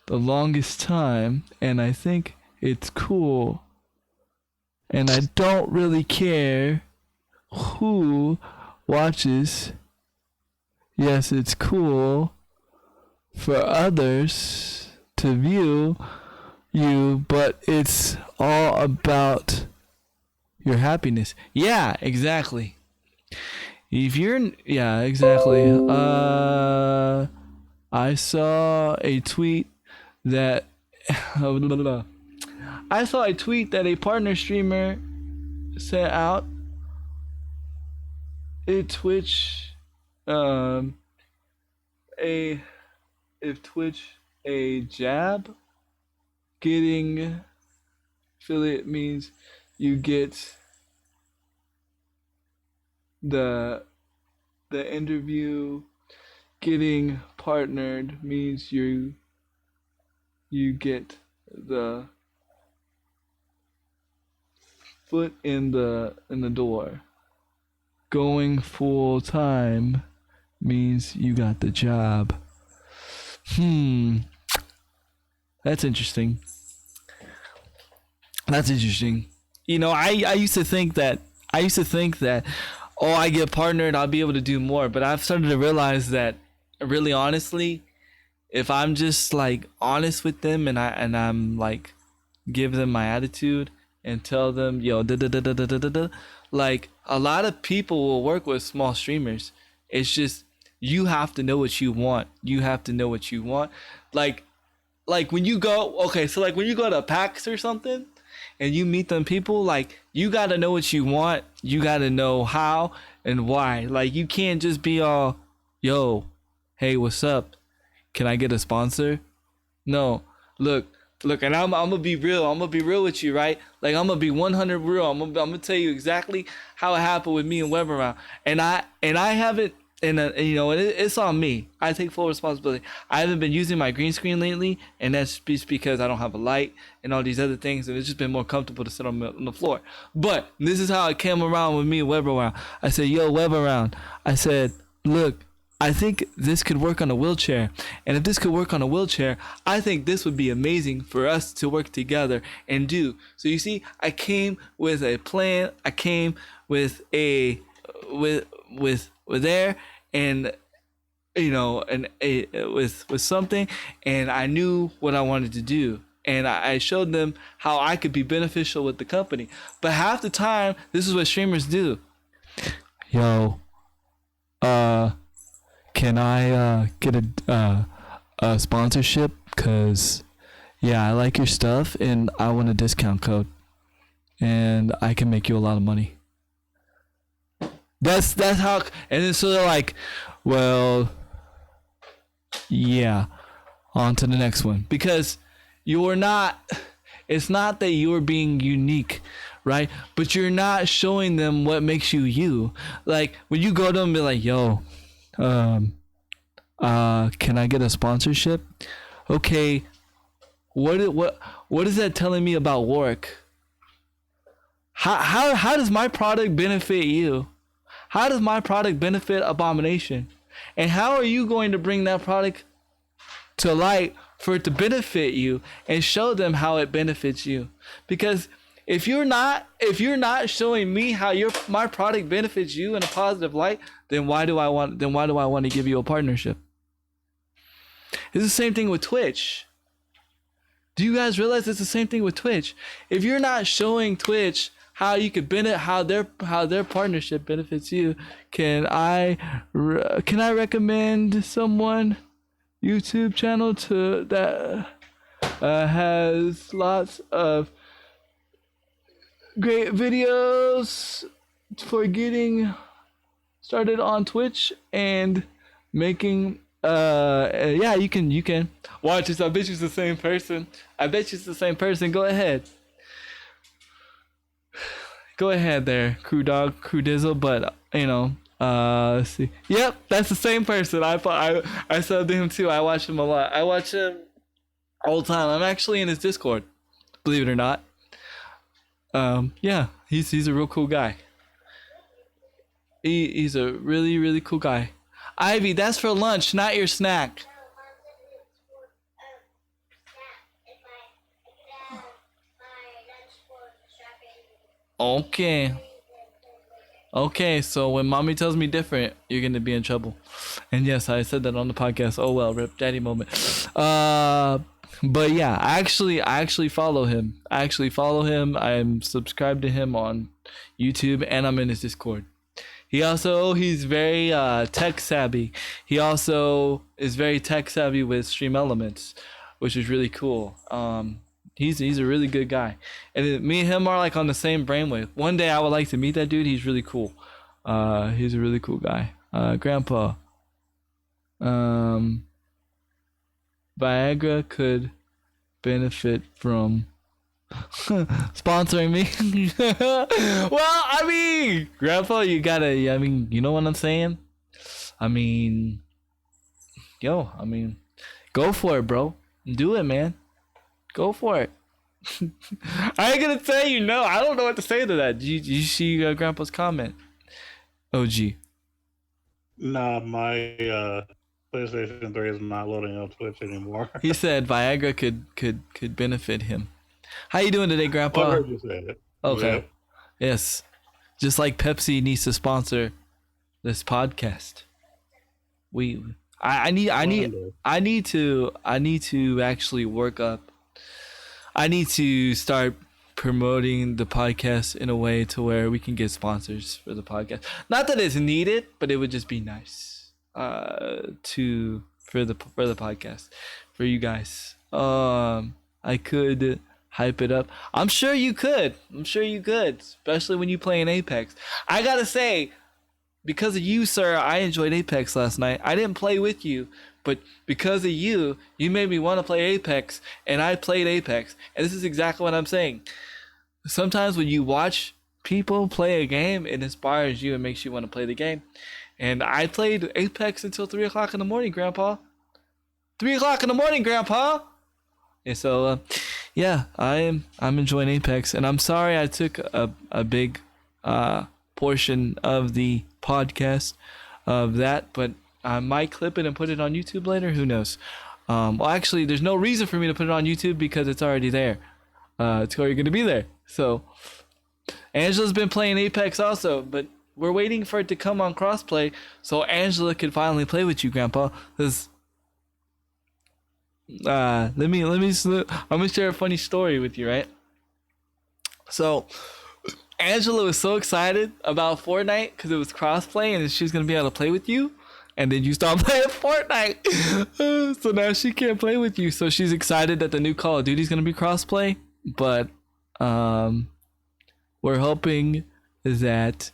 the longest time, and I think it's cool. And I don't really care who watches. Yes, it's cool for others to view you, but it's all about your happiness. Yeah, exactly. Exactly. I saw a tweet that a partner streamer sent out. If Twitch a jab getting affiliate means you get the interview, getting partnered means you get the foot in the door. Going full time means you got the job. That's interesting. I used to think that I get partnered, I'll be able to do more. But I've started to realize that, really honestly, if I'm just like honest with them and I'm like give them my attitude and tell them, like, a lot of people will work with small streamers. It's just, you have to know what you want. Like when you go, like when you go to PAX or something and you meet them people, like, you got to know what you want. You got to know how and why. Like, you can't just be all, yo, hey, what's up? Can I get a sponsor? No, look, and I'm gonna be real. I'm gonna be real with you, right? Like, I'm gonna be 100 real. I'm gonna tell you exactly how it happened with me and WebAround. And I haven't, it's on me. I take full responsibility. I haven't been using my green screen lately, and that's just because I don't have a light and all these other things, and it's just been more comfortable to sit on the floor. But this is how it came around with me and WebAround. I said, yo, WebAround. I said, look, I think this could work on a wheelchair. And if this could work on a wheelchair, I think this would be amazing for us to work together and do. So you see, I came with a plan. I came with with something, and I knew what I wanted to do. And I showed them how I could be beneficial with the company. But half the time, this is what streamers do. Yo, can I get a sponsorship? Cause I like your stuff and I want a discount code, and I can make you a lot of money. That's how. And then so they're like, well, yeah, on to the next one, because you're not. It's not that you're being unique, right? But you're not showing them what makes you you. Like, when you go to them and be like, yo, can I get a sponsorship? Okay, what is that telling me about work? How does my product benefit you? How does my product benefit Abomination? And how are you going to bring that product to light for it to benefit you and show them how it benefits you. Because if you're not showing me how my product benefits you in a positive light, then why do I want to give you a partnership? It's the same thing with Twitch. Do you guys realize it's the same thing with Twitch? If you're not showing Twitch how you could benefit, how their partnership benefits you, can I recommend someone YouTube channel to that has lots of great videos for getting started on Twitch and making yeah, you can watch this. I bet you it's the same person. Go ahead there, crew dizzle. But let's see. Yep, that's the same person. I subbed to him too. I watch him a lot. I watch him all the time. I'm actually in his Discord, believe it or not. Yeah, he's a real cool guy. He's a really, really cool guy. Ivy, that's for lunch, not your snack. Okay, so when mommy tells me different, you're gonna be in trouble. And yes, I said that on the podcast. Oh well, rip daddy moment. But yeah, I actually follow him. I'm subscribed to him on YouTube, and I'm in his Discord. He's very tech savvy. He also is very tech savvy with Stream Elements, which is really cool. He's a really good guy, and me and him are like on the same brainwave. One day I would like to meet that dude. He's really cool. He's a really cool guy. Grandpa. Viagra could benefit from sponsoring me. Well, I mean, Grandpa, you know what I'm saying? Go for it, bro. Do it, man. Go for it. I ain't gonna tell you no. I don't know what to say to that. Did you see Grandpa's comment? OG. Nah, my PlayStation 3 is not loading on Twitch anymore. He said Viagra could benefit him. How you doing today, Grandpa? I heard you say it. Okay. Yeah. Yes. Just like Pepsi needs to sponsor this podcast. I need to actually work up. I need to start promoting the podcast in a way to where we can get sponsors for the podcast. Not that it's needed, but it would just be nice for the podcast for you guys. I could hype it up. I'm sure you could, especially when you play in Apex. I gotta say, because of you, sir, I enjoyed Apex last night. I didn't play with you, but because of you made me want to play Apex, and I played Apex. And this is exactly what I'm saying. Sometimes when you watch people play a game, it inspires you and makes you want to play the game. And I played Apex until 3 o'clock in the morning, Grandpa. 3 o'clock in the morning, Grandpa. And so, yeah, I'm enjoying Apex, and I'm sorry I took a big portion of the podcast of that, but I might clip it and put it on YouTube later. Who knows? Well, actually, there's no reason for me to put it on YouTube because it's already there. It's already going to be there. So, Angela's been playing Apex also, but we're waiting for it to come on crossplay so Angela can finally play with you, Grandpa. Cause I'm gonna share a funny story with you, right? So Angela was so excited about Fortnite because it was crossplay and she was gonna be able to play with you, and then you stopped playing Fortnite. So now she can't play with you. So she's excited that the new Call of Duty is gonna be crossplay, but we're hoping that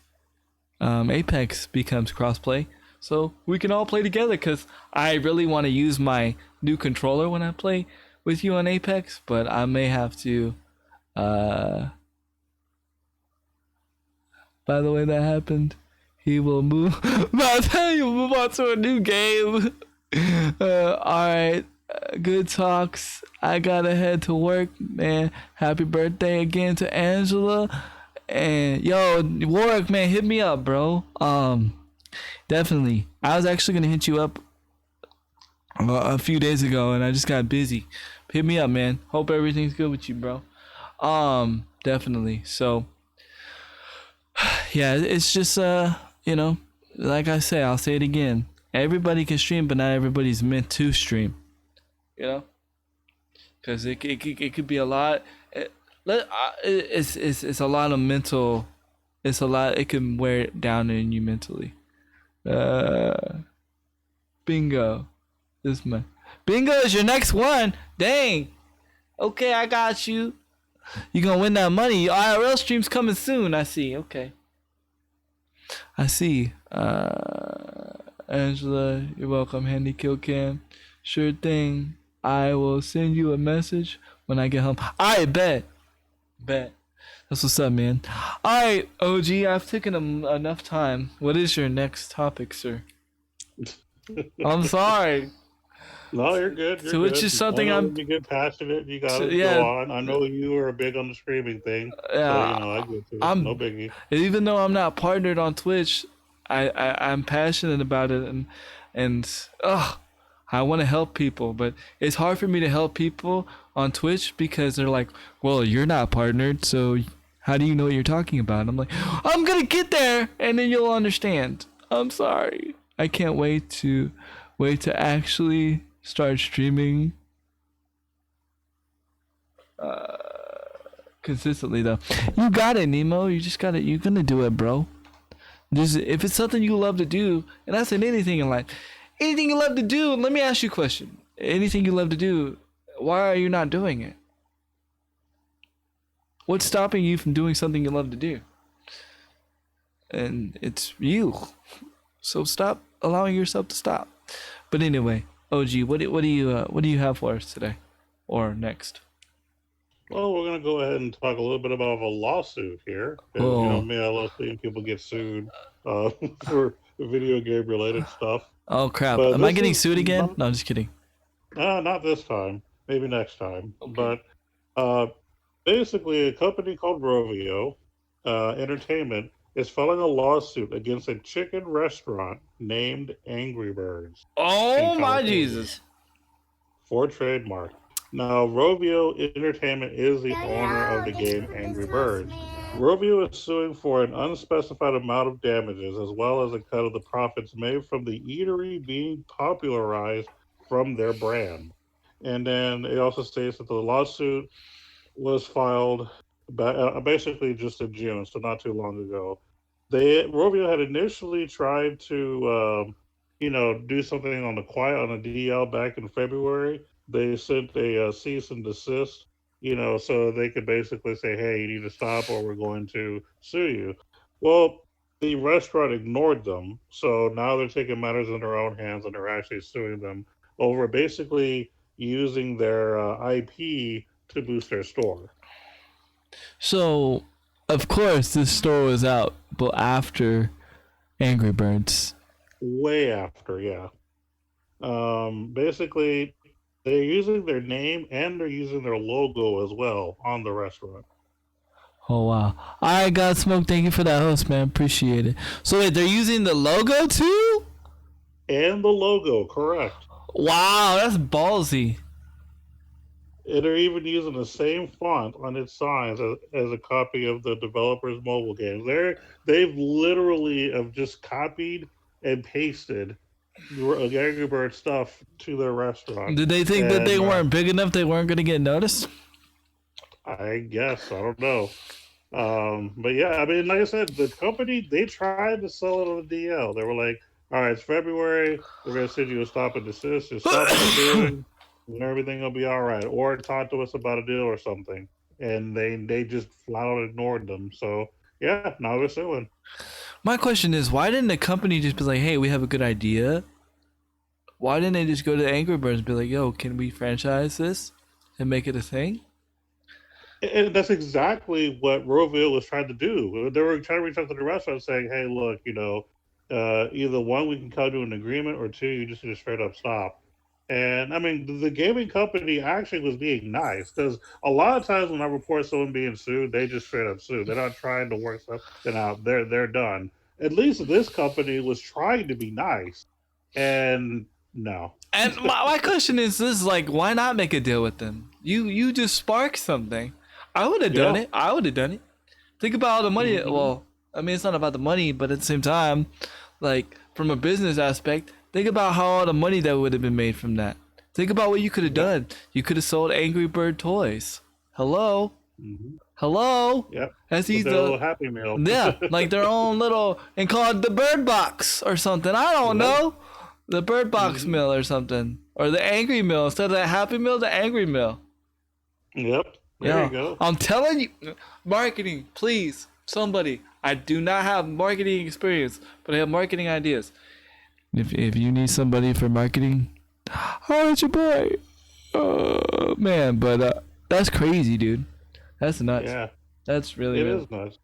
Apex becomes crossplay so we can all play together, because I really want to use my new controller when I play with you on Apex, but I may have to by the way that happened, he will move by the time you move on to a new game. Alright, good talks. I gotta head to work, man. Happy birthday again to Angela. And yo, Warwick, man, hit me up, bro. Definitely. I was actually gonna hit you up a few days ago, and I just got busy. Hit me up, man. Hope everything's good with you, bro. Definitely. So, yeah, it's just you know, like I say, I'll say it again. Everybody can stream, but not everybody's meant to stream. You know, because it could be a lot. It's a lot of mental. It's a lot. It can wear it down in you mentally. Uh, Bingo. This man. Bingo is your next one. Dang. Okay, I got you. You gonna win that money. IRL stream's coming soon. I see. Okay. I see. Angela, you're welcome. Handy Kill Cam. Sure thing. I will send you a message when I get home. Alright, bet. Bet. That's what's up, man. Alright, OG, I've taken enough time. What is your next topic, sir? I'm sorry. No, you're good. You're So good. it's just something When you get passionate, you gotta go on. I know you are big on the streaming thing, so I get to it. No biggie. Even though I'm not partnered on Twitch, I'm passionate about it, and I want to help people, but it's hard for me to help people on Twitch because they're like, well, you're not partnered, so how do you know what you're talking about? I'm like, I'm gonna get there, and then you'll understand. I'm sorry. I can't wait to actually start streaming consistently though. You got it, Nemo. You just got it. You're gonna do it, bro. Just if it's something you love to do, and that's in anything in life, anything you love to do. Let me ask you a question. Anything you love to do, why are you not doing it? What's stopping you from doing something you love to do? And it's you. So stop allowing yourself to stop. But anyway, OG, what do you have for us today, or next? Well, we're gonna go ahead and talk a little bit about a lawsuit here. 'Cause, me, I love seeing people get sued for video game related stuff. Oh crap! But Am I this getting is sued again? not- No, I'm just kidding. Not this time. Maybe next time. Okay. But basically, a company called Rovio Entertainment is filing a lawsuit against a chicken restaurant named Angry Birds Oh in my California Jesus! for trademark. Now, Rovio Entertainment is the owner of the game Angry Birds. Rovio is suing for an unspecified amount of damages as well as a cut of the profits made from the eatery being popularized from their brand. And then it also states that the lawsuit was filed basically just in June, so not too long ago. Rovio had initially tried to, do something on the quiet on the DL back in February. They sent a cease and desist, so they could basically say, "Hey, you need to stop, or we're going to sue you." Well, the restaurant ignored them, so now they're taking matters in their own hands and they're actually suing them over basically using their IP to boost their store. So, of course, this store was out, but after Angry Birds. Way after, yeah. Basically, they're using their name and they're using their logo as well on the restaurant. Oh wow! All right, Godsmoke, thank you for that host, man. Appreciate it. So wait, they're using the logo too? And the logo, correct. Wow, that's ballsy. And they're even using the same font on its signs as a copy of the developer's mobile games. They've literally have just copied and pasted Angry Bird stuff to their restaurant. Did they think that they weren't big enough? They weren't gonna get noticed? I guess I don't know. But yeah, I mean, like I said, the company they tried to sell it on the DL. They were like, "All right, it's February. We're gonna send you a stop and desist. Just stop what you're doing, and everything will be all right." Or talk to us about a deal or something. And they just flat out ignored them. So yeah, now they're suing. My question is, why didn't the company just be like, "Hey, we have a good idea"? Why didn't they just go to Angry Birds and be like, "Yo, can we franchise this and make it a thing"? And that's exactly what Roville was trying to do. They were trying to reach out to the restaurant saying, "Hey, look, either one, we can come to an agreement, or two, you just need to straight up stop." And I mean, the gaming company actually was being nice because a lot of times when I report someone being sued, they just straight up sue. They're not trying to work something out. They're done. At least this company was trying to be nice, and no, And my question is this: like, why not make a deal with them? You just spark something. I would have done Yeah. it. I would have done it. Think about all the money. Mhm. Well, I mean, it's not about the money, but at the same time, like from a business aspect, think about how all the money that would have been made from that. Think about what you could have done. You could have sold Angry Bird toys. Hello, Mhm. hello. Yep. That's With easy. their little Happy Meal. Yeah, like their own little and call it the Bird Box or something. I don't Yep. know, the Bird Box Mhm. meal or something, or the Angry Meal instead of the Happy Meal, the Angry Meal. Yep. There Yeah, you go. I'm telling you, marketing, please, somebody. I do not have marketing experience, but I have marketing ideas. If you need somebody for marketing, oh, it's your boy. Man, but that's crazy, dude. That's nuts. Yeah. That's really It really. is nice.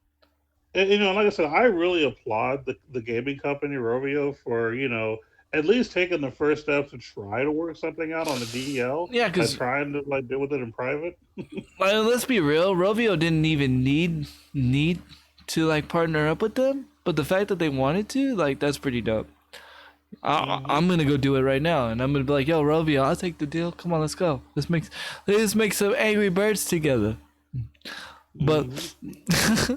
And, like I said, I really applaud the gaming company Rovio for at least taking the first step to try to work something out on the DL Yeah, by because trying to like deal with it in private. let's be real, Rovio didn't even need to like partner up with them, but the fact that they wanted to, like, that's pretty dope. Hmm. I'm gonna go do it right now, and I'm gonna be like, "Yo, Rovio, I'll take the deal. Come on, let's go. Let's make some Angry Birds together." But Hmm.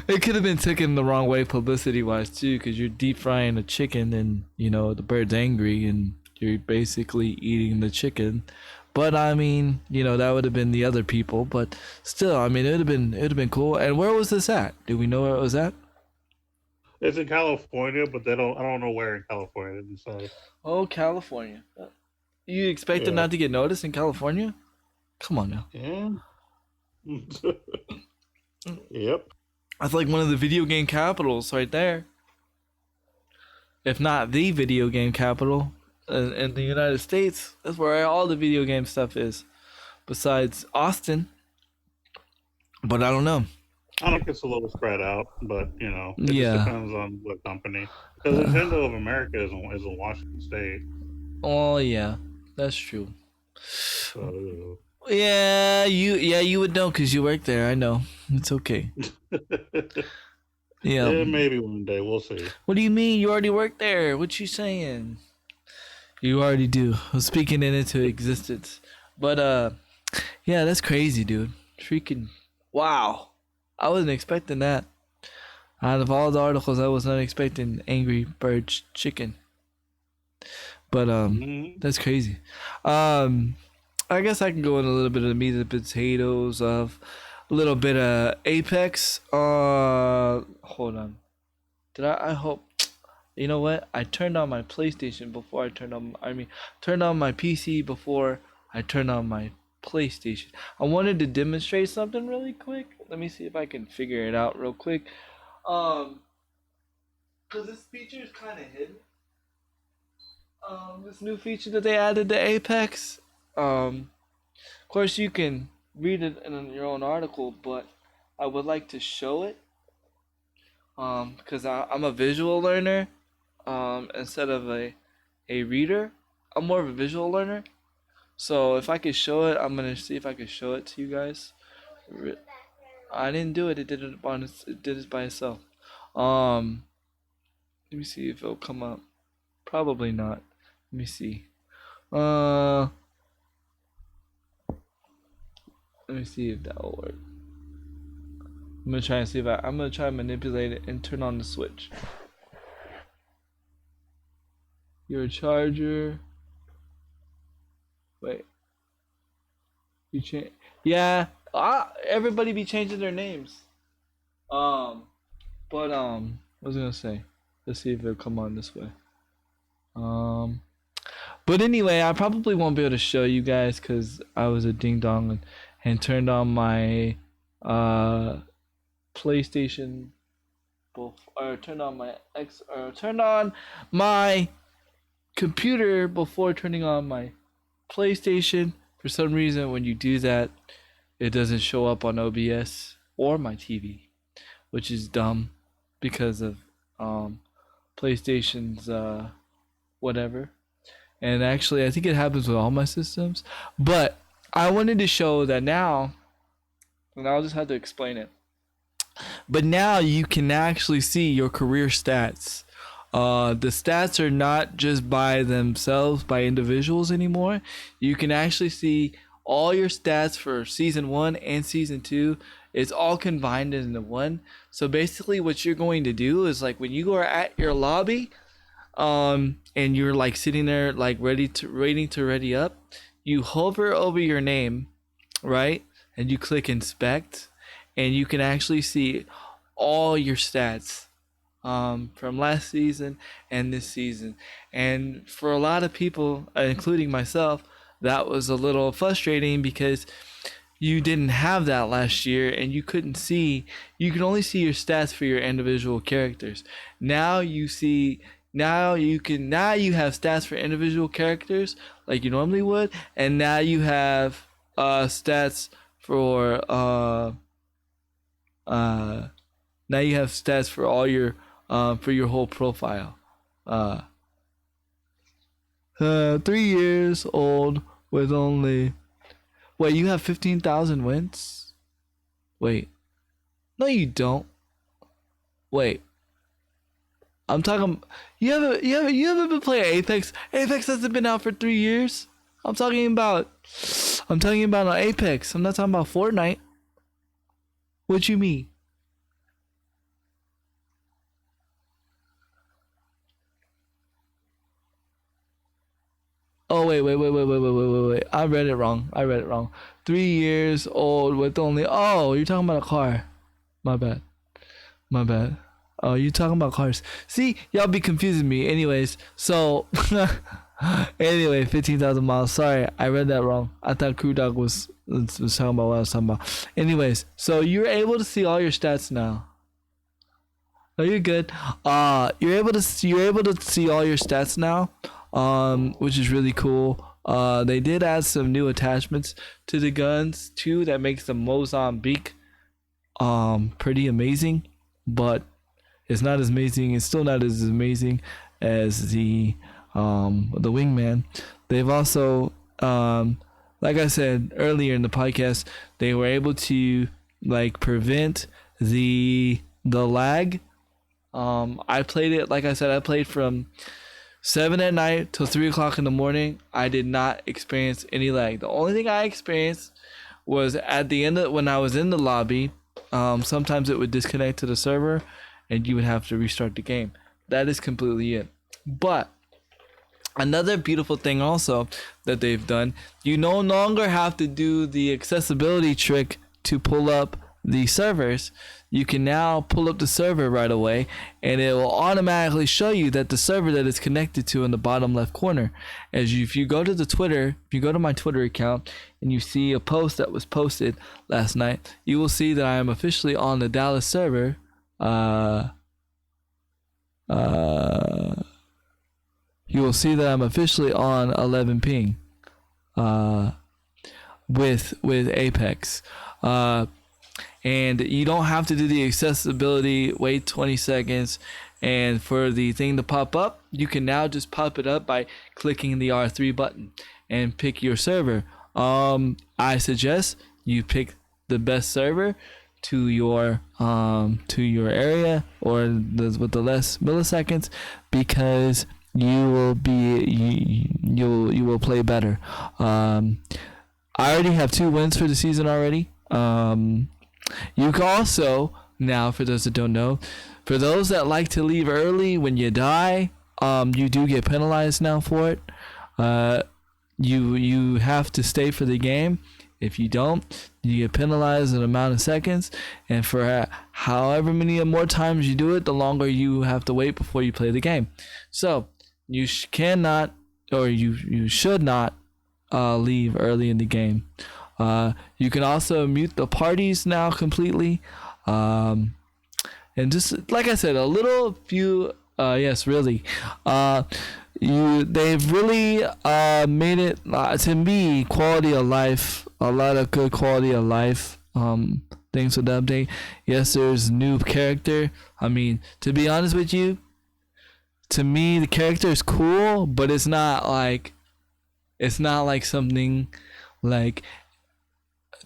it could have been taken the wrong way publicity wise too, because you're deep frying a chicken, and the bird's angry, and you're basically eating the chicken. But I mean, that would have been the other people. But still, I mean, it would have been cool. And where was this at? Do we know where it was at? It's in California, but they don't. I don't know where in California they decide. Oh, California. You expect it Yeah. not to get noticed in California? Come on now. Yeah. Yep. That's like one of the video game capitals right there. If not the video game capital in the United States. That's where all the video game stuff is. Besides Austin. But I don't know. I think it's a little spread out, but it just Yeah. depends on what company. Because Nintendo of America is in Washington State, Oh yeah. That's true. so Yeah, you would know because you work there. I know. It's okay. Yeah. yeah, maybe one day we'll see. What do you mean? You already work there. What you saying? You already do. I'm speaking it into existence. But yeah, that's crazy, dude. Freaking wow. I wasn't expecting that. Out of all the articles, I was not expecting Angry Birds chicken. But Mhm. that's crazy. Um I guess I can go in a little bit of the meat and potatoes of a little bit of Apex. Hold on. Did I hope you know what? I turned on my PlayStation before turned on my PC before I turned on my PlayStation. I wanted to demonstrate something really quick. Let me see if I can figure it out real quick. Um, cause this feature is kind of hidden. This new feature that they added to Apex. Of course you can read it in your own article, but I would like to show it. Because I'm a visual learner. Instead of a reader, I'm more of a visual learner. So if I could show it, I'm gonna see if I could show it to you guys. I didn't do it. It did it it did it by itself. Um, Let me see if it'll come up. Probably not. Let me see. Uh, Let me see if that will work. I'm gonna try and see if I'm gonna try and manipulate it and turn on the switch. Your charger. Wait. You change? Yeah. Everybody be changing their names. But what was I gonna say? Let's see if it'll come on this way. Um, but anyway, I probably won't be able to show you guys because I was a ding dong and turned on my PlayStation, or turned on my turned on my computer before turning on my PlayStation. For some reason, when you do that, it doesn't show up on OBS or my TV, which is dumb because of PlayStation's whatever. And actually, I think it happens with all my systems. But I wanted to show that now, and I'll just have to explain it. But now you can actually see your career stats The stats are not just by themselves, by individuals anymore. You can actually see all your stats for season 1 and season 2. It's all combined into one. So basically what you're going to do is like when you are at your lobby, and you're like sitting there like waiting to ready up, you hover over your name, right? And you click inspect, and you can actually see all your stats from last season and this season. And for a lot of people, including myself, that was a little frustrating because you didn't have that last year and you could only see your stats for your individual characters. Now you have stats for individual characters like you normally would, and now you have stats for all your for your whole profile. 3 years old with only. Wait, you have 15,000 wins? Wait. No, you don't. Wait. I'm talking. You haven't been playing Apex. Apex hasn't been out for 3 years. I'm talking about on Apex. I'm not talking about Fortnite. What you mean? Oh wait. I read it wrong. 3 years old with only. Oh, you're talking about a car. My bad. Oh, you talking about cars. See, y'all be confusing me. Anyways, so anyway, 15,000 miles. Sorry, I read that wrong. I thought Crew Dog was talking about what I was talking about. Anyways, so you're able to see all your stats now. Oh, you're good. You're able to see all your stats now, which is really cool. They did add some new attachments to the guns too that makes the Mozambique pretty amazing, but it's not as amazing. It's still not as amazing as the Wingman. They've also, like I said earlier in the podcast, they were able to like prevent the lag. I played it, like I said, I played from 7 at night till 3 o'clock in the morning. I did not experience any lag. The only thing I experienced was at the end when I was in the lobby. Sometimes it would disconnect to the server and you would have to restart the game. That is completely it. But another beautiful thing also that they've done, you no longer have to do the accessibility trick to pull up the servers. You can now pull up the server right away and it will automatically show you that the server that it's connected to in the bottom left corner. If you go to my Twitter account and you see a post that was posted last night, you will see that I am officially on the Dallas server. You will see that I'm officially on 11 ping with Apex. And you don't have to do the accessibility, wait 20 seconds, and for the thing to pop up, you can now just pop it up by clicking the R3 button and pick your server. I suggest you pick the best server to your area or with the less milliseconds, because you will play better. I already have 2 wins for the season already. You can also, now for those that don't know, for those that like to leave early when you die, you do get penalized now for it. You have to stay for the game. If you don't, you get penalized an amount of seconds, and for however many more times you do it, the longer you have to wait before you play the game. So you cannot, or you should not leave early in the game. You can also mute the parties now completely. And just like I said, they've really made it, to me, quality of life, a lot of good quality of life things with the update. Yes, there's new character. I mean, to be honest with you, to me the character is cool, but it's not like something like,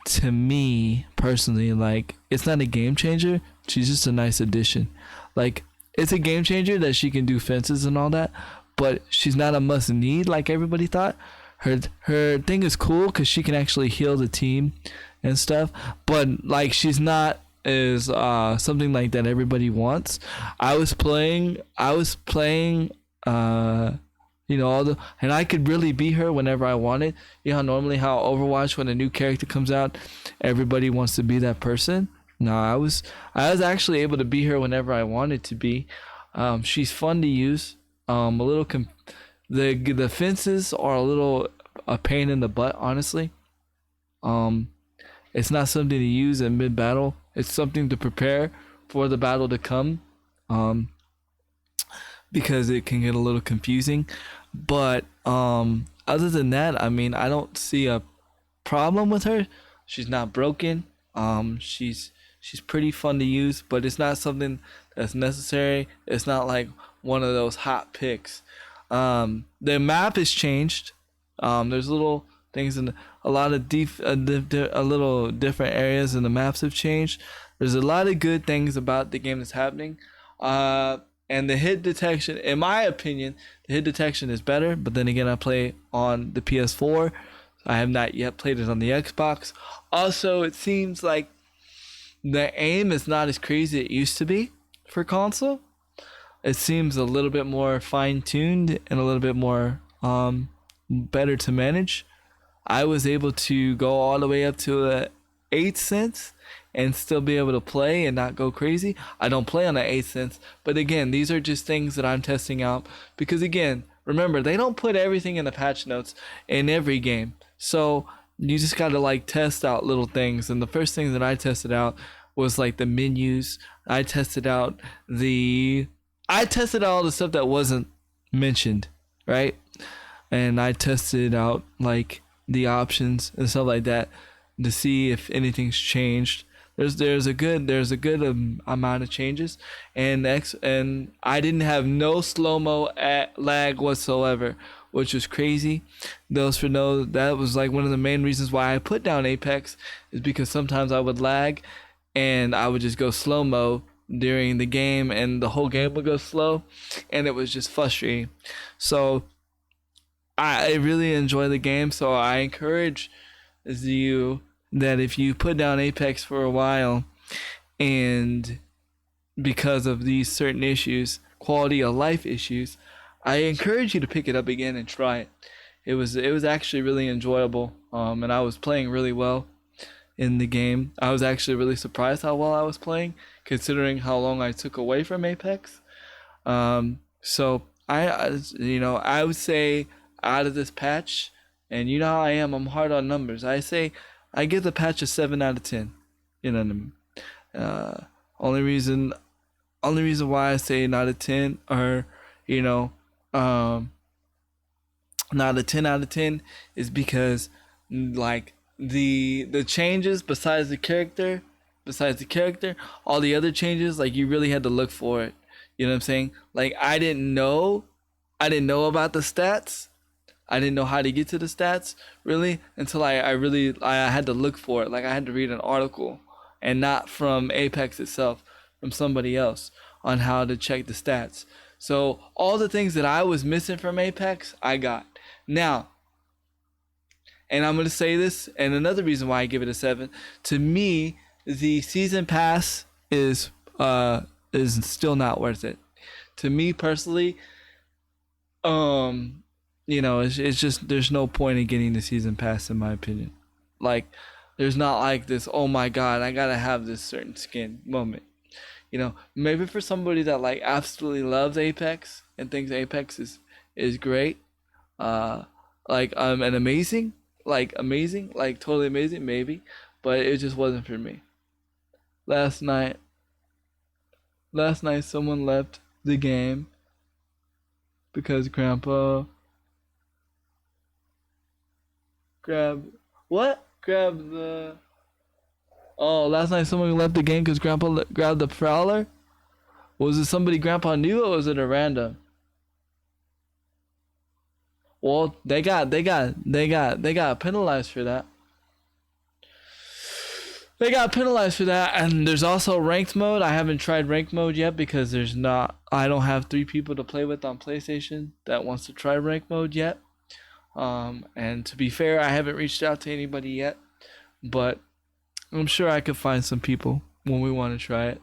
to me personally, like, it's not a game changer. She's just a nice addition. Like, it's a game changer that she can do fences and all that, but she's not a must need like everybody thought. Her thing is cool because she can actually heal the team and stuff, but like she's not is something like that everybody wants. I was playing all the, and I could really be her whenever I wanted. You know, normally how Overwatch, when a new character comes out, everybody wants to be that person. No, I was actually able to be her whenever I wanted to be. She's fun to use. The fences are a pain in the butt, honestly. It's not something to use in mid battle. It's something to prepare for the battle to come. Because it can get a little confusing. But other than that, I mean, I don't see a problem with her. She's not broken. She's pretty fun to use, but it's not something that's necessary. It's not like one of those hot picks. The map has changed. There's little things in a lot of a little different areas, and the maps have changed. There's a lot of good things about the game that's happening. And the hit detection, in my opinion, the hit detection is better. But then again, I play on the PS4. I have not yet played it on the Xbox. Also, it seems like the aim is not as crazy as it used to be for console. It seems a little bit more fine-tuned and a little bit more better to manage. I was able to go all the way up to the 8th sense and still be able to play and not go crazy. I don't play on the 8th sense, but again, these are just things that I'm testing out because again, remember, they don't put everything in the patch notes in every game. So you just got to like test out little things. And the first thing that I tested out was like the menus. I tested all the stuff that wasn't mentioned, right? And I tested out like the options and stuff like that to see if anything's changed. There's a good amount of changes, and I didn't have no slow-mo lag whatsoever, which was crazy. That was like one of the main reasons why I put down Apex, is because sometimes I would lag and I would just go slow-mo during the game and the whole game would go slow, and it was just frustrating. So I really enjoy the game, so I encourage you that if you put down Apex for a while and because of these certain issues, quality of life issues, I encourage you to pick it up again and try it. It was actually really enjoyable, and I was playing really well in the game. I was actually really surprised how well I was playing, considering how long I took away from Apex. So I would say out of this patch, and you know how I am, I'm hard on numbers. I give the patch a 7 out of 10. You know what I mean? Only reason why I say not a 10, or not a 10 out of 10, is because like the changes besides the character, all the other changes, like you really had to look for it. You know what I'm saying? Like I didn't know about the stats. I didn't know how to get to the stats really until I had to look for it. Like I had to read an article, and not from Apex itself, from somebody else, on how to check the stats. So all the things that I was missing from Apex, I got. Now, and I'm going to say this, and another reason why I give it a 7, to me, the season pass is still not worth it. To me personally, it's just, there's no point in getting the season pass, in my opinion. Like, there's not like this, oh my god, I gotta have this certain skin moment. Maybe for somebody that like absolutely loves Apex and thinks Apex is great, and amazing, like totally amazing, maybe, but it just wasn't for me. Last night someone left the game because Grandpa grabbed the. Oh, last night someone left the game because Grandpa grabbed the Prowler? Was it somebody Grandpa knew, or was it a random? Well, they got penalized for that. They got penalized for that, and there's also ranked mode. I haven't tried ranked mode yet because I don't have 3 people to play with on PlayStation that wants to try ranked mode yet. And to be fair, I haven't reached out to anybody yet, but I'm sure I could find some people when we want to try it.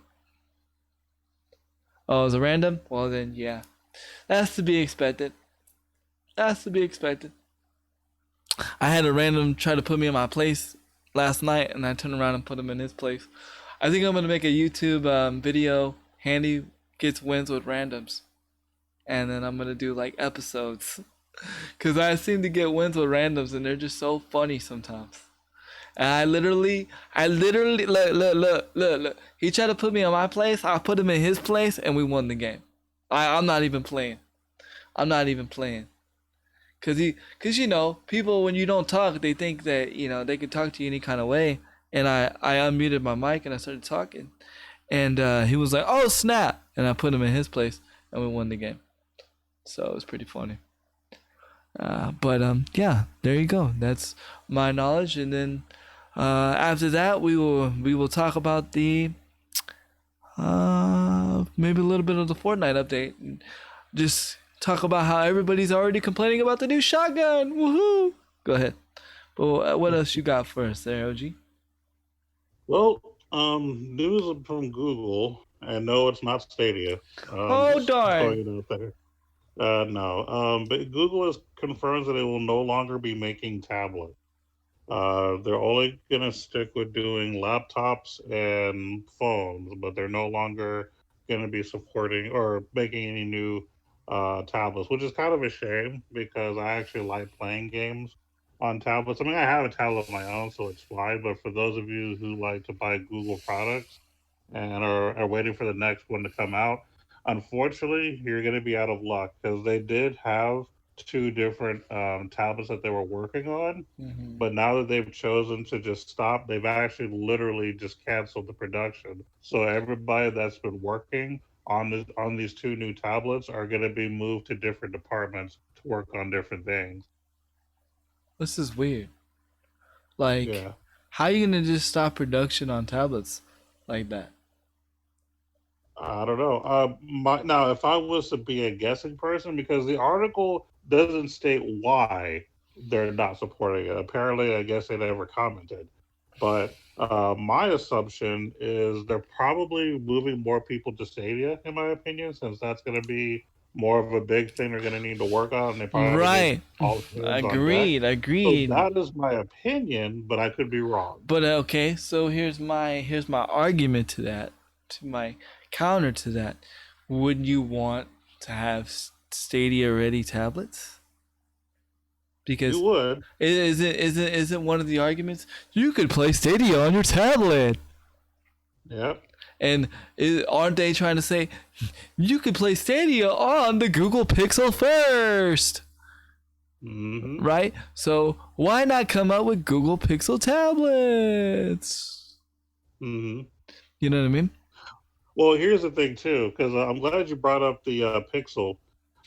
Oh, is it random? Well then, yeah, that's to be expected. That's to be expected. I had a random try to put me in my place last night, and I turned around and put him in his place. I think I'm gonna make a YouTube video. Handy gets wins with randoms, and then I'm gonna do like episodes, cause I seem to get wins with randoms, and they're just so funny sometimes. And I literally look. He tried to put me in my place. I put him in his place, and we won the game. I'm not even playing. Cause you know, people when you don't talk, they think that they can talk to you any kind of way. And I unmuted my mic and I started talking, and he was like, "Oh snap!" And I put him in his place, and we won the game. So it was pretty funny. But yeah, there you go. That's my knowledge, and then after that, we will talk about the maybe a little bit of the Fortnite update, and just talk about how everybody's already complaining about the new shotgun. Woohoo! Go ahead. But what else you got for us there, OG? Well, news from Google, and no, it's not Stadia. Oh darn! You know, there. No. But Google has confirmed that they will no longer be making tablets. They're only gonna stick with doing laptops and phones, but they're no longer gonna be supporting or making any new tablets, which is kind of a shame because I actually like playing games on tablets. I mean, I have a tablet of my own, so it's fine. But for those of you who like to buy Google products and are waiting for the next one to come out, unfortunately, you're going to be out of luck because they did have 2 different tablets that they were working on. Mm-hmm. But now that they've chosen to just stop, they've actually literally just canceled the production. So everybody that's been working on these 2 new tablets are going to be moved to different departments to work on different things. This is weird. Like, Yeah. how are you gonna just stop production on tablets like that? I don't know. Now, if I was to be a guessing person, because the article doesn't state why they're not supporting it. Apparently, I guess they never commented. But my assumption is they're probably moving more people to Stadia, in my opinion, since that's going to be more of a big thing they're going to need to work on. And they probably Right. all hands on deck. Agreed. So that is my opinion, but I could be wrong. But okay, so here's my argument to that, to my counter to that. Would you want to have Stadia ready tablets? Because You would. isn't one of the arguments you could play Stadia on your tablet? Yep. And aren't they trying to say you could play Stadia on the Google Pixel first? Mm-hmm. Right? So why not come out with Google Pixel tablets? Mm-hmm. You know what I mean? Well, here's the thing too, because I'm glad you brought up the Pixel.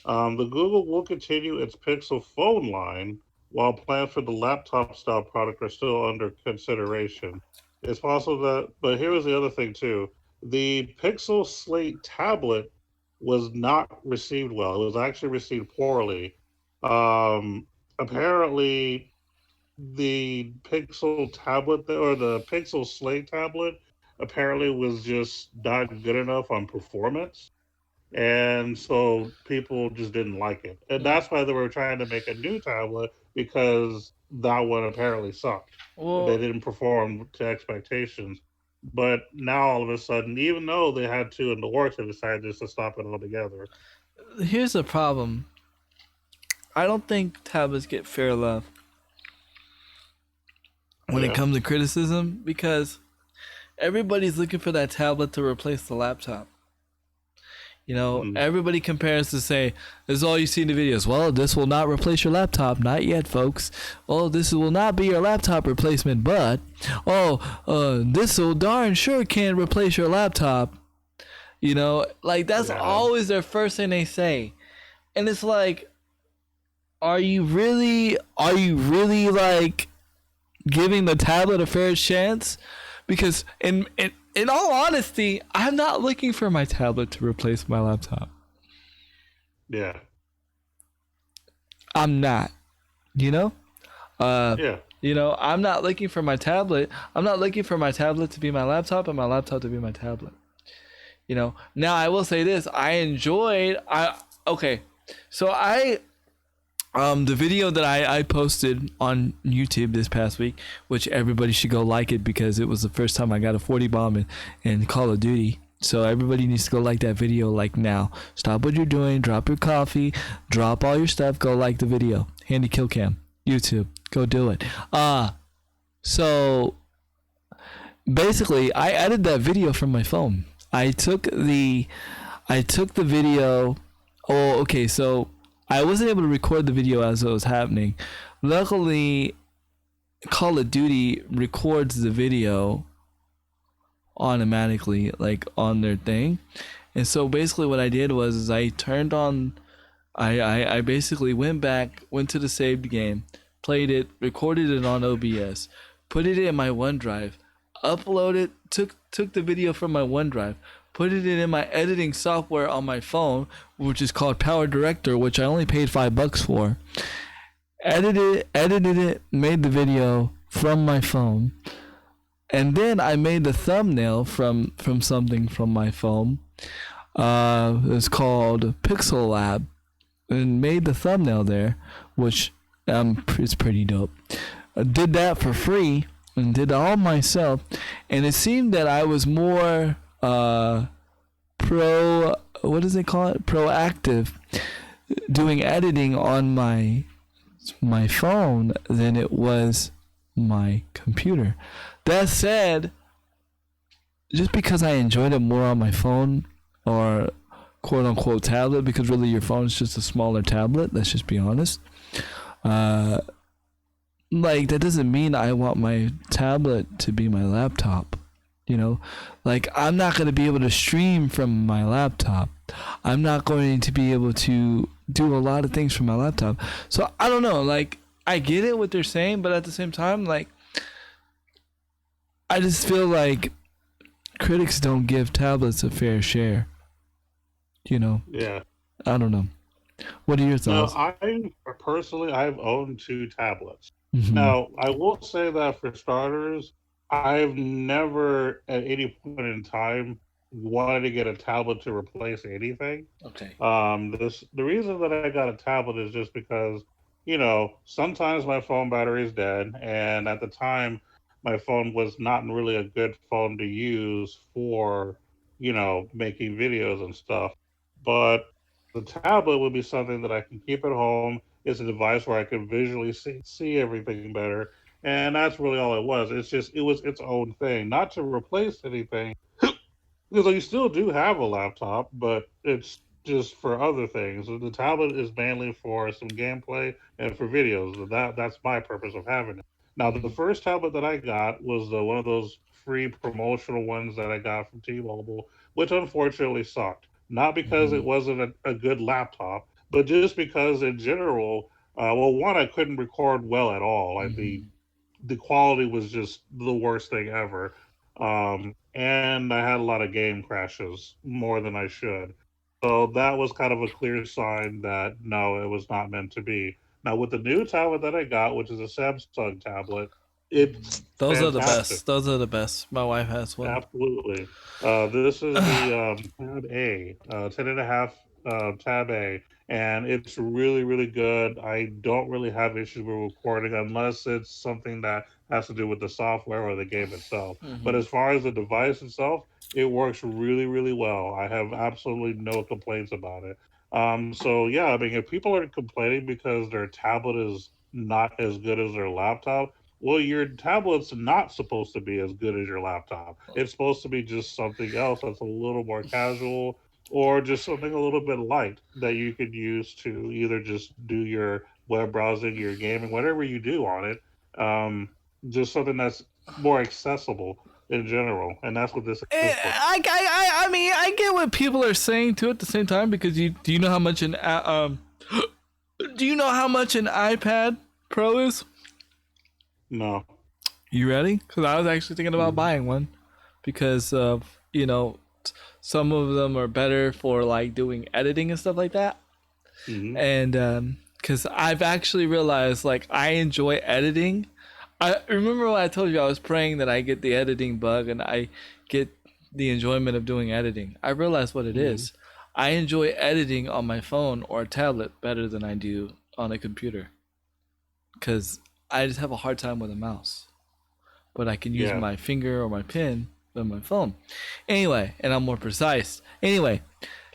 The Google will continue its Pixel phone line, while plans for the laptop style product are still under consideration. It's possible that, but here was the other thing too. The Pixel Slate tablet was not received well. It was actually received poorly. Apparently, the Pixel tablet or the Pixel Slate tablet apparently was just not good enough on performance. And so people just didn't like it. And that's why they were trying to make a new tablet because that one apparently sucked. Well, They didn't perform to expectations. But now all of a sudden, even though they had 2 in the works, they decided just to stop it altogether. here's the problem. I don't think tablets get fair love when it comes to criticism because everybody's looking for that tablet to replace the laptop. You know, everybody compares to say, this is all you see in the videos. Well, this will not replace your laptop. Not yet, folks. Oh, this will not be your laptop replacement, but, this will darn sure can replace your laptop. You know, like that's always their first thing they say. And it's like, are you really like giving the tablet a fair chance? Because in all honesty, I'm not looking for my tablet to replace my laptop. Yeah. I'm not. You know? Yeah. You know, I'm not looking for my tablet. I'm not looking for my tablet to be my laptop and my laptop to be my tablet. You know. Now I will say this: the video that I posted on YouTube this past week, which everybody should go like it because it was the first time I got a 40 bomb in Call of Duty. So everybody needs to go like that video like now. Stop what you're doing, drop your coffee, drop all your stuff, go like the video. Handy Kill Cam, YouTube, go do it. So basically I edited that video from my phone. I took the video. Oh, okay, so I wasn't able to record the video as it was happening. Luckily, Call of Duty records the video automatically, like on their thing. And so basically what I did was I turned on, I basically went to the saved game, played it, recorded it on OBS, put it in my OneDrive, uploaded, took the video from my OneDrive, put it in my editing software on my phone, which is called Power Director, which I only paid $5 for. Edited it, made the video from my phone, and then I made the thumbnail from something from my phone. It's called Pixel Lab, and made the thumbnail there, which is pretty dope. I did that for free and did it all myself, and it seemed that I was more proactive doing editing on my phone than it was my computer. That said, just because I enjoyed it more on my phone or quote unquote tablet, because really your phone is just a smaller tablet, let's just be honest, like that doesn't mean I want my tablet to be my laptop. You know, like I'm not going to be able to stream from my laptop. I'm not going to be able to do a lot of things from my laptop. So I don't know, like I get it what they're saying, but at the same time, like I just feel like critics don't give tablets a fair share. You know? Yeah. I don't know. What are your thoughts? Now, I've owned 2 tablets. Mm-hmm. Now, I will say that for starters, I've never at any point in time wanted to get a tablet to replace anything. Okay. The reason that I got a tablet is just because, you know, sometimes my phone battery is dead, and at the time, my phone was not really a good phone to use for, you know, making videos and stuff. But the tablet would be something that I can keep at home. It's a device where I can visually see everything better. And that's really all it was. It was its own thing, not to replace anything. Because you still do have a laptop, but it's just for other things. The tablet is mainly for some gameplay and for videos. That's my purpose of having it. Now, the first tablet that I got was one of those free promotional ones that I got from T-Mobile, which unfortunately sucked. Not because it wasn't a good laptop, but just because in general, one, I couldn't record well at all. Like the quality was just the worst thing ever. And I had a lot of game crashes, more than I should. So that was kind of a clear sign that no, it was not meant to be. Now with the new tablet that I got, which is a Samsung tablet, it's Those fantastic. are the best. Those are the best. My wife has one. Absolutely. This is the Tab A, 10.5 Tab A, and it's really, really good. I don't really have issues with recording unless it's something that has to do with the software or the game itself. But as far as the device itself, it works really, really well. I have absolutely no complaints about it. So yeah, I mean, if people are complaining because their tablet is not as good as their laptop, well, your tablet's not supposed to be as good as your laptop. It's supposed to be just something else that's a little more casual or just something a little bit light that you could use to either just do your web browsing, your gaming, whatever you do on it. Just something that's more accessible in general, and that's what this is. I mean, I get what people are saying too at the same time, because do you know how much an do you know how much an iPad Pro is? No. You ready? Because I was actually thinking about buying one because of, some of them are better for like doing editing and stuff like that. Hmm. And because I've actually realized like I enjoy editing. I remember when I told you I was praying that I get the editing bug and I get the enjoyment of doing editing. I realized what it Hmm. is. I enjoy editing on my phone or a tablet better than I do on a computer because I just have a hard time with a mouse. But I can use Yeah. my finger or my pen on my phone. Anyway, and I'm more precise. Anyway,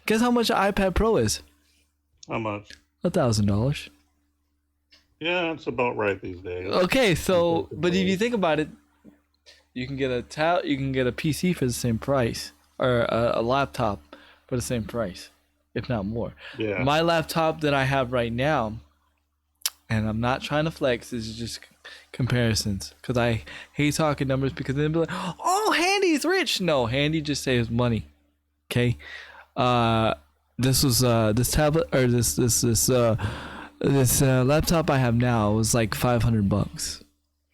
guess how much an iPad Pro is? How much? $1,000. Yeah, it's about right these days. Okay, so but if you Unfortunately. think about it, you can get you can get a PC for the same price, or a laptop for the same price, if not more. Yeah. My laptop that I have right now, and I'm not trying to flex, this is just comparisons, because I hate talking numbers because then be like, oh, Handy's rich. No, Handy just saves money. Okay. Uh, this was this tablet or this laptop I have now was like $500.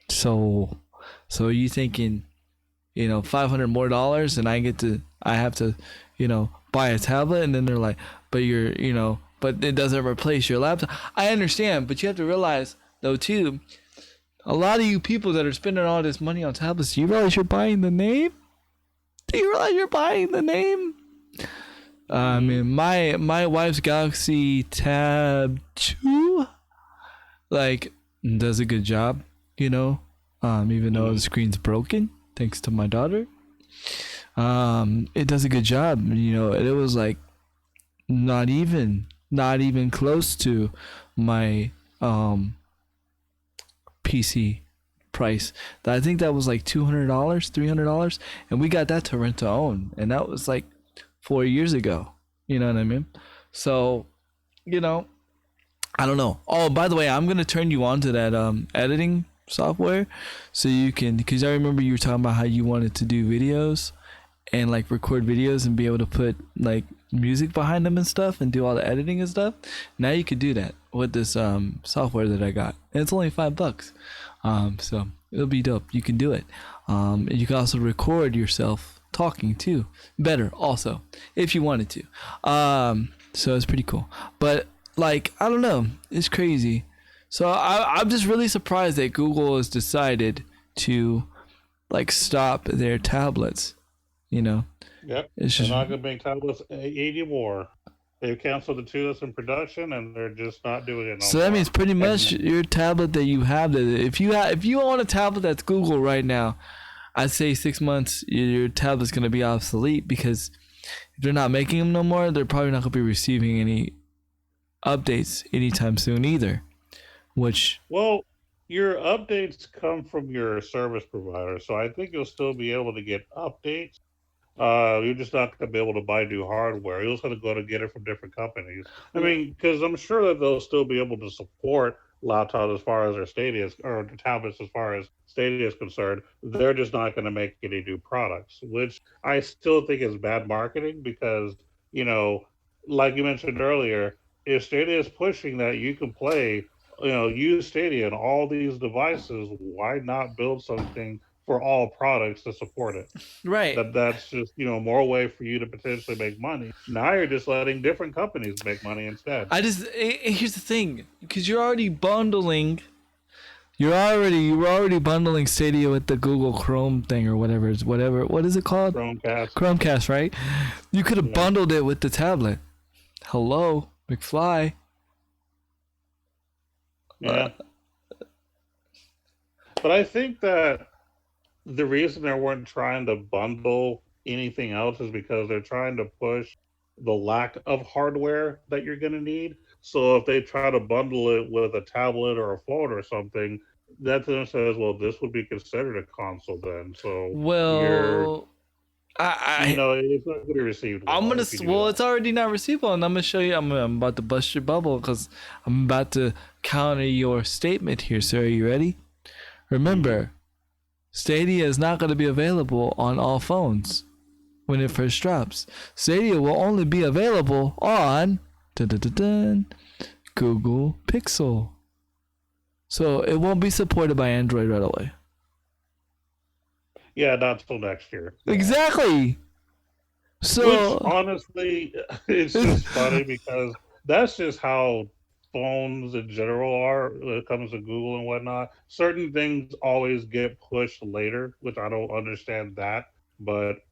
So you thinking, $500 more dollars, and I have to, buy a tablet, and then they're like, but it doesn't replace your laptop. I understand, but you have to realize though too, a lot of you people that are spending all this money on tablets, do you realize you're buying the name? Do you realize you're buying the name? I mean, my wife's Galaxy Tab 2 like does a good job, even though the screen's broken thanks to my daughter. It does a good job, and it was like not even close to my PC price. I think that was like $200, $300, and we got that to rent to own, and that was like 4 years ago. You know what I mean? So, I don't know. Oh, by the way, I'm gonna turn you on to that editing software, so you can, because I remember you were talking about how you wanted to do videos and like record videos and be able to put like music behind them and stuff and do all the editing and stuff. Now you could do that with this software that I got, and it's only $5. So it'll be dope. You can do it. And you can also record yourself talking too, better also if you wanted to. So it's pretty cool. But like, I don't know, it's crazy. So I'm just really surprised that Google has decided to like stop their tablets. Yep. It's They're just, not going to make tablets anymore. They've canceled the two that's in production, and they're just not doing it no so that more. means pretty much And your tablet that you have, that if you own a tablet that's Google right now, I'd say 6 months your tablet's gonna be obsolete, because if they're not making them no more, they're probably not gonna be receiving any updates anytime soon either. Which, well, your updates come from your service provider, so I think you'll still be able to get updates. You're just not going to be able to buy new hardware. You'll just have to go to get it from different companies. I mean, because I'm sure that they'll still be able to support laptops as far as their Stadia or the tablets as far as Stadia is concerned. They're just not going to make any new products, which I still think is bad marketing because, you know, like you mentioned earlier, if Stadia is pushing that you can play, use Stadia on all these devices, why not build something for all products to support it? right. That's just more way for you to potentially make money. Now you're just letting different companies make money instead. Here's the thing, because you're already bundling Stadia with the Google Chrome thing or whatever. What is it called? Chromecast. Chromecast, right? You could have Yeah. bundled it with the tablet. Hello, McFly. Yeah. But I think that the reason they weren't trying to bundle anything else is because they're trying to push the lack of hardware that you're going to need. So if they try to bundle it with a tablet or a phone or something, that then says, well, this would be considered a console then. So Well, I it's not going to be received I'm well gonna. if you do Well, that. it's already not receivable, and I'm gonna show you. I'm about to bust your bubble because I'm about to counter your statement here. So, are you ready? Remember, Stadia is not gonna be available on all phones when it first drops. Stadia will only be available on dun, dun, dun, dun, Google Pixel. So it won't be supported by Android right away. Yeah, not till next year. Yeah. Exactly. Which So honestly, it's just funny because that's just how phones in general are when it comes to Google and whatnot. Certain things always get pushed later, which I don't understand that. But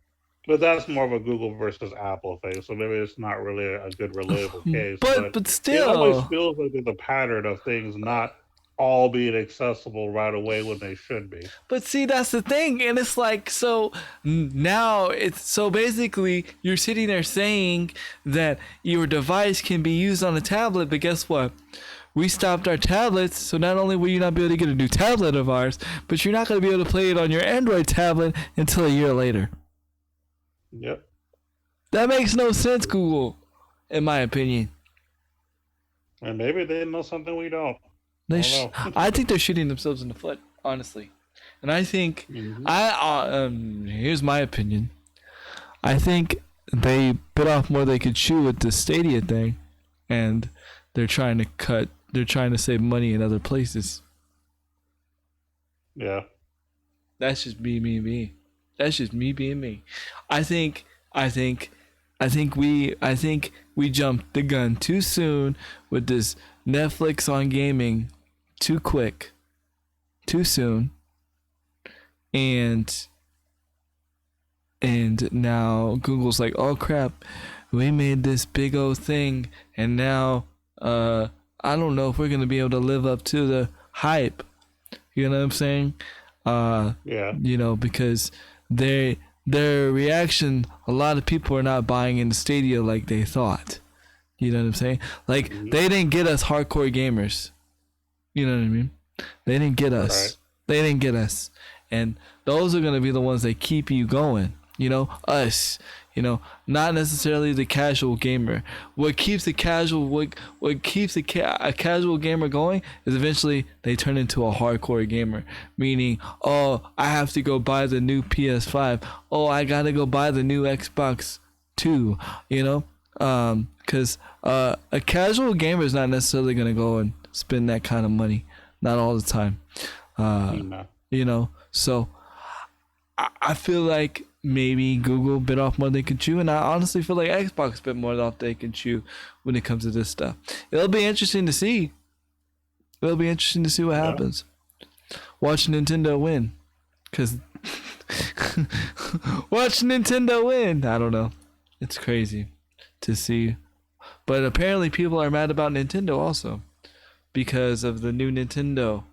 but that's more of a Google versus Apple thing. So maybe it's not really a good relatable case. but But but it always still. feels like there's a pattern of things not all being accessible right away when they should be. But see, that's the thing, and it's like so now it's so basically you're sitting there saying that your device can be used on a tablet, but guess what? We stopped our tablets, so not only will you not be able to get a new tablet of ours, but you're not going to be able to play it on your Android tablet until a year later. Yep. That makes no sense, Google, in my opinion. And maybe they know something we don't. I don't know. I think they're shooting themselves in the foot, honestly. And I think Mhm. here's my opinion. I think they bit off more they could chew with the Stadia thing, and they're trying to cut. They're trying to save money in other places. Yeah. That's just me. That's just me being me. I think. I think. I think we jumped the gun too soon with this Netflix on gaming, too quick, too soon, and now Google's like, oh crap, we made this big old thing, and now I don't know if we're gonna be able to live up to the hype. You know what I'm saying? Yeah. You know, because their reaction, a lot of people are not buying into Stadia like they thought. You know what I'm saying? Like they didn't get us hardcore gamers. You know what I mean? They didn't get us. Right. They didn't get us. And those are gonna be the ones that keep you going. You know, us. You know, not necessarily the casual gamer. What keeps a keeps a casual gamer going is eventually they turn into a hardcore gamer. Meaning, oh, I have to go buy the new PS5. Oh, I gotta go buy the new Xbox 2. You know, because a casual gamer is not necessarily gonna go and spend that kind of money. Not all the time. No. You know, so I feel like maybe Google bit off more than they can chew, and I honestly feel like Xbox bit more off they can chew when it comes to this stuff. It'll be interesting to see. It'll be interesting to see what happens. Watch Nintendo win, cause watch Nintendo win. I don't know. It's crazy to see, but apparently people are mad about Nintendo also because of the new Nintendo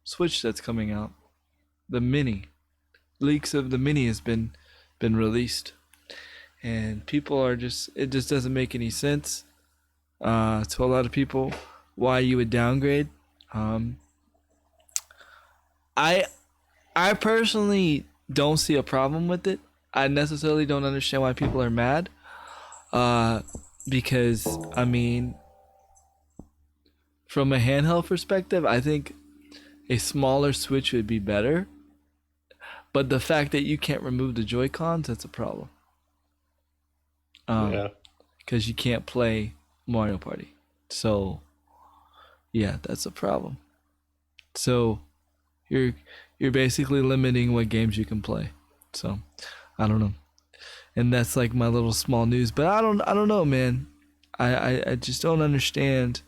Switch that's coming out. The Mini leaks of the Mini has been released, and people are just it just doesn't make any sense to a lot of people why you would downgrade. I personally don't see a problem with it. I necessarily don't understand why people are mad. Because I mean, from a handheld perspective, I think a smaller Switch would be better. But the fact that you can't remove the Joy-Cons, that's a problem. Yeah. Because you can't play Mario Party. So, yeah, that's a problem. So, you're basically limiting what games you can play. So, I don't know. And that's like my little small news. But I don't know, man. I just don't understand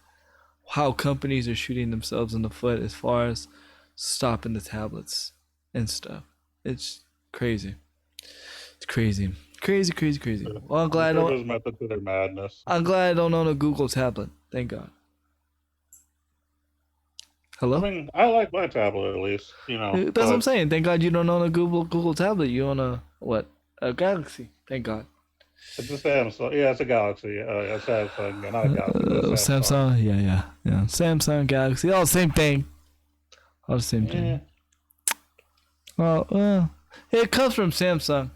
how companies are shooting themselves in the foot as far as stopping the tablets and stuff. It's crazy. It's crazy. Crazy. Well, I'm glad I Sure don't. there's method to their madness. I'm glad I don't own a Google tablet. Thank God. I Hello. mean, I like my tablet at least, That's what but I'm saying. Thank God you don't own a Google tablet. You own a what? A Galaxy. Thank God. it's a Samsung. Yeah, it's a Galaxy. A Samsung. Yeah, not a Galaxy, but a Samsung. Samsung. Yeah. Samsung Galaxy. All the same thing. All the same thing. Yeah. Well, it comes from Samsung.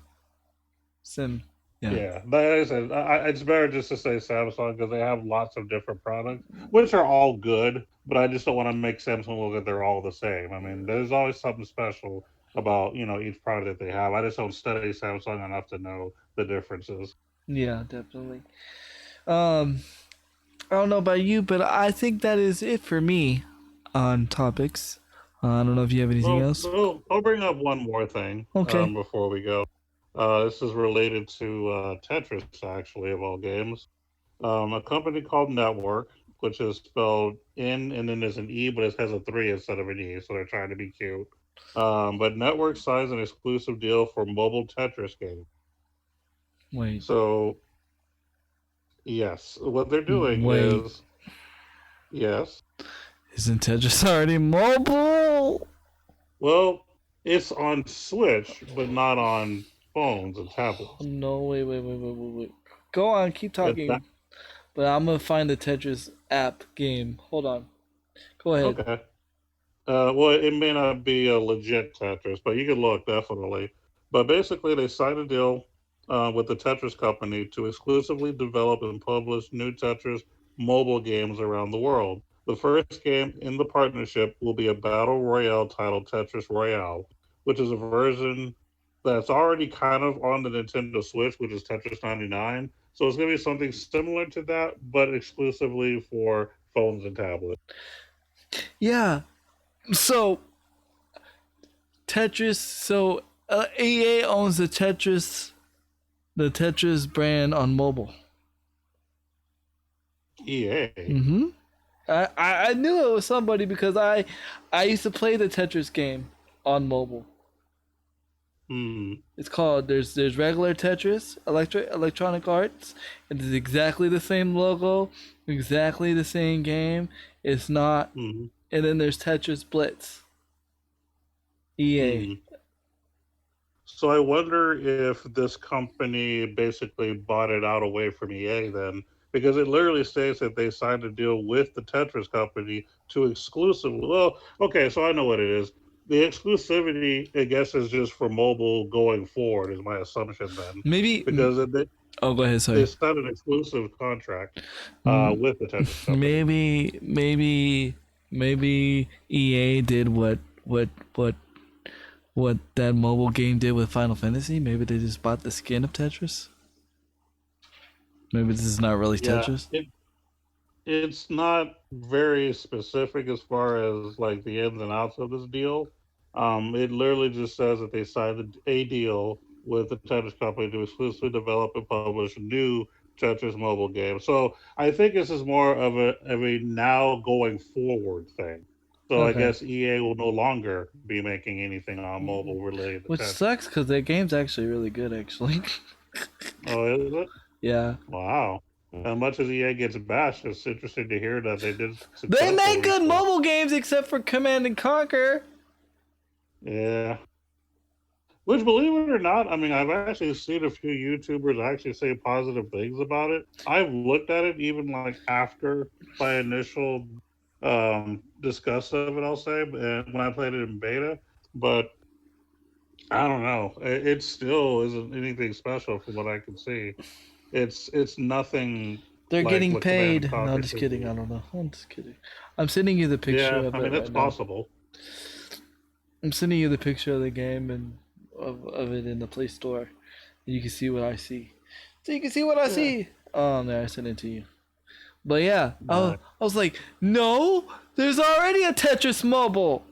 Yeah. Yeah, but like I said, it's better just to say Samsung because they have lots of different products, which are all good. But I just don't want to make Samsung look like they're all the same. I mean, there's always something special about each product that they have. I just don't study Samsung enough to know the differences. Yeah, definitely. I don't know about you, but I think that is it for me on topics. I don't know if you have anything else. I'll bring up one more thing Okay. before we go. This is related to Tetris, actually, of all games. A company called Network, which is spelled N and then there's an E, but it has a 3 instead of an E, so they're trying to be cute. But Network signs an exclusive deal for mobile Tetris game. Wait. So, yes, what they're doing Wait. is, yes, Isn't Tetris already mobile? well, it's on Switch, but not on phones and tablets. No, wait. Go on, keep That, talking. But I'm gonna find the Tetris app game. Hold on. Go ahead. okay. Well, it may not be a legit Tetris, but you can look definitely. But basically, they signed a deal with the Tetris company to exclusively develop and publish new Tetris mobile games around the world. The first game in the partnership will be a battle royale titled Tetris Royale, which is a version that's already kind of on the Nintendo Switch, which is Tetris 99. So it's going to be something similar to that, but exclusively for phones and tablets. Yeah. So Tetris. So EA owns the Tetris brand on mobile. EA. Mm-hmm. I knew it was somebody because I used to play the Tetris game on mobile. It's called there's regular Tetris, Electronic Arts. It is exactly the same logo, exactly the same game. It's not, and then there's Tetris Blitz. EA. So I wonder if this company basically bought it out away from EA then, because it literally states that they signed a deal with the Tetris company to exclusively. Well, okay, so I know what it is. The exclusivity, I guess, is just for mobile going forward. Is my assumption then? Maybe because oh, go ahead. they Sorry. signed an exclusive contract with the Tetris company. Maybe EA did what that mobile game did with Final Fantasy. Maybe they just bought the skin of Tetris. Maybe this is not really Tetris. It's not very specific as far as like the ins and outs of this deal. It literally just says that they signed a deal with the Tetris company to exclusively develop and publish new Tetris mobile games. So I think this is more of a now going forward thing. So I guess EA will no longer be making anything on mobile related to Which Tetris. sucks because their game's actually really good, actually. Oh, is it? Yeah. Wow. As much as EA gets bashed, it's interesting to hear that they did. They make good mobile games except for Command and Conquer. Yeah. Which, believe it or not, I mean, I've actually seen a few YouTubers actually say positive things about it. I've looked at it even like after my initial disgust of it, I'll say, when I played it in beta. But I don't know. It still isn't anything special from what I can see. It's nothing. They're like getting what Command and paid. No, Conquer I'm just should kidding. be. I don't know. I'm just kidding. I'm sending you the picture Yeah, of I it mean, it's right now. possible. I'm sending you the picture of the game and of it in the Play Store. You can see what I see. So you can see what I see. Oh, there, I sent it to you. But yeah, I was like, no, there's already a Tetris Mobile.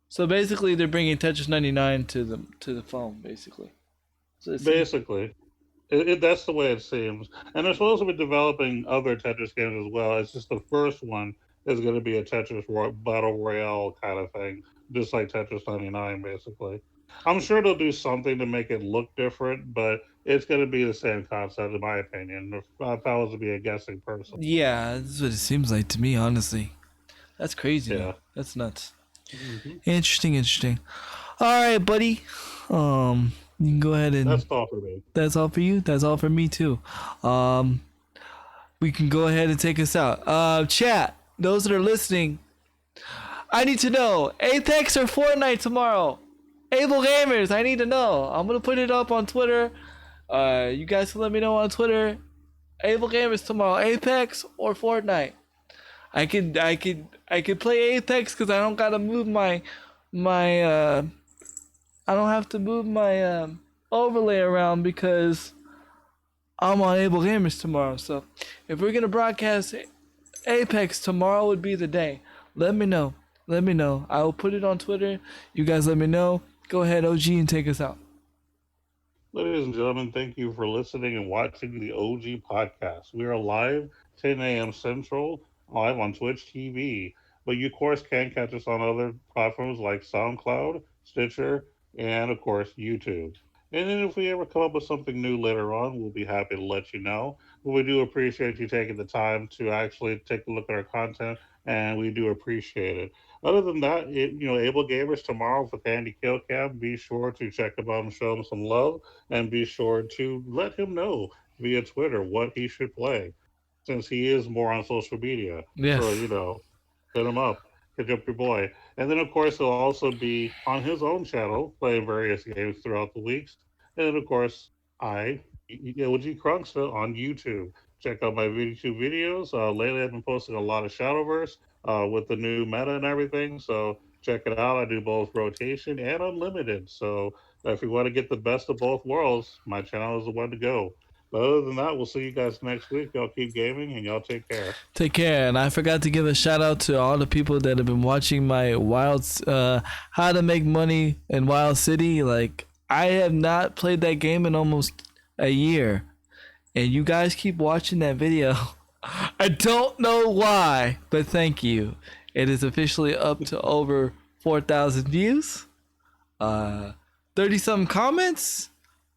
So basically, they're bringing Tetris 99 to the phone, basically. So Basically. That's the way it seems. And they're supposed to be developing other Tetris games as well. It's just the first one is going to be a Tetris Battle Royale kind of thing, just like Tetris 99, basically. I'm sure they'll do something to make it look different, but it's going to be the same concept, in my opinion, if I was to be a guessing person. yeah, that's what it seems like to me, honestly. That's crazy. Yeah. Though. That's nuts. Interesting. All right, buddy. You can go ahead and. That's all for me. That's all for you. That's all for me too. We can go ahead and take us out. Chat. Those that are listening, I need to know Apex or Fortnite tomorrow. Able Gamers, I need to know. I'm gonna put it up on Twitter. You guys can let me know on Twitter. Able Gamers tomorrow, Apex or Fortnite. I could play Apex because I don't gotta move my I don't have to move my overlay around because I'm on Able Gamers tomorrow. So if we're gonna broadcast Apex tomorrow would be the day. Let me know. let me know. I will put it on Twitter. You guys let me know. Go ahead, OG, and take us out. Ladies and gentlemen, thank you for listening and watching the OG podcast. We are live 10 a.m. Central, live on Twitch TV. But you, of course, can catch us on other platforms like SoundCloud, Stitcher, and, of course, YouTube. And then if we ever come up with something new later on, we'll be happy to let you know. But we do appreciate you taking the time to actually take a look at our content, and we do appreciate it. Other than that, Able Gamers tomorrow with Andy Killcam. Be sure to check him out and show him some love, and be sure to let him know via Twitter what he should play, since he is more on social media. Yes. So hit him up, hit up your boy, and then of course he'll also be on his own channel playing various games throughout the weeks, and then of course OG Krunksta on YouTube. Check out my YouTube videos. Lately, I've been posting a lot of Shadowverse with the new meta and everything. So check it out. I do both rotation and unlimited. So if you want to get the best of both worlds, my channel is the one to go. But other than that, we'll see you guys next week. Y'all keep gaming and y'all take care. Take care. And I forgot to give a shout out to all the people that have been watching my how to make money in Wild City. Like, I have not played that game in almost a year, and you guys keep watching that video. I don't know why, but thank you. It is officially up to over 4,000 views, 30 something comments.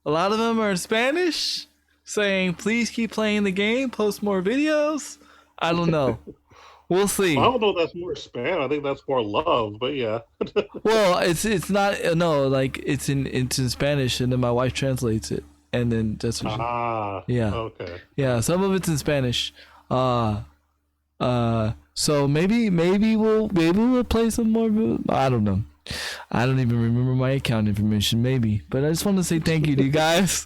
A lot of them are in Spanish, saying please keep playing the game, post more videos. I don't know. We'll see. Well, I don't know if that's more spam. I think that's more love, but yeah. Well, it's not, no, like it's in Spanish, and then my wife translates it, and then that's what yeah. Okay. Yeah, some of it's in Spanish. So maybe we'll play some more. I don't know. I don't even remember my account information. Maybe, but I just want to say thank you to you guys,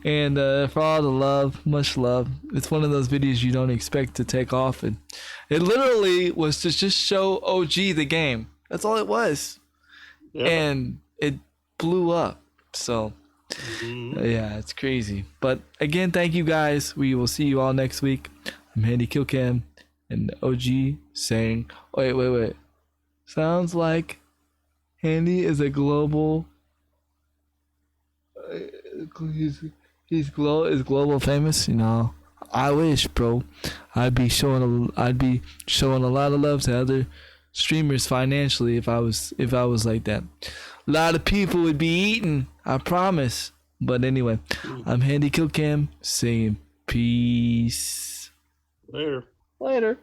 and for all the love, much love. It's one of those videos you don't expect to take off, and it literally was to just show OG the game. That's all it was, and it blew up. So. Yeah, it's crazy. But again, thank you guys. We will see you all next week. I'm Handy Killcam and OG saying, wait. Sounds like Handy is a global. Is global famous. I wish, bro. I'd be showing a lot of love to other streamers financially if I was like that. A lot of people would be eating, I promise. But anyway, I'm Handy Killcam saying peace. Later. Later.